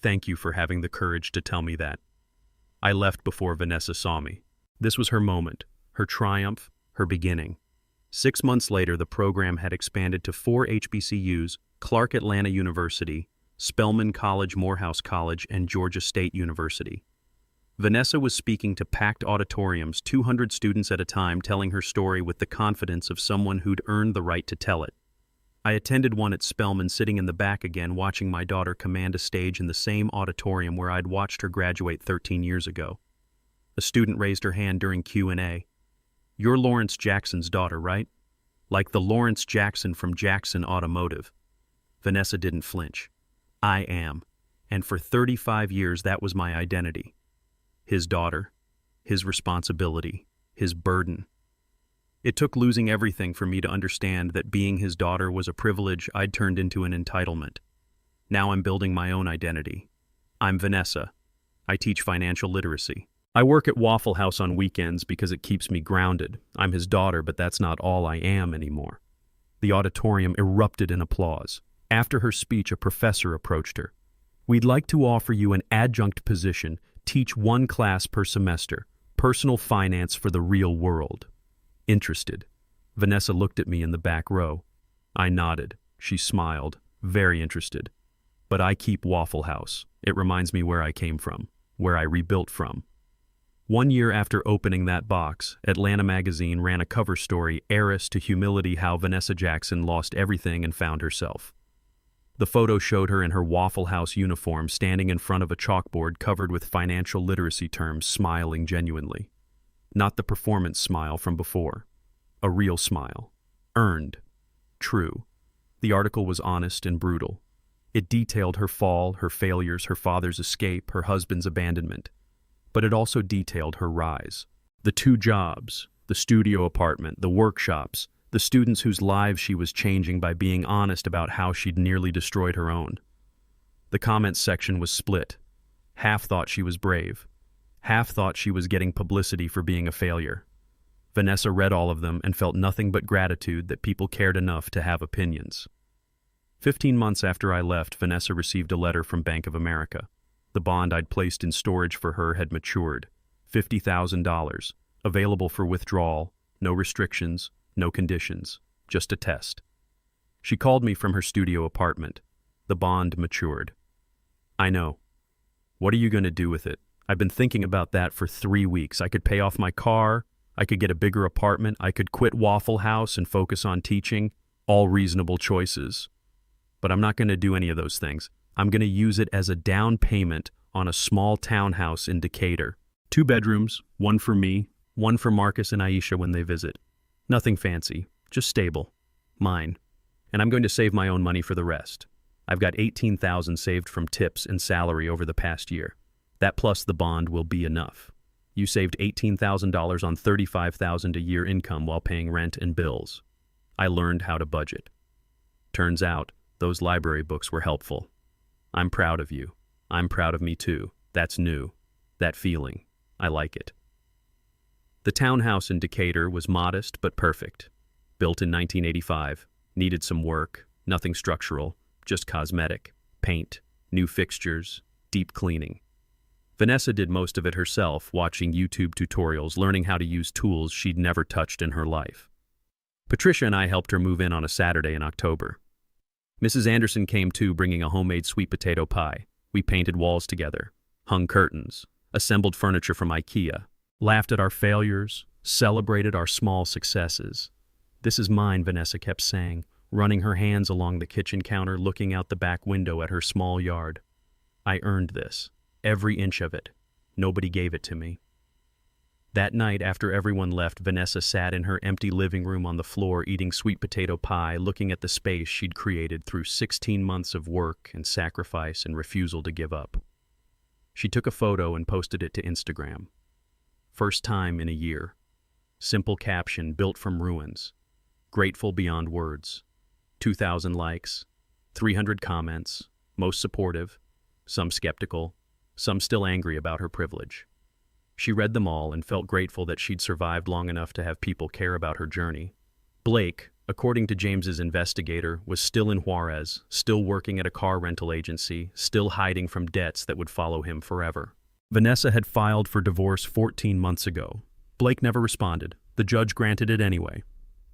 "Thank you for having the courage to tell me that." I left before Vanessa saw me. This was her moment, her triumph, her beginning. 6 months later, the program had expanded to 4 HBCUs: Clark Atlanta University, Spelman College, Morehouse College, and Georgia State University. Vanessa was speaking to packed auditoriums, 200 students at a time, telling her story with the confidence of someone who'd earned the right to tell it. I attended one at Spelman, sitting in the back again, watching my daughter command a stage in the same auditorium where I'd watched her graduate 13 years ago. A student raised her hand during Q&A. "You're Lawrence Jackson's daughter, right? Like the Lawrence Jackson from Jackson Automotive." Vanessa didn't flinch. "I am. And for 35 years that was my identity. His daughter, his responsibility, his burden. It took losing everything for me to understand that being his daughter was a privilege I'd turned into an entitlement. Now I'm building my own identity. I'm Vanessa. I teach financial literacy. I work at Waffle House on weekends because it keeps me grounded. I'm his daughter, but that's not all I am anymore." The auditorium erupted in applause. After her speech, a professor approached her. "We'd like to offer you an adjunct position. Teach 1 class per semester. Personal finance for the real world. Interested?" Vanessa looked at me in the back row. I nodded. She smiled, very interested. "But I keep Waffle House. It reminds me where I came from, where I rebuilt from." 1 year after opening that box, Atlanta Magazine ran a cover story, "Heiress to Humility: How Vanessa Jackson Lost Everything and Found Herself." The photo showed her in her Waffle House uniform, standing in front of a chalkboard covered with financial literacy terms, smiling genuinely. Not the performance smile from before. A real smile. Earned. True. The article was honest and brutal. It detailed her fall, her failures, her father's escape, her husband's abandonment. But it also detailed her rise. The 2 jobs, the studio apartment, the workshops, the students whose lives she was changing by being honest about how she'd nearly destroyed her own. The comments section was split. Half thought she was brave. Half thought she was getting publicity for being a failure. Vanessa read all of them and felt nothing but gratitude that people cared enough to have opinions. 15 months after I left, Vanessa received a letter from Bank of America. The bond I'd placed in storage for her had matured. $50,000, available for withdrawal, no restrictions, no conditions, just a test. She called me from her studio apartment. The bond matured. I know. What are you going to do with it? I've been thinking about that for 3 weeks. I could pay off my car, I could get a bigger apartment, I could quit Waffle House and focus on teaching. All reasonable choices. But I'm not going to do any of those things. I'm going to use it as a down payment on a small townhouse in Decatur. 2 bedrooms, one for me, one for Marcus and Aisha when they visit. Nothing fancy, just stable. Mine. And I'm going to save my own money for the rest. I've got $18,000 saved from tips and salary over the past year. That plus the bond will be enough. You saved $18,000 on $35,000 a year income while paying rent and bills. I learned how to budget. Turns out, those library books were helpful. I'm proud of you. I'm proud of me too. That's new. That feeling. I like it. The townhouse in Decatur was modest but perfect. Built in 1985. Needed some work. Nothing structural. Just cosmetic. Paint. New fixtures. Deep cleaning. Vanessa did most of it herself, watching YouTube tutorials, learning how to use tools she'd never touched in her life. Patricia and I helped her move in on a Saturday in October. Mrs. Anderson came too, bringing a homemade sweet potato pie. We painted walls together, hung curtains, assembled furniture from IKEA, laughed at our failures, celebrated our small successes. "This is mine," Vanessa kept saying, running her hands along the kitchen counter, looking out the back window at her small yard. "I earned this, every inch of it. Nobody gave it to me." That night, after everyone left, Vanessa sat in her empty living room on the floor eating sweet potato pie, looking at the space she'd created through 16 months of work and sacrifice and refusal to give up. She took a photo and posted it to Instagram. First time in a year. Simple caption, built from ruins. Grateful beyond words. 2,000 likes. 300 comments. Most supportive. Some skeptical. Some still angry about her privilege. She read them all and felt grateful that she'd survived long enough to have people care about her journey. Blake, according to James's investigator, was still in Juarez, still working at a car rental agency, still hiding from debts that would follow him forever. Vanessa had filed for divorce 14 months ago. Blake never responded. The judge granted it anyway.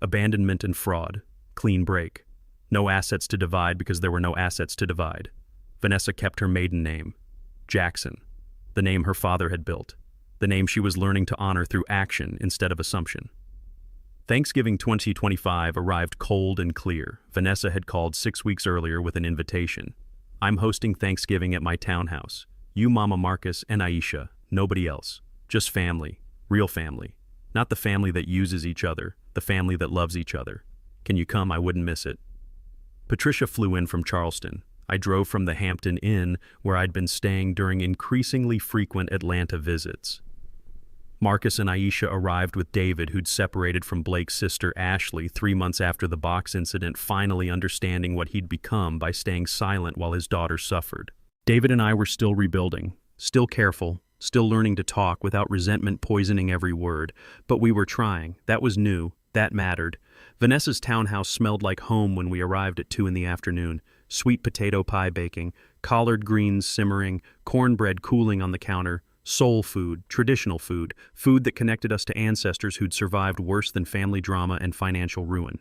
Abandonment and fraud. Clean break. No assets to divide because there were no assets to divide. Vanessa kept her maiden name. Jackson. The name her father had built. The name she was learning to honor through action instead of assumption. Thanksgiving 2025 arrived cold and clear. Vanessa had called 6 weeks earlier with an invitation. "I'm hosting Thanksgiving at my townhouse. You, Mama, Marcus, and Aisha. Nobody else. Just family. Real family. Not the family that uses each other. The family that loves each other. Can you come? I wouldn't miss it." Patricia flew in from Charleston. I drove from the Hampton Inn, where I'd been staying during increasingly frequent Atlanta visits. Marcus and Aisha arrived with David, who'd separated from Blake's sister Ashley 3 months after the box incident, finally understanding what he'd become by staying silent while his daughter suffered. David and I were still rebuilding, still careful, still learning to talk without resentment poisoning every word, but we were trying. That was new. That mattered. Vanessa's townhouse smelled like home when we arrived at 2 in the afternoon. Sweet potato pie baking, collard greens simmering, cornbread cooling on the counter. Soul food, traditional food, food that connected us to ancestors who'd survived worse than family drama and financial ruin.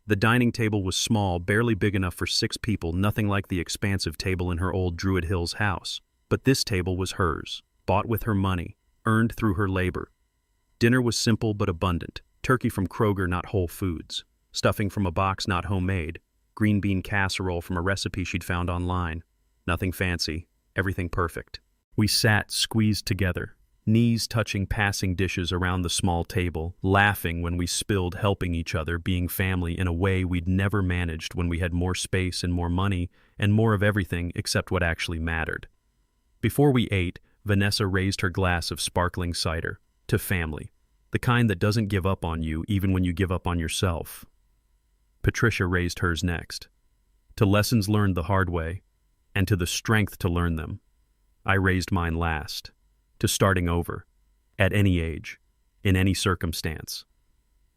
The dining table was small, barely big enough for 6 people, nothing like the expansive table in her old Druid Hills house. But this table was hers, bought with her money, earned through her labor. Dinner was simple but abundant. Turkey from Kroger, not Whole Foods. Stuffing from a box, not homemade. Green bean casserole from a recipe she'd found online. Nothing fancy, everything perfect. We sat squeezed together, knees touching passing dishes around the small table, laughing when we spilled, helping each other, being family in a way we'd never managed when we had more space and more money and more of everything except what actually mattered. Before we ate, Vanessa raised her glass of sparkling cider. To family, the kind that doesn't give up on you even when you give up on yourself. Patricia raised hers next. To lessons learned the hard way, and to the strength to learn them. I raised mine last, to starting over, at any age, in any circumstance.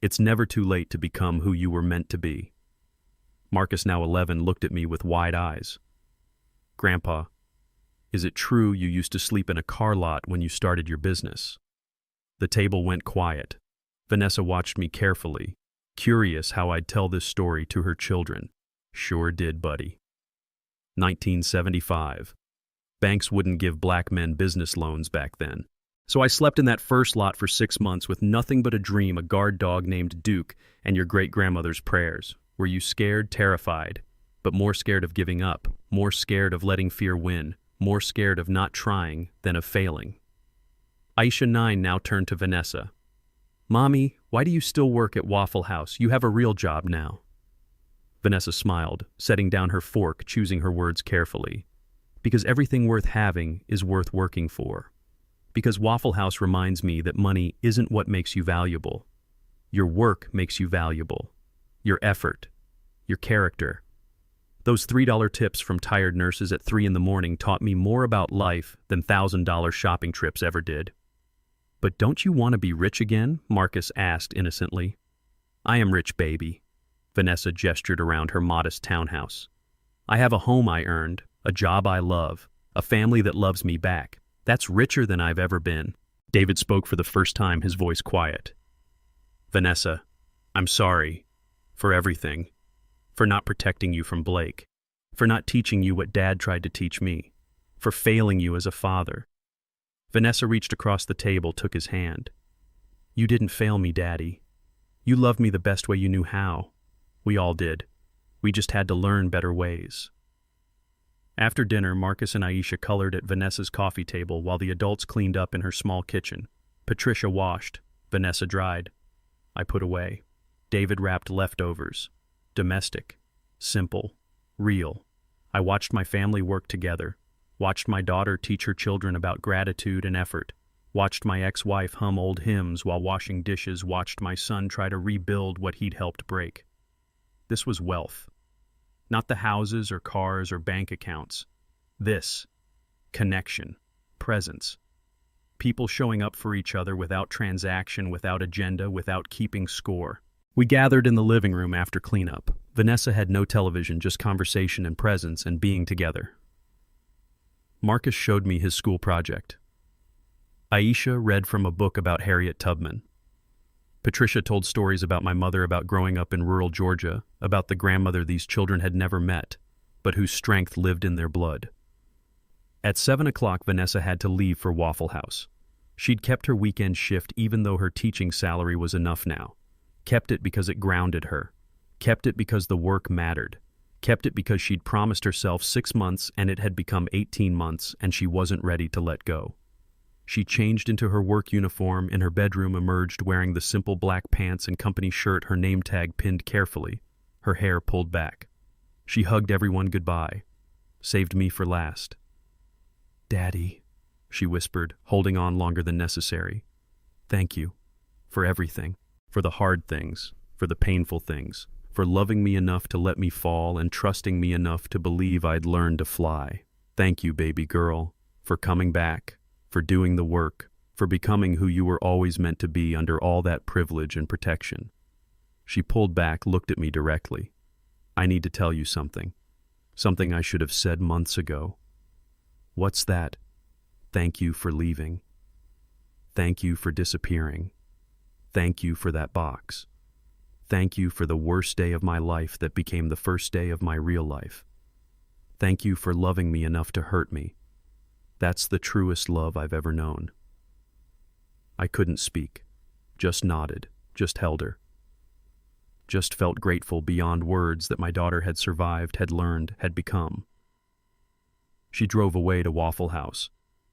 It's never too late to become who you were meant to be. Marcus, now 11, looked at me with wide eyes. Grandpa, is it true you used to sleep in a car lot when you started your business? The table went quiet. Vanessa watched me carefully, curious how I'd tell this story to her children. Sure did, buddy. 1975. Banks wouldn't give black men business loans back then. So I slept in that first lot for 6 months with nothing but a dream, a guard dog named Duke, and your great-grandmother's prayers. Were you scared, terrified, but more scared of giving up, more scared of letting fear win, more scared of not trying than of failing? Aisha, 9, now turned to Vanessa. Mommy, why do you still work at Waffle House? You have a real job now. Vanessa smiled, setting down her fork, choosing her words carefully. Because everything worth having is worth working for. Because Waffle House reminds me that money isn't what makes you valuable. Your work makes you valuable. Your effort. Your character. Those $3 tips from tired nurses at 3 in the morning taught me more about life than $1,000 shopping trips ever did. But don't you want to be rich again? Marcus asked innocently. I am rich, baby. Vanessa gestured around her modest townhouse. I have a home I earned, a job I love, a family that loves me back. That's richer than I've ever been. David spoke for the first time, his voice quiet. Vanessa, I'm sorry for everything, for not protecting you from Blake, for not teaching you what Dad tried to teach me, for failing you as a father. Vanessa reached across the table, took his hand. You didn't fail me, Daddy. You loved me the best way you knew how. We all did. We just had to learn better ways. After dinner, Marcus and Aisha colored at Vanessa's coffee table while the adults cleaned up in her small kitchen. Patricia washed. Vanessa dried. I put away. David wrapped leftovers. Domestic. Simple. Real. I watched my family work together. Watched my daughter teach her children about gratitude and effort. Watched my ex-wife hum old hymns while washing dishes. Watched my son try to rebuild what he'd helped break. This was wealth. Not the houses or cars or bank accounts. This. Connection. Presence. People showing up for each other without transaction, without agenda, without keeping score. We gathered in the living room after cleanup. Vanessa had no television, just conversation and presence and being together. Marcus showed me his school project. Aisha read from a book about Harriet Tubman. Patricia told stories about my mother, about growing up in rural Georgia, about the grandmother these children had never met, but whose strength lived in their blood. At 7 o'clock, Vanessa had to leave for Waffle House. She'd kept her weekend shift even though her teaching salary was enough now. Kept it because it grounded her. Kept it because the work mattered. Kept it because she'd promised herself 6 months and it had become 18 months and she wasn't ready to let go. She changed into her work uniform, in her bedroom emerged wearing the simple black pants and company shirt, her name tag pinned carefully, her hair pulled back. She hugged everyone goodbye, saved me for last. Daddy, she whispered, holding on longer than necessary. Thank you. For everything. For the hard things. For the painful things. For loving me enough to let me fall and trusting me enough to believe I'd learn to fly. Thank you, baby girl, for coming back. For doing the work, for becoming who you were always meant to be under all that privilege and protection. She pulled back, looked at me directly. I need to tell you something. Something I should have said months ago. What's that? Thank you for leaving. Thank you for disappearing. Thank you for that box. Thank you for the worst day of my life that became the first day of my real life. Thank you for loving me enough to hurt me. That's the truest love I've ever known. I couldn't speak, just nodded, just held her. Just felt grateful beyond words that my daughter had survived, had learned, had become. She drove away to Waffle House.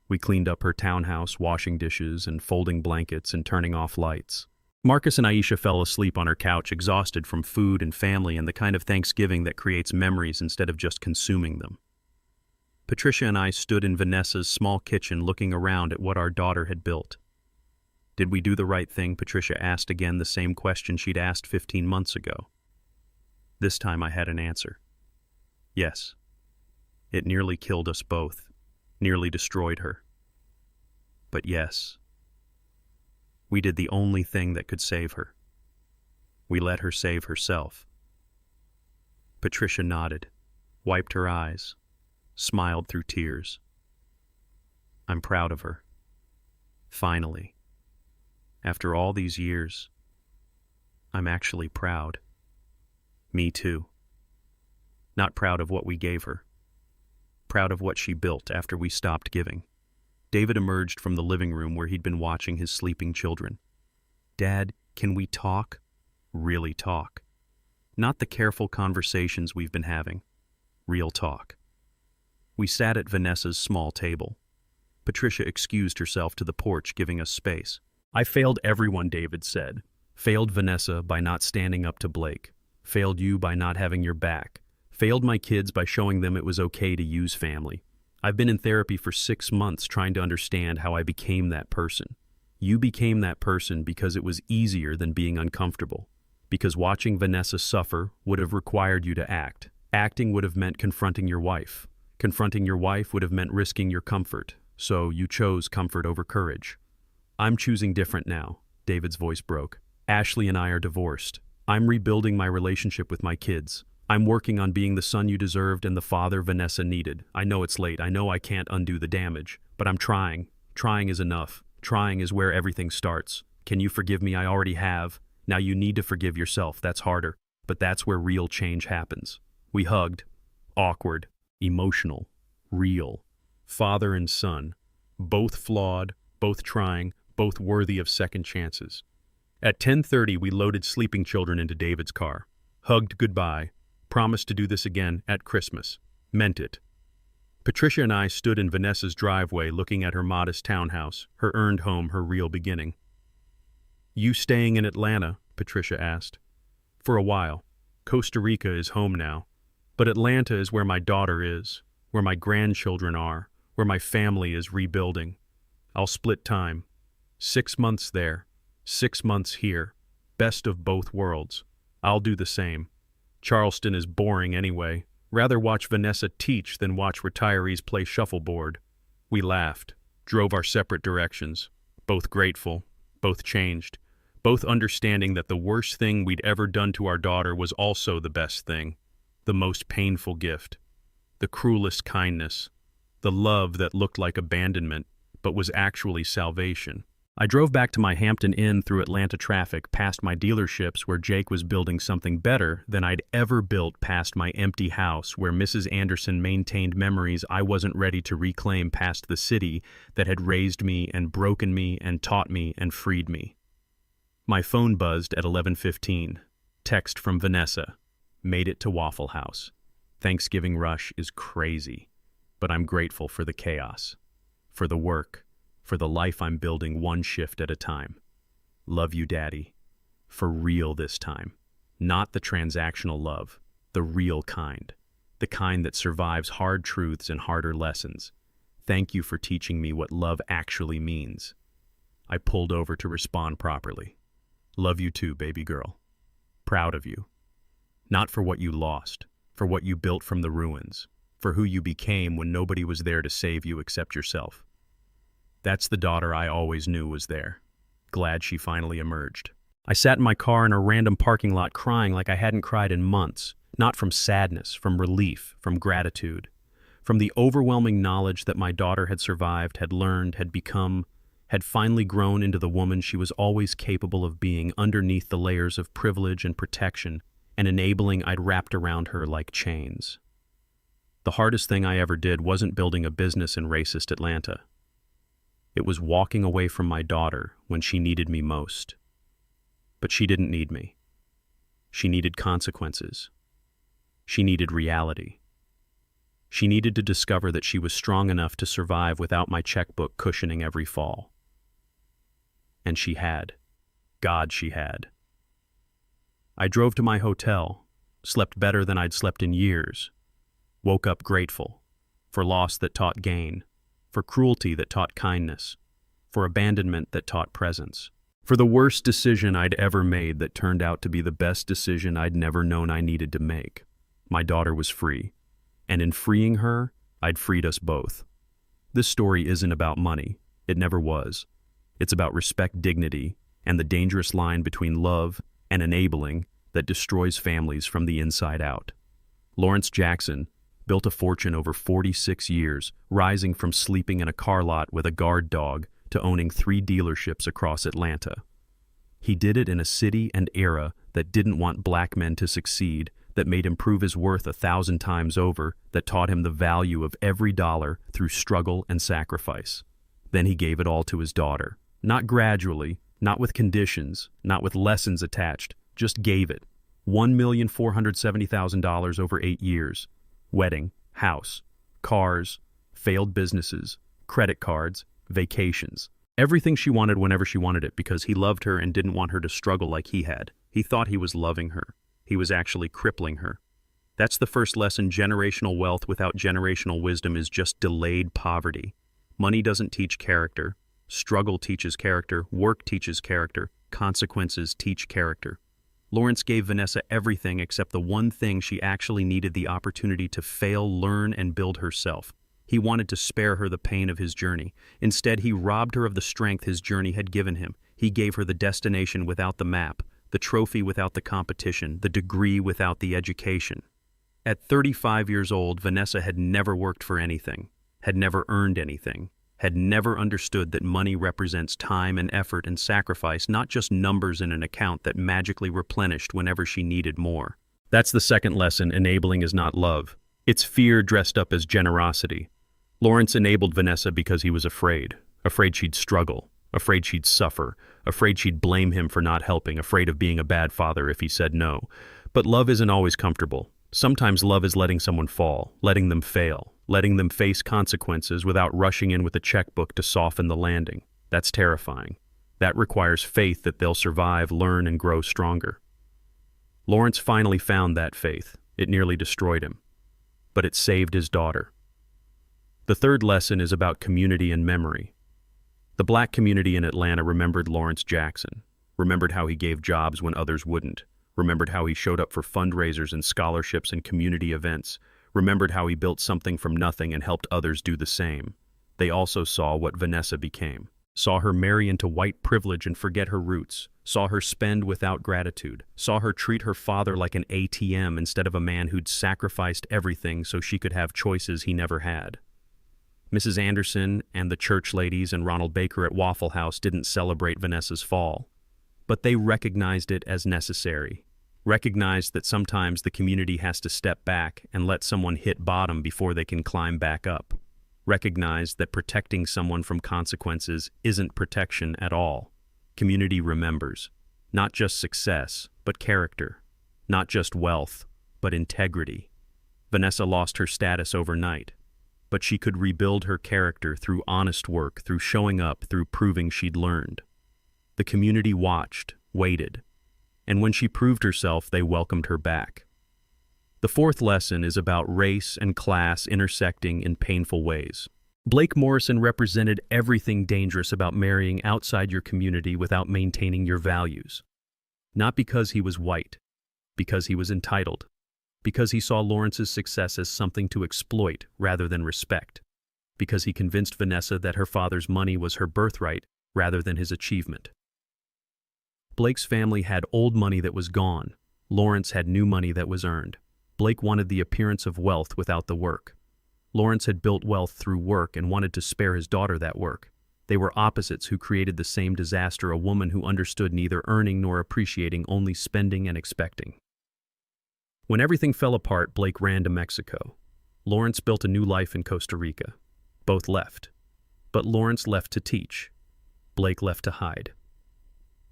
We cleaned up her townhouse, washing dishes and folding blankets and turning off lights. Marcus and Aisha fell asleep on her couch, exhausted from food and family and the kind of Thanksgiving that creates memories instead of just consuming them. Patricia and I stood in Vanessa's small kitchen looking around at what our daughter had built. Did we do the right thing? Patricia asked again the same question she'd asked 15 months ago. This time I had an answer. Yes. It nearly killed us both, nearly destroyed her. But yes, we did the only thing that could save her. We let her save herself. Patricia nodded, wiped her eyes, smiled through tears. I'm proud of her. Finally, after all these years, I'm actually proud. Me too. Not proud of what we gave her. Proud of what she built after we stopped giving. David emerged from the living room where he'd been watching his sleeping children. Dad, can we talk? Really talk. Not the careful conversations we've been having. Real talk. We sat at Vanessa's small table. Patricia excused herself to the porch, giving us space. I failed everyone, David said. Failed Vanessa by not standing up to Blake. Failed you by not having your back. Failed my kids by showing them it was okay to use family. I've been in therapy for 6 months trying to understand how I became that person. You became that person because it was easier than being uncomfortable. Because watching Vanessa suffer would have required you to act. Acting would have meant confronting your wife. Confronting your wife would have meant risking your comfort. So you chose comfort over courage. I'm choosing different now, David's voice broke. Ashley and I are divorced. I'm rebuilding my relationship with my kids. I'm working on being the son you deserved and the father Vanessa needed. I know it's late. I know I can't undo the damage. But I'm trying. Trying is enough. Trying is where everything starts. Can you forgive me? I already have. Now you need to forgive yourself. That's harder. But that's where real change happens. We hugged. Awkward. Emotional. Real. Father and son. Both flawed. Both trying. Both worthy of second chances. At 10:30, we loaded sleeping children into David's car. Hugged goodbye. Promised to do this again at Christmas. Meant it. Patricia and I stood in Vanessa's driveway looking at her modest townhouse, her earned home, her real beginning. You staying in Atlanta? Patricia asked. For a while. Costa Rica is home now. But Atlanta is where my daughter is, where my grandchildren are, where my family is rebuilding. I'll split time. 6 months there, 6 months here. Best of both worlds. I'll do the same. Charleston is boring anyway. Rather watch Vanessa teach than watch retirees play shuffleboard. We laughed, drove our separate directions, both grateful, both changed, both understanding that the worst thing we'd ever done to our daughter was also the best thing, the most painful gift, the cruelest kindness, the love that looked like abandonment but was actually salvation. I drove back to my Hampton Inn through Atlanta traffic past my dealerships where Jake was building something better than I'd ever built, past my empty house where Mrs. Anderson maintained memories I wasn't ready to reclaim, past the city that had raised me and broken me and taught me and freed me. My phone buzzed at 11:15. Text from Vanessa. Made it to Waffle House. Thanksgiving rush is crazy, but I'm grateful for the chaos, for the work, for the life I'm building one shift at a time. Love you, Daddy. For real this time. Not the transactional love, the real kind. The kind that survives hard truths and harder lessons. Thank you for teaching me what love actually means. I pulled over to respond properly. Love you too, baby girl. Proud of you. Not for what you lost, for what you built from the ruins, for who you became when nobody was there to save you except yourself. That's the daughter I always knew was there. Glad she finally emerged. I sat in my car in a random parking lot crying like I hadn't cried in months, not from sadness, from relief, from gratitude, from the overwhelming knowledge that my daughter had survived, had learned, had become, had finally grown into the woman she was always capable of being underneath the layers of privilege and protection and enabling I'd wrapped around her like chains. The hardest thing I ever did wasn't building a business in racist Atlanta. It was walking away from my daughter when she needed me most. But she didn't need me. She needed consequences. She needed reality. She needed to discover that she was strong enough to survive without my checkbook cushioning every fall. And she had. God, she had. I drove to my hotel, slept better than I'd slept in years, woke up grateful, for loss that taught gain, for cruelty that taught kindness, for abandonment that taught presence, for the worst decision I'd ever made that turned out to be the best decision I'd never known I needed to make. My daughter was free, and in freeing her, I'd freed us both. This story isn't about money. It never was. It's about respect, dignity, and the dangerous line between love and enabling that destroys families from the inside out. Lawrence Jackson built a fortune over 46 years, rising from sleeping in a car lot with a guard dog to owning 3 dealerships across Atlanta. He did it in a city and era that didn't want black men to succeed, that made him prove his worth 1,000 times over, that taught him the value of every dollar through struggle and sacrifice. Then he gave it all to his daughter. Not gradually, not with conditions, not with lessons attached, just gave it. $1,470,000 over 8 years. Wedding, house, cars, failed businesses, credit cards, vacations. Everything she wanted whenever she wanted it because he loved her and didn't want her to struggle like he had. He thought he was loving her. He was actually crippling her. That's the first lesson. Generational wealth without generational wisdom is just delayed poverty. Money doesn't teach character. Struggle teaches character. Work teaches character. Consequences teach character. Lawrence gave Vanessa everything except the one thing she actually needed: the opportunity to fail, learn, and build herself. He wanted to spare her the pain of his journey. Instead, he robbed her of the strength his journey had given him. He gave her the destination without the map, the trophy without the competition, the degree without the education. At 35 years old, Vanessa had never worked for anything, had never earned anything, had never understood that money represents time and effort and sacrifice, not just numbers in an account that magically replenished whenever she needed more. That's the second lesson. Enabling is not love. It's fear dressed up as generosity. Lawrence enabled Vanessa because he was afraid she'd struggle, afraid she'd suffer, afraid she'd blame him for not helping, afraid of being a bad father if he said no. But love isn't always comfortable. Sometimes love is letting someone fall, letting them fail, letting them face consequences without rushing in with a checkbook to soften the landing. That's terrifying. That requires faith that they'll survive, learn, and grow stronger. Lawrence finally found that faith. It nearly destroyed him, but it saved his daughter. The third lesson is about community and memory. The black community in Atlanta remembered Lawrence Jackson, remembered how he gave jobs when others wouldn't, remembered how he showed up for fundraisers and scholarships and community events, remembered how he built something from nothing and helped others do the same. They also saw what Vanessa became, saw her marry into white privilege and forget her roots, saw her spend without gratitude, saw her treat her father like an ATM instead of a man who'd sacrificed everything so she could have choices he never had. Mrs. Anderson and the church ladies and Ronald Baker at Waffle House didn't celebrate Vanessa's fall, but they recognized it as necessary. Recognized that sometimes the community has to step back and let someone hit bottom before they can climb back up. Recognized that protecting someone from consequences isn't protection at all. Community remembers, not just success, but character. Not just wealth, but integrity. Vanessa lost her status overnight, but she could rebuild her character through honest work, through showing up, through proving she'd learned. The community watched, waited, and when she proved herself, they welcomed her back. The fourth lesson is about race and class intersecting in painful ways. Blake Morrison represented everything dangerous about marrying outside your community without maintaining your values. Not because he was white, because he was entitled, because he saw Lawrence's success as something to exploit rather than respect, because he convinced Vanessa that her father's money was her birthright rather than his achievement. Blake's family had old money that was gone. Lawrence had new money that was earned. Blake wanted the appearance of wealth without the work. Lawrence had built wealth through work and wanted to spare his daughter that work. They were opposites who created the same disaster: a woman who understood neither earning nor appreciating, only spending and expecting. When everything fell apart, Blake ran to Mexico. Lawrence built a new life in Costa Rica. Both left. But Lawrence left to teach. Blake left to hide.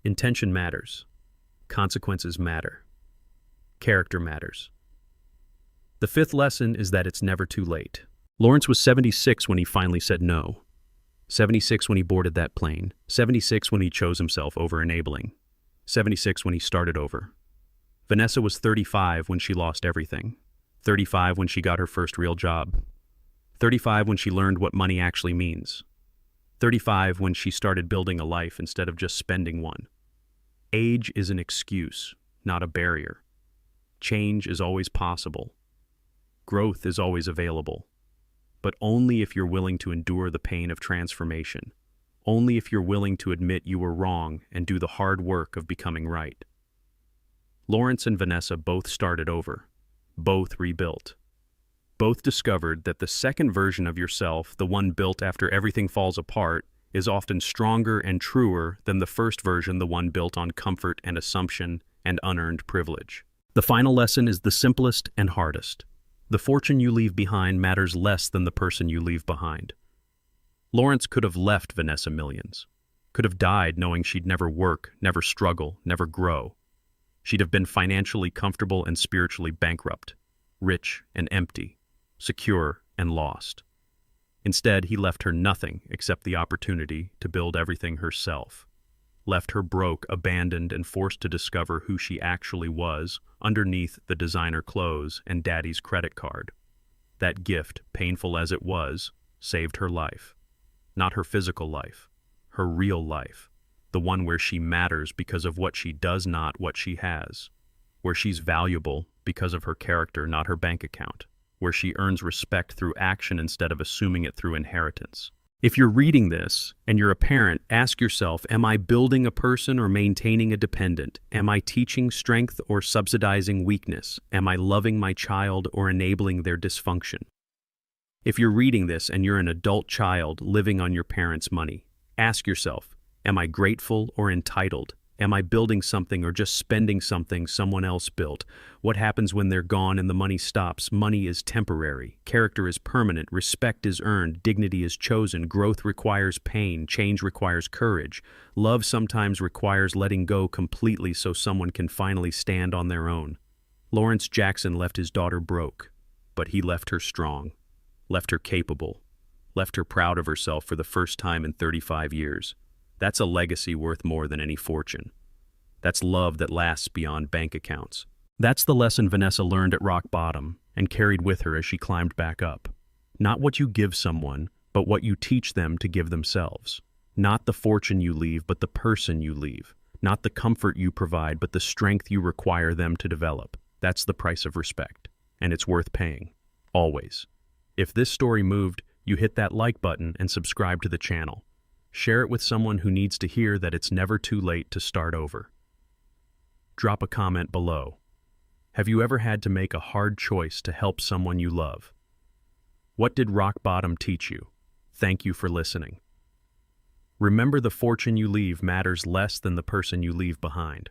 Intention matters. Consequences matter. Character matters. The fifth lesson is that it's never too late. Lawrence was 76 when he finally said no. 76 when he boarded that plane. 76 when he chose himself over enabling. 76 when he started over. Vanessa was 35 when she lost everything. 35 when she got her first real job. 35 when she learned what money actually means. 35 when she started building a life instead of just spending one. Age is an excuse, not a barrier. Change is always possible. Growth is always available. but only if you're willing to endure the pain of transformation. Only if you're willing to admit you were wrong and do the hard work of becoming right. Lawrence and Vanessa both started over. Both rebuilt. Both discovered that the second version of yourself, the one built after everything falls apart, is often stronger and truer than the first version, the one built on comfort and assumption and unearned privilege. The final lesson is the simplest and hardest. The fortune you leave behind matters less than the person you leave behind. Lawrence could have left Vanessa millions, could have died knowing she'd never work, never struggle, never grow. She'd have been financially comfortable and spiritually bankrupt, rich and empty, secure and lost. Instead, he left her nothing except the opportunity to build everything herself. Left her broke, abandoned, and forced to discover who she actually was underneath the designer clothes and daddy's credit card. That gift, painful as it was, saved her life. Not her physical life, her real life, the one where she matters because of what she does, not what she has, where she's valuable because of her character, not her bank account, where she earns respect through action instead of assuming it through inheritance. If you're reading this and you're a parent, ask yourself, am I building a person or maintaining a dependent? Am I teaching strength or subsidizing weakness? Am I loving my child or enabling their dysfunction? If you're reading this and you're an adult child living on your parents' money, ask yourself, am I grateful or entitled? Am I building something or just spending something someone else built? What happens when they're gone and the money stops? Money is temporary. Character is permanent. Respect is earned. Dignity is chosen. Growth requires pain. Change requires courage. Love sometimes requires letting go completely so someone can finally stand on their own. Lawrence Jackson left his daughter broke, but he left her strong. Left her capable, left her proud of herself for the first time in 35 years. That's a legacy worth more than any fortune. That's love that lasts beyond bank accounts. That's the lesson Vanessa learned at rock bottom and carried with her as she climbed back up. Not what you give someone, but what you teach them to give themselves. Not the fortune you leave, but the person you leave. Not the comfort you provide, but the strength you require them to develop. That's the price of respect, and it's worth paying. Always. If this story moved, you hit that like button and subscribe to the channel. Share it with someone who needs to hear that it's never too late to start over. Drop a comment below. Have you ever had to make a hard choice to help someone you love? What did rock bottom teach you? Thank you for listening. Remember, the fortune you leave matters less than the person you leave behind.